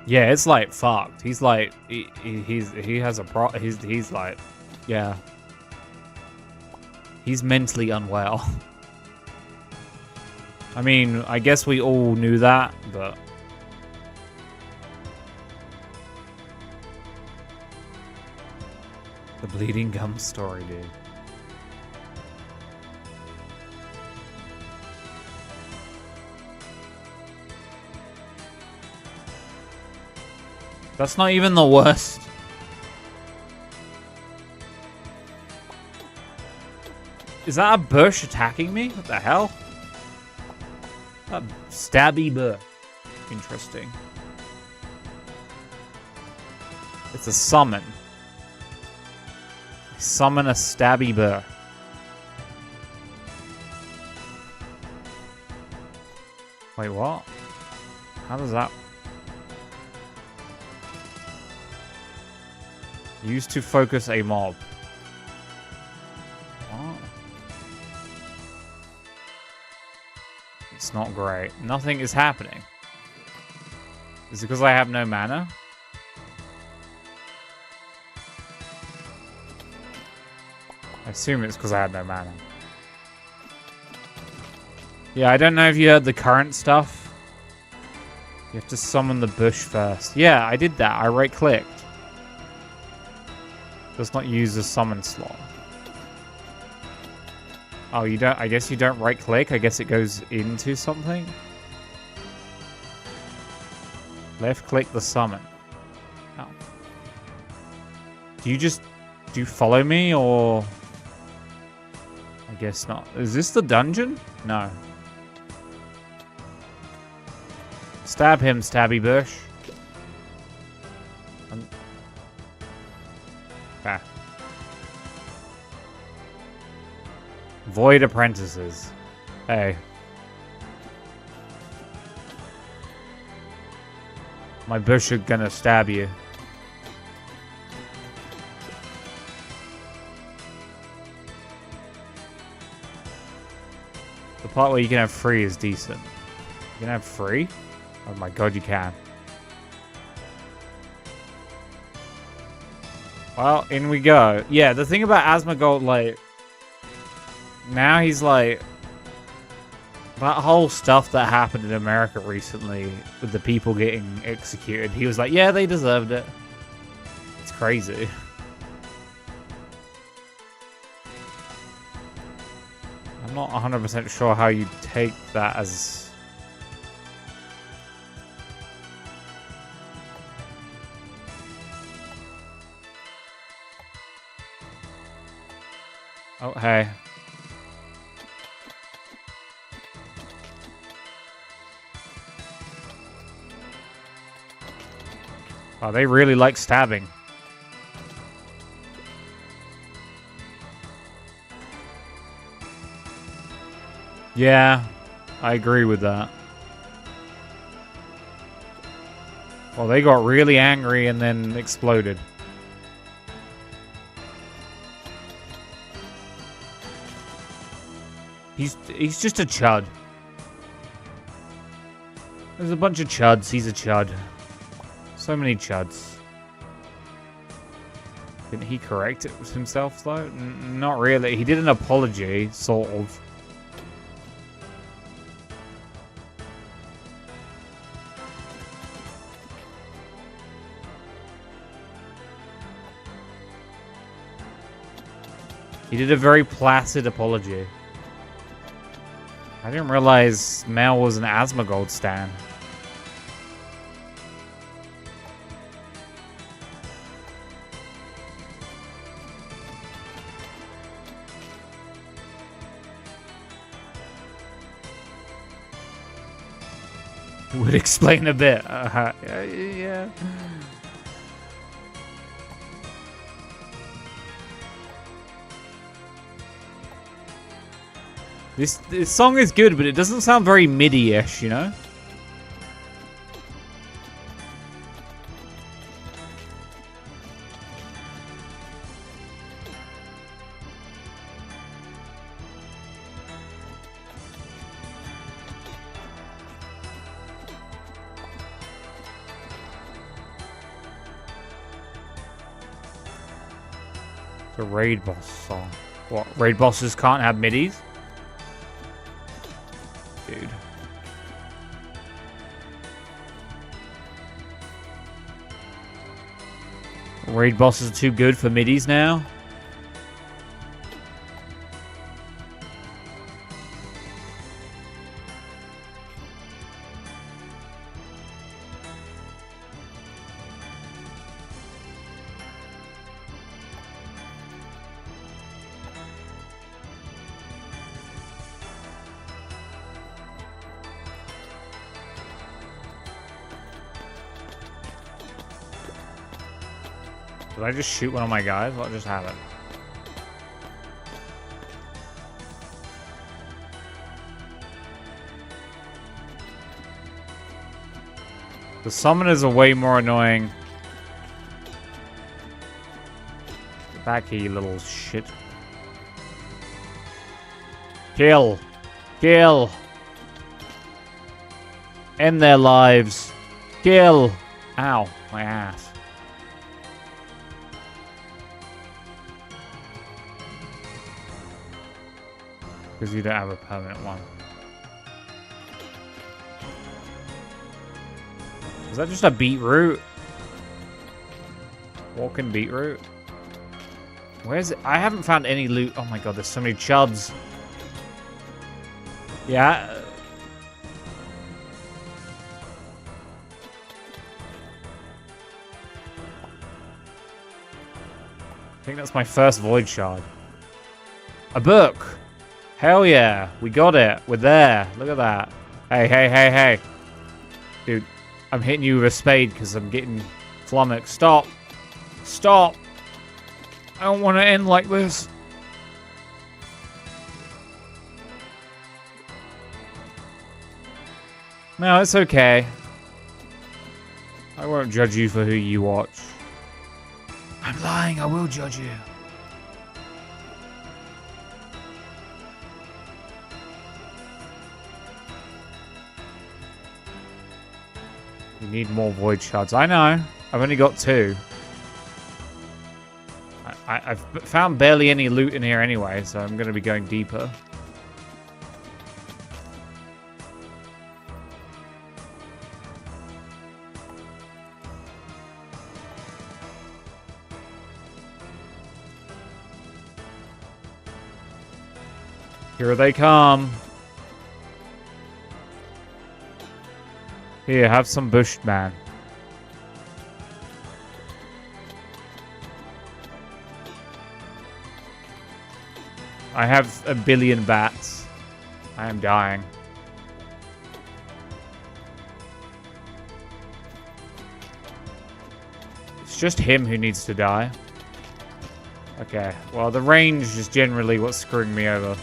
Yeah, it's like fucked. He's like he has a he's like, yeah. He's mentally unwell. I mean, I guess we all knew that, but the bleeding gum story, dude. That's not even the worst. Is that a bush attacking me? What the hell? A stabby bush. Interesting. It's a summon. Summon a stabby bush. Wait, what? How does that... Used to focus a mob. What? It's not great. Nothing is happening. Is it because I have no mana? I assume it's because I had no mana. Yeah, I don't know if you heard the current stuff. You have to summon the bush first. Yeah, I did that. I right-clicked. Does not use the summon slot. Oh, you don't... I guess you don't right-click. I guess it goes into something. Left-click the summon. Oh. Do you follow me, or... I guess not. Is this the dungeon? No. Stab him, Stabby Bush. Ah. Void apprentices. Hey. My bush is gonna stab you. The part where you can have 3 is decent. You can have 3? Oh my god, you can. Well, in we go. Yeah, the thing about Asmongold, like... Now he's like... That whole stuff that happened in America recently with the people getting executed, he was like, yeah, they deserved it. It's crazy. I'm not 100% sure how you take that as... Oh, hey. Oh, they really like stabbing. Yeah, I agree with that. Well, they got really angry and then exploded. He's just a chud. There's a bunch of chuds. He's a chud. So many chuds. Didn't he correct it himself, though? Not really. He did an apology, sort of. He did a very placid apology. I didn't realize Mel was an Asmongold stan. It would explain a bit. Yeah. This song is good, but it doesn't sound very MIDI-ish, you know? It's a raid boss song. What? Raid bosses can't have MIDIs? Dude. Raid bosses are too good for midis now? Did I just shoot one of my guys? What just happened? The summoners are way more annoying. Get back here, you little shit. Kill. Kill. End their lives. Kill. Ow, my ass. Because you don't have a permanent one. Is that just a beetroot? Walking beetroot? Where's it? I haven't found any loot. Oh my god, there's so many chuds. Yeah. I think that's my first void shard. A book! Hell yeah, we got it. We're there. Look at that. Hey, hey, hey, hey. Dude, I'm hitting you with a spade because I'm getting flummoxed. Stop. Stop. I don't want to end like this. No, it's okay. I won't judge you for who you watch. I'm lying, I will judge you. You need more void shards. I know. I've only got 2. I've found barely any loot in here anyway, so I'm going to be going deeper. Here they come. Here, have some bush, man. I have a billion bats. I am dying. It's just him who needs to die. Okay, well, the range is generally what's screwing me over.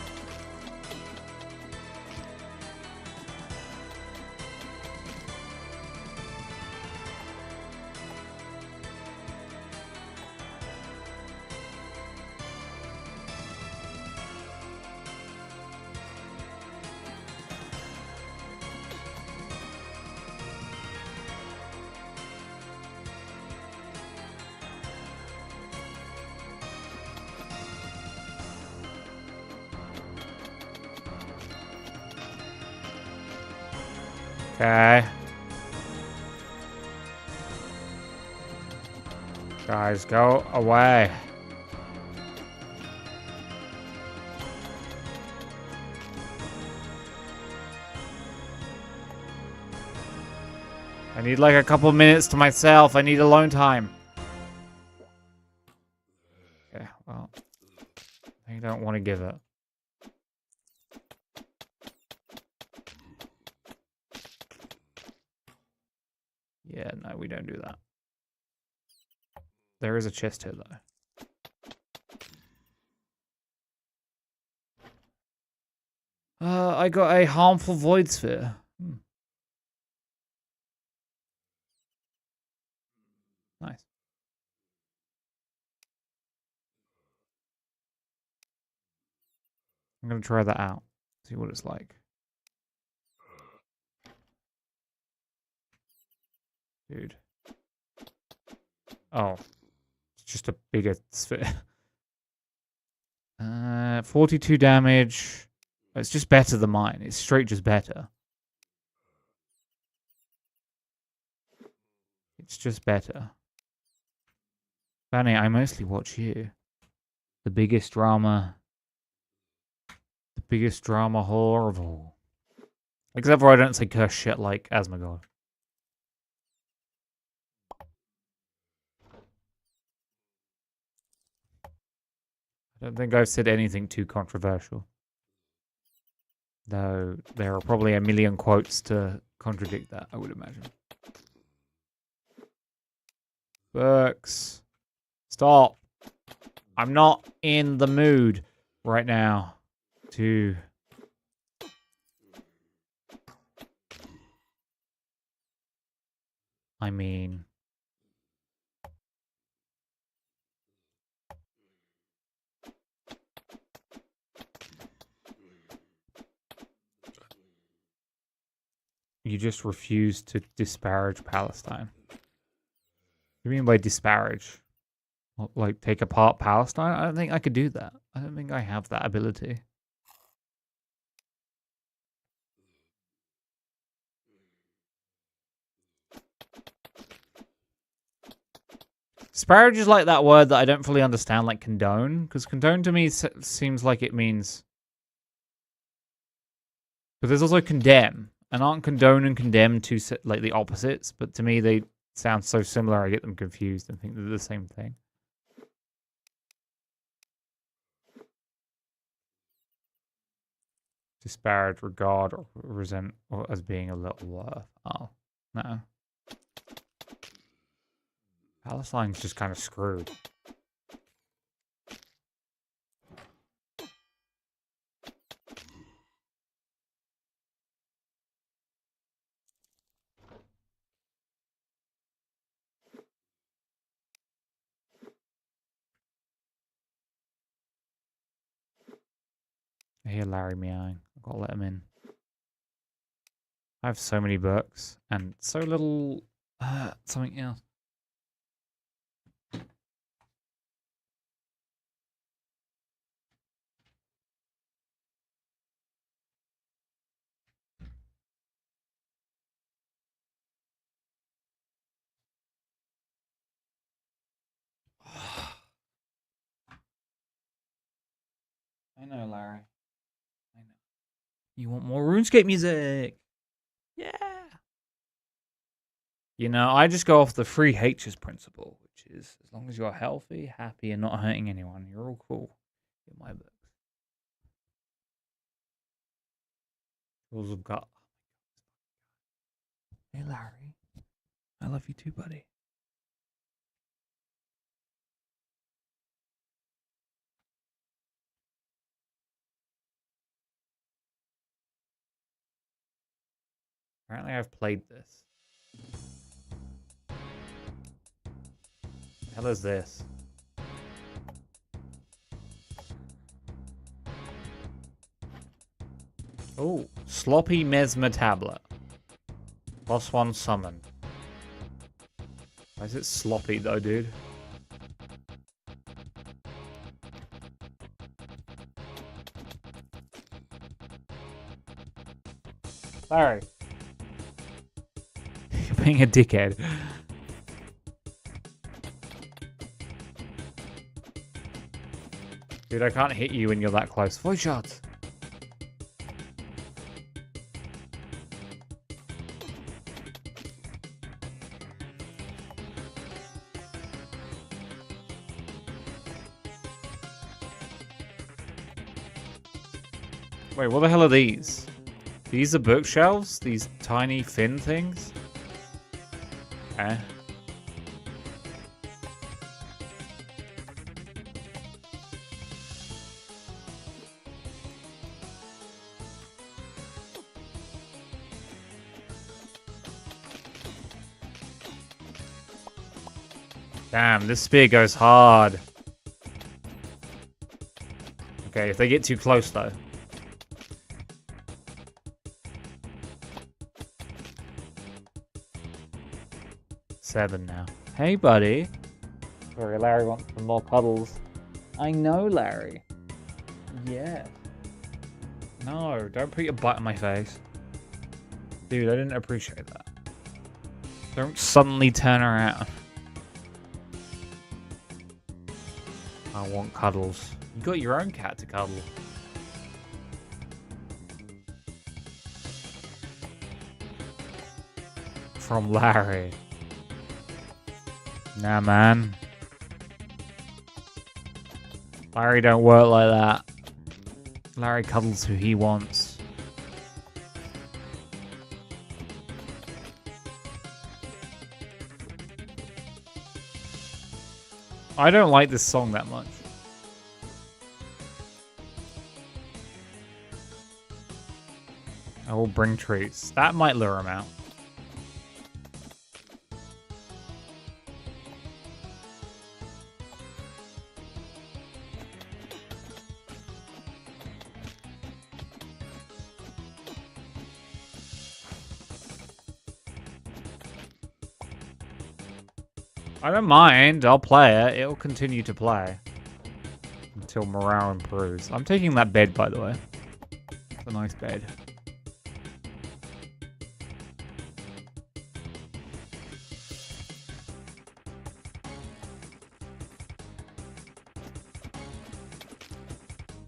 Okay. Guys, go away. I need like a couple minutes to myself. I need alone time. Okay, well, I don't want to give it. Yeah, no, we don't do that. There is a chest here, though. I got a harmful void sphere. Nice. I'm gonna try that out. See what it's like. Dude. Oh. It's just a bigger sphere. 42 damage. It's just better than mine. It's straight just better. It's just better. Fanny, I mostly watch you. The biggest drama. The biggest drama whore of all. Except for I don't say curse shit like Asmagod. I don't think I've said anything too controversial. Though there are probably a million quotes to contradict that, I would imagine. Books. Stop. I'm not in the mood right now to... I mean... You just refuse to disparage Palestine. What do you mean by disparage? Like, take apart Palestine? I don't think I could do that. I don't think I have that ability. Disparage is like that word that I don't fully understand, like condone. Because condone to me seems like it means... But there's also condemn. And aren't condone and condemn two like the opposites? But to me, they sound so similar, I get them confused and think they're the same thing. Disparage, regard, or resent or as being a little worth. Oh, no. Palestine's just kind of screwed. I hear Larry meowing. I've got to let him in. I have so many books and so little something else. I know, Larry. I know. You want more RuneScape music? Yeah. You know, I just go off the free H's principle, which is as long as you're healthy, happy, and not hurting anyone, you're all cool in my books. Rules of God. Hey, Larry. I love you too, buddy. Apparently, I've played this. The hell is this? Oh, Sloppy Mesmer Tablet. +1 summon. Why is it sloppy though, dude? Larry. You're being a dickhead. Dude, I can't hit you when you're that close. Void shots. Wait, what the hell are these? These are bookshelves? These tiny fin things? Eh? Damn, this spear goes hard. Okay, if they get too close though. Seven now. Hey, buddy. Sorry, Larry wants some more cuddles. I know, Larry. Yeah. No, don't put your butt in my face. Dude, I didn't appreciate that. Don't suddenly turn around. I want cuddles. You got your own cat to cuddle. From Larry. Nah, man. Larry don't work like that. Larry cuddles who he wants. I don't like this song that much. I will bring treats. That might lure him out. I don't mind. I'll play it. It'll continue to play until morale improves. I'm taking that bed, by the way. It's a nice bed.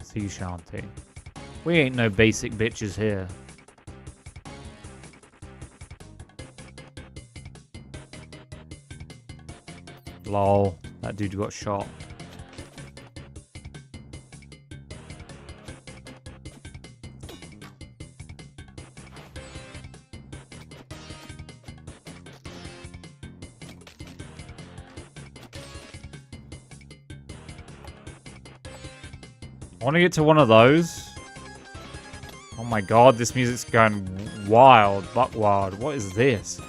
Sea shanty. We ain't no basic bitches here. Lol, that dude got shot. I want to get to one of those. Oh my god, this music's going wild, buck wild. What is this?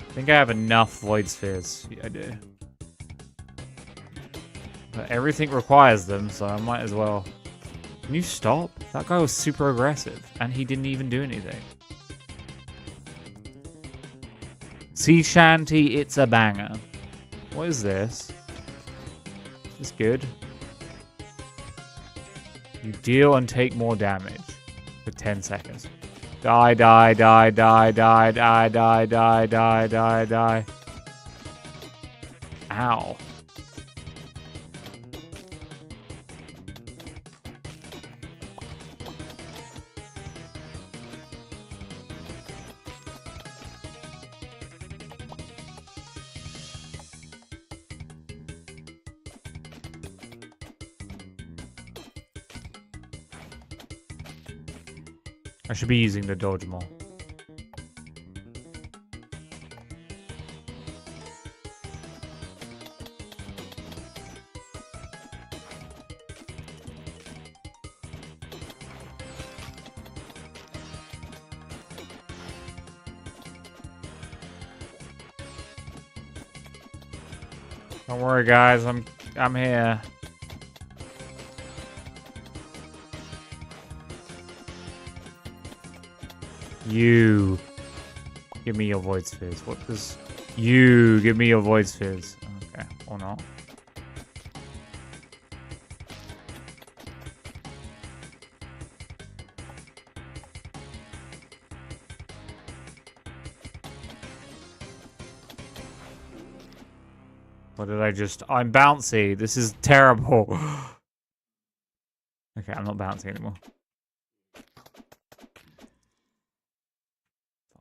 I think I have enough void spheres. Yeah, I do. But everything requires them, so I might as well. Can you stop? That guy was super aggressive, and he didn't even do anything. Sea shanty, it's a banger. What is this? Is this good? You deal and take more damage for 10 seconds. Die, die, die, die, die, die, die, die, die, die, die. Ow. I should be using the dodge more. Don't worry, guys. I'm here. You give me your void spheres. What does you give me your void spheres? Okay, or not. What did I just... I'm bouncy. This is terrible. Okay, I'm not bouncy anymore.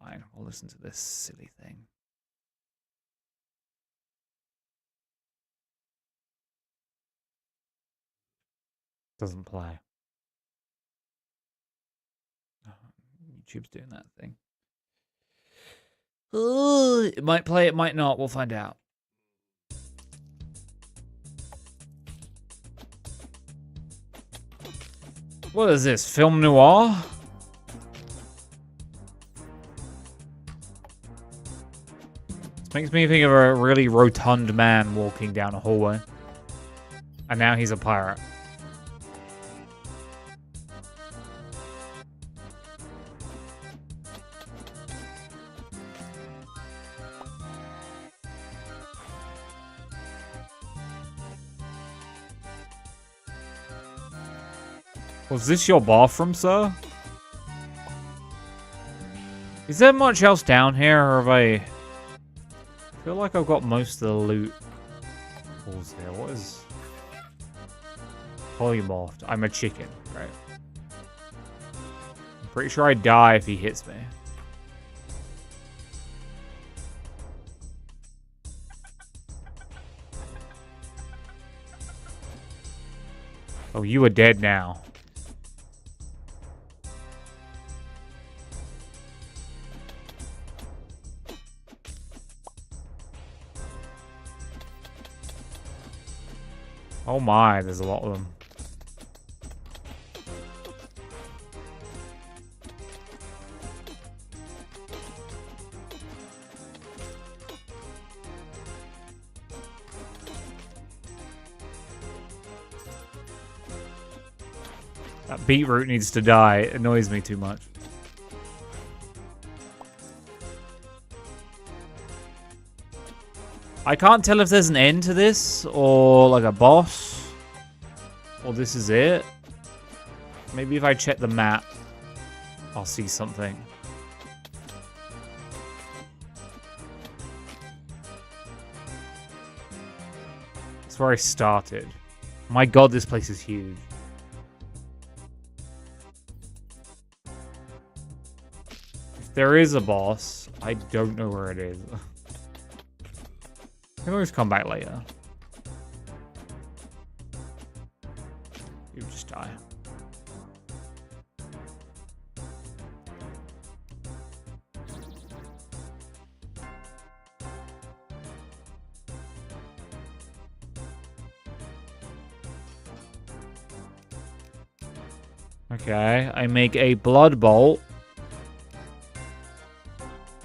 Fine, I'll listen to this silly thing. Doesn't play. Oh, YouTube's doing that thing. It might play, it might not. We'll find out. What is this? Film noir? This makes me think of a really rotund man walking down a hallway. And now he's a pirate. Was this your bathroom, sir? Is there much else down here, or have I feel like I've got most of the loot. Pause there. What is... polymorphed? I'm a chicken, right? I'm pretty sure I die if he hits me. Oh, you are dead now. Oh my, there's a lot of them. That beetroot needs to die. It annoys me too much. I can't tell if there's an end to this, or like a boss, or this is it. Maybe if I check the map, I'll see something. That's where I started. My god, this place is huge. If there is a boss, I don't know where it is. I can always come back later. You just die. Okay, I make a blood bolt.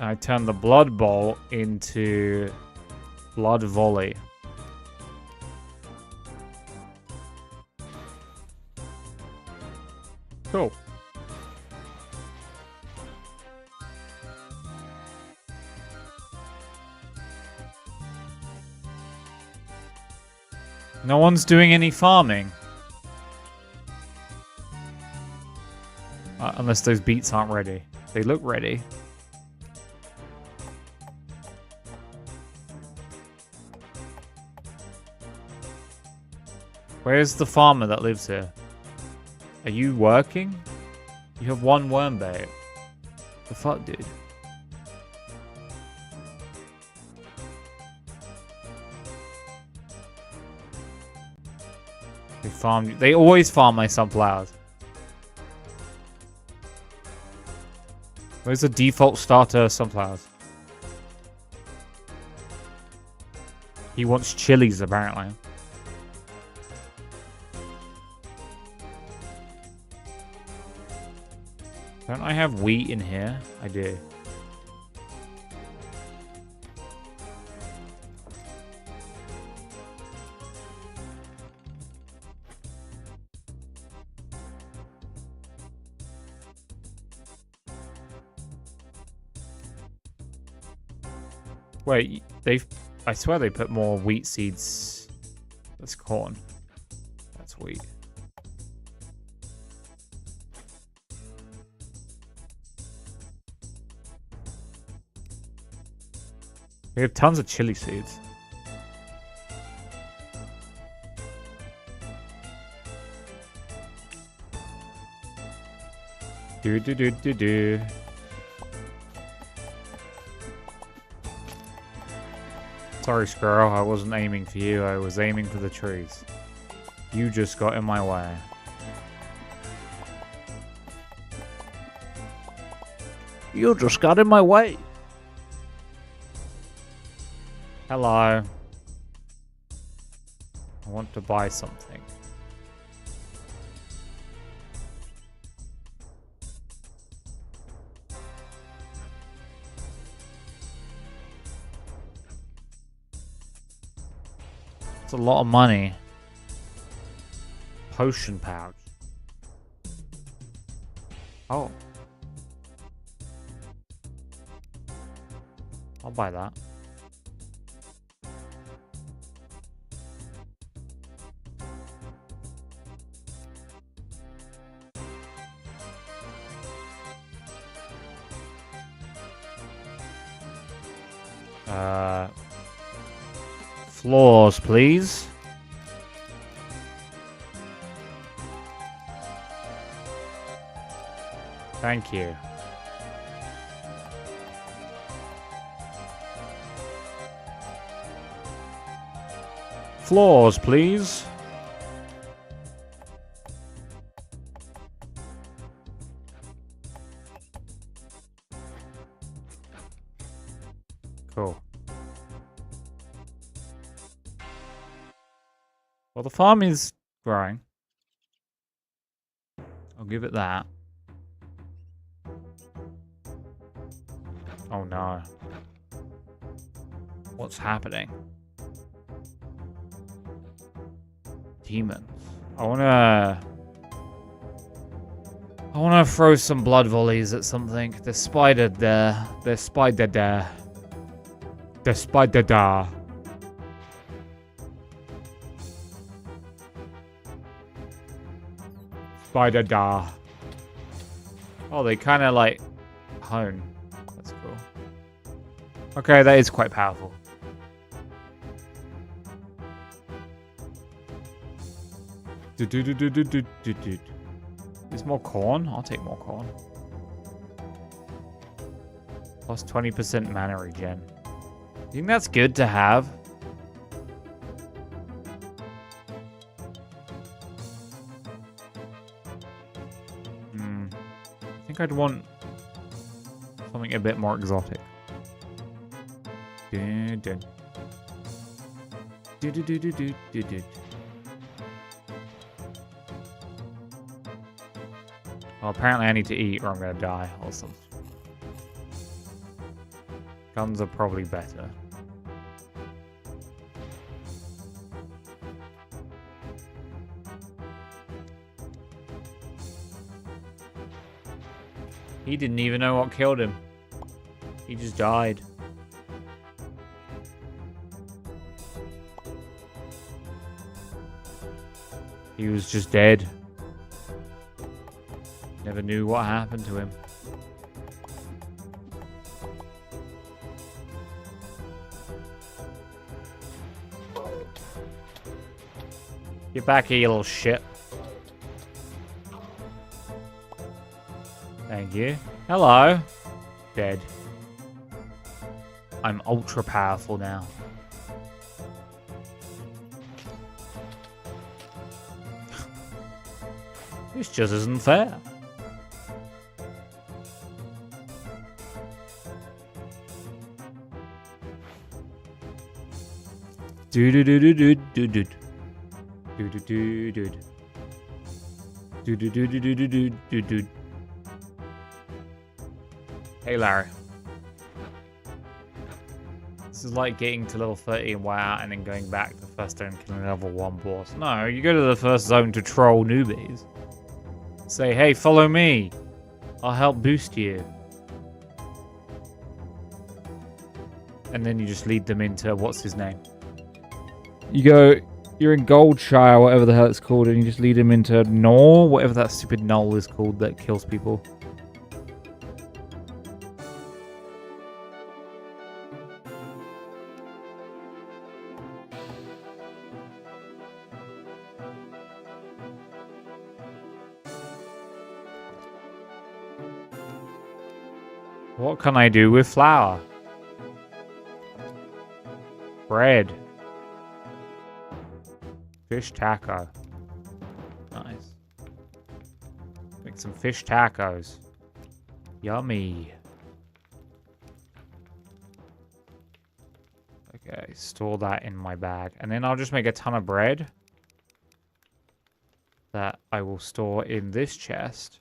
I turn the blood bolt into blood volley. Cool. No one's doing any farming. Unless those beets aren't ready. They look ready. Where's the farmer that lives here? Are you working? You have one worm bait. The fuck, dude? They farm. They always farm my sunflowers. Where's the default starter sunflowers? He wants chilies, apparently. Don't I have wheat in here? I do. Wait, I swear they put more wheat seeds. That's corn. That's wheat. We have tons of chili seeds. Do. Sorry, squirrel. I wasn't aiming for you. I was aiming for the trees. You just got in my way. You just got in my way. Hello. I want to buy something. It's a lot of money. Potion pouch. Oh. I'll buy that. Floors, please. Thank you. Floors, please. Cool. Well, the farm is growing. I'll give it that. Oh no. What's happening? Demons. I wanna throw some blood volleys at something. There's spider there. There's spider there. There's spider there. Spider da. Oh, they kind of like hone. That's cool. Okay, that is quite powerful. There's more corn? I'll take more corn. Plus 20% mana regen. You think that's good to have? I think I'd want something a bit more exotic. Well, apparently I need to eat or I'm gonna die. Awesome. Guns are probably better. He didn't even know what killed him. He just died. He was just dead. Never knew what happened to him. Get back here, you little shit. Thank you. Hello. Dead. I'm ultra powerful now. This just isn't fair. Do do do do do do do. Do do do do. Do do do do do do do do. Hey Larry. This is like getting to level 30 and WoW and then going back to the first zone and killing level 1 boss. No, you go to the first zone to troll newbies. Say, hey, follow me. I'll help boost you. And then you just lead them into, what's his name? You're in Goldshire, whatever the hell it's called, and you just lead them into Gnoll, whatever that stupid Gnoll is called that kills people. What can I do with flour? Bread. Fish taco. Nice. Make some fish tacos. Yummy. Okay, store that in my bag. And then I'll just make a ton of bread that I will store in this chest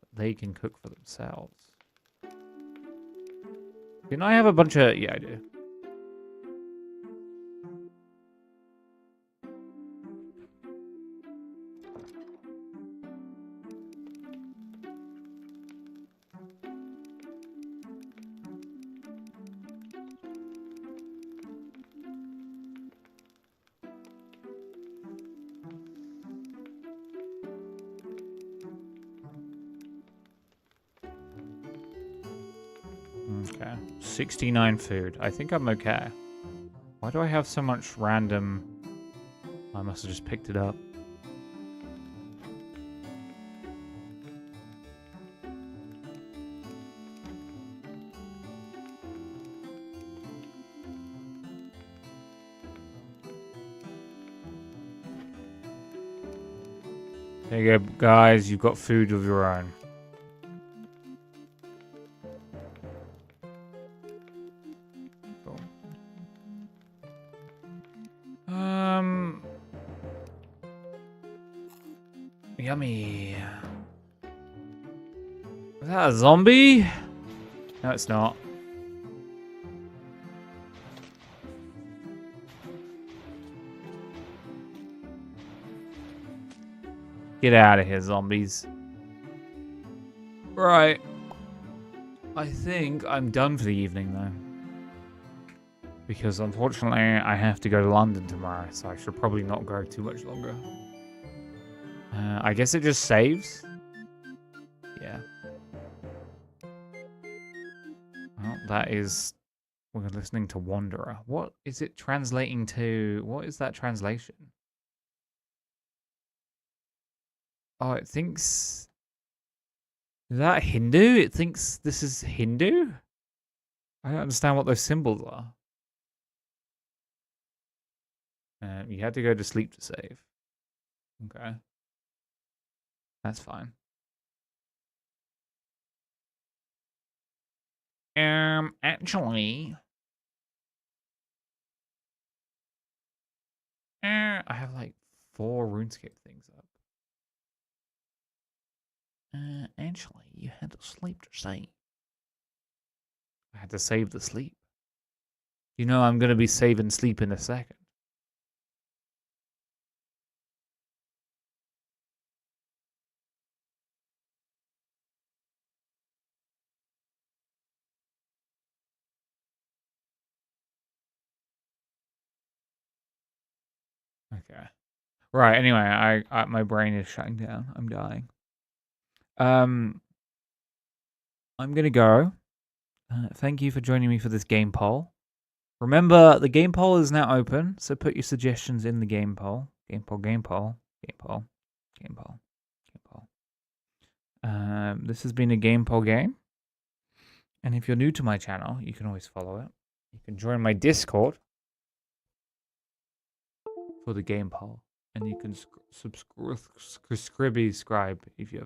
that they can cook for themselves. Didn't I have a bunch of... Yeah, I do. Okay, 69 food. I think I'm okay. Why do I have so much random... I must have just picked it up. There you go, guys. You've got food of your own. Yummy. Is that a zombie? No, it's not. Get out of here, zombies. Right. I think I'm done for the evening, though. Because, unfortunately, I have to go to London tomorrow, so I should probably not go too much longer. I guess it just saves? Yeah. Well, that is... We're listening to Wanderer. What is it translating to? What is that translation? Oh, it thinks... Is that Hindu? It thinks this is Hindu? I don't understand what those symbols are. You had to go to sleep to save. Okay. That's fine. Actually... I have like 4 RuneScape things up. Actually, you had to sleep to save. I had to save the sleep. You know I'm going to be saving sleep in a second. Okay. Right. Anyway, I my brain is shutting down. I'm dying. I'm gonna go. Thank you for joining me for this game poll. Remember, the game poll is now open, so put your suggestions in the game poll. Game poll. Game poll. Game poll. Game poll. Game poll. This has been a game poll game. And if you're new to my channel, you can always follow it. You can join my Discord for the game poll. And you can subscribe if you have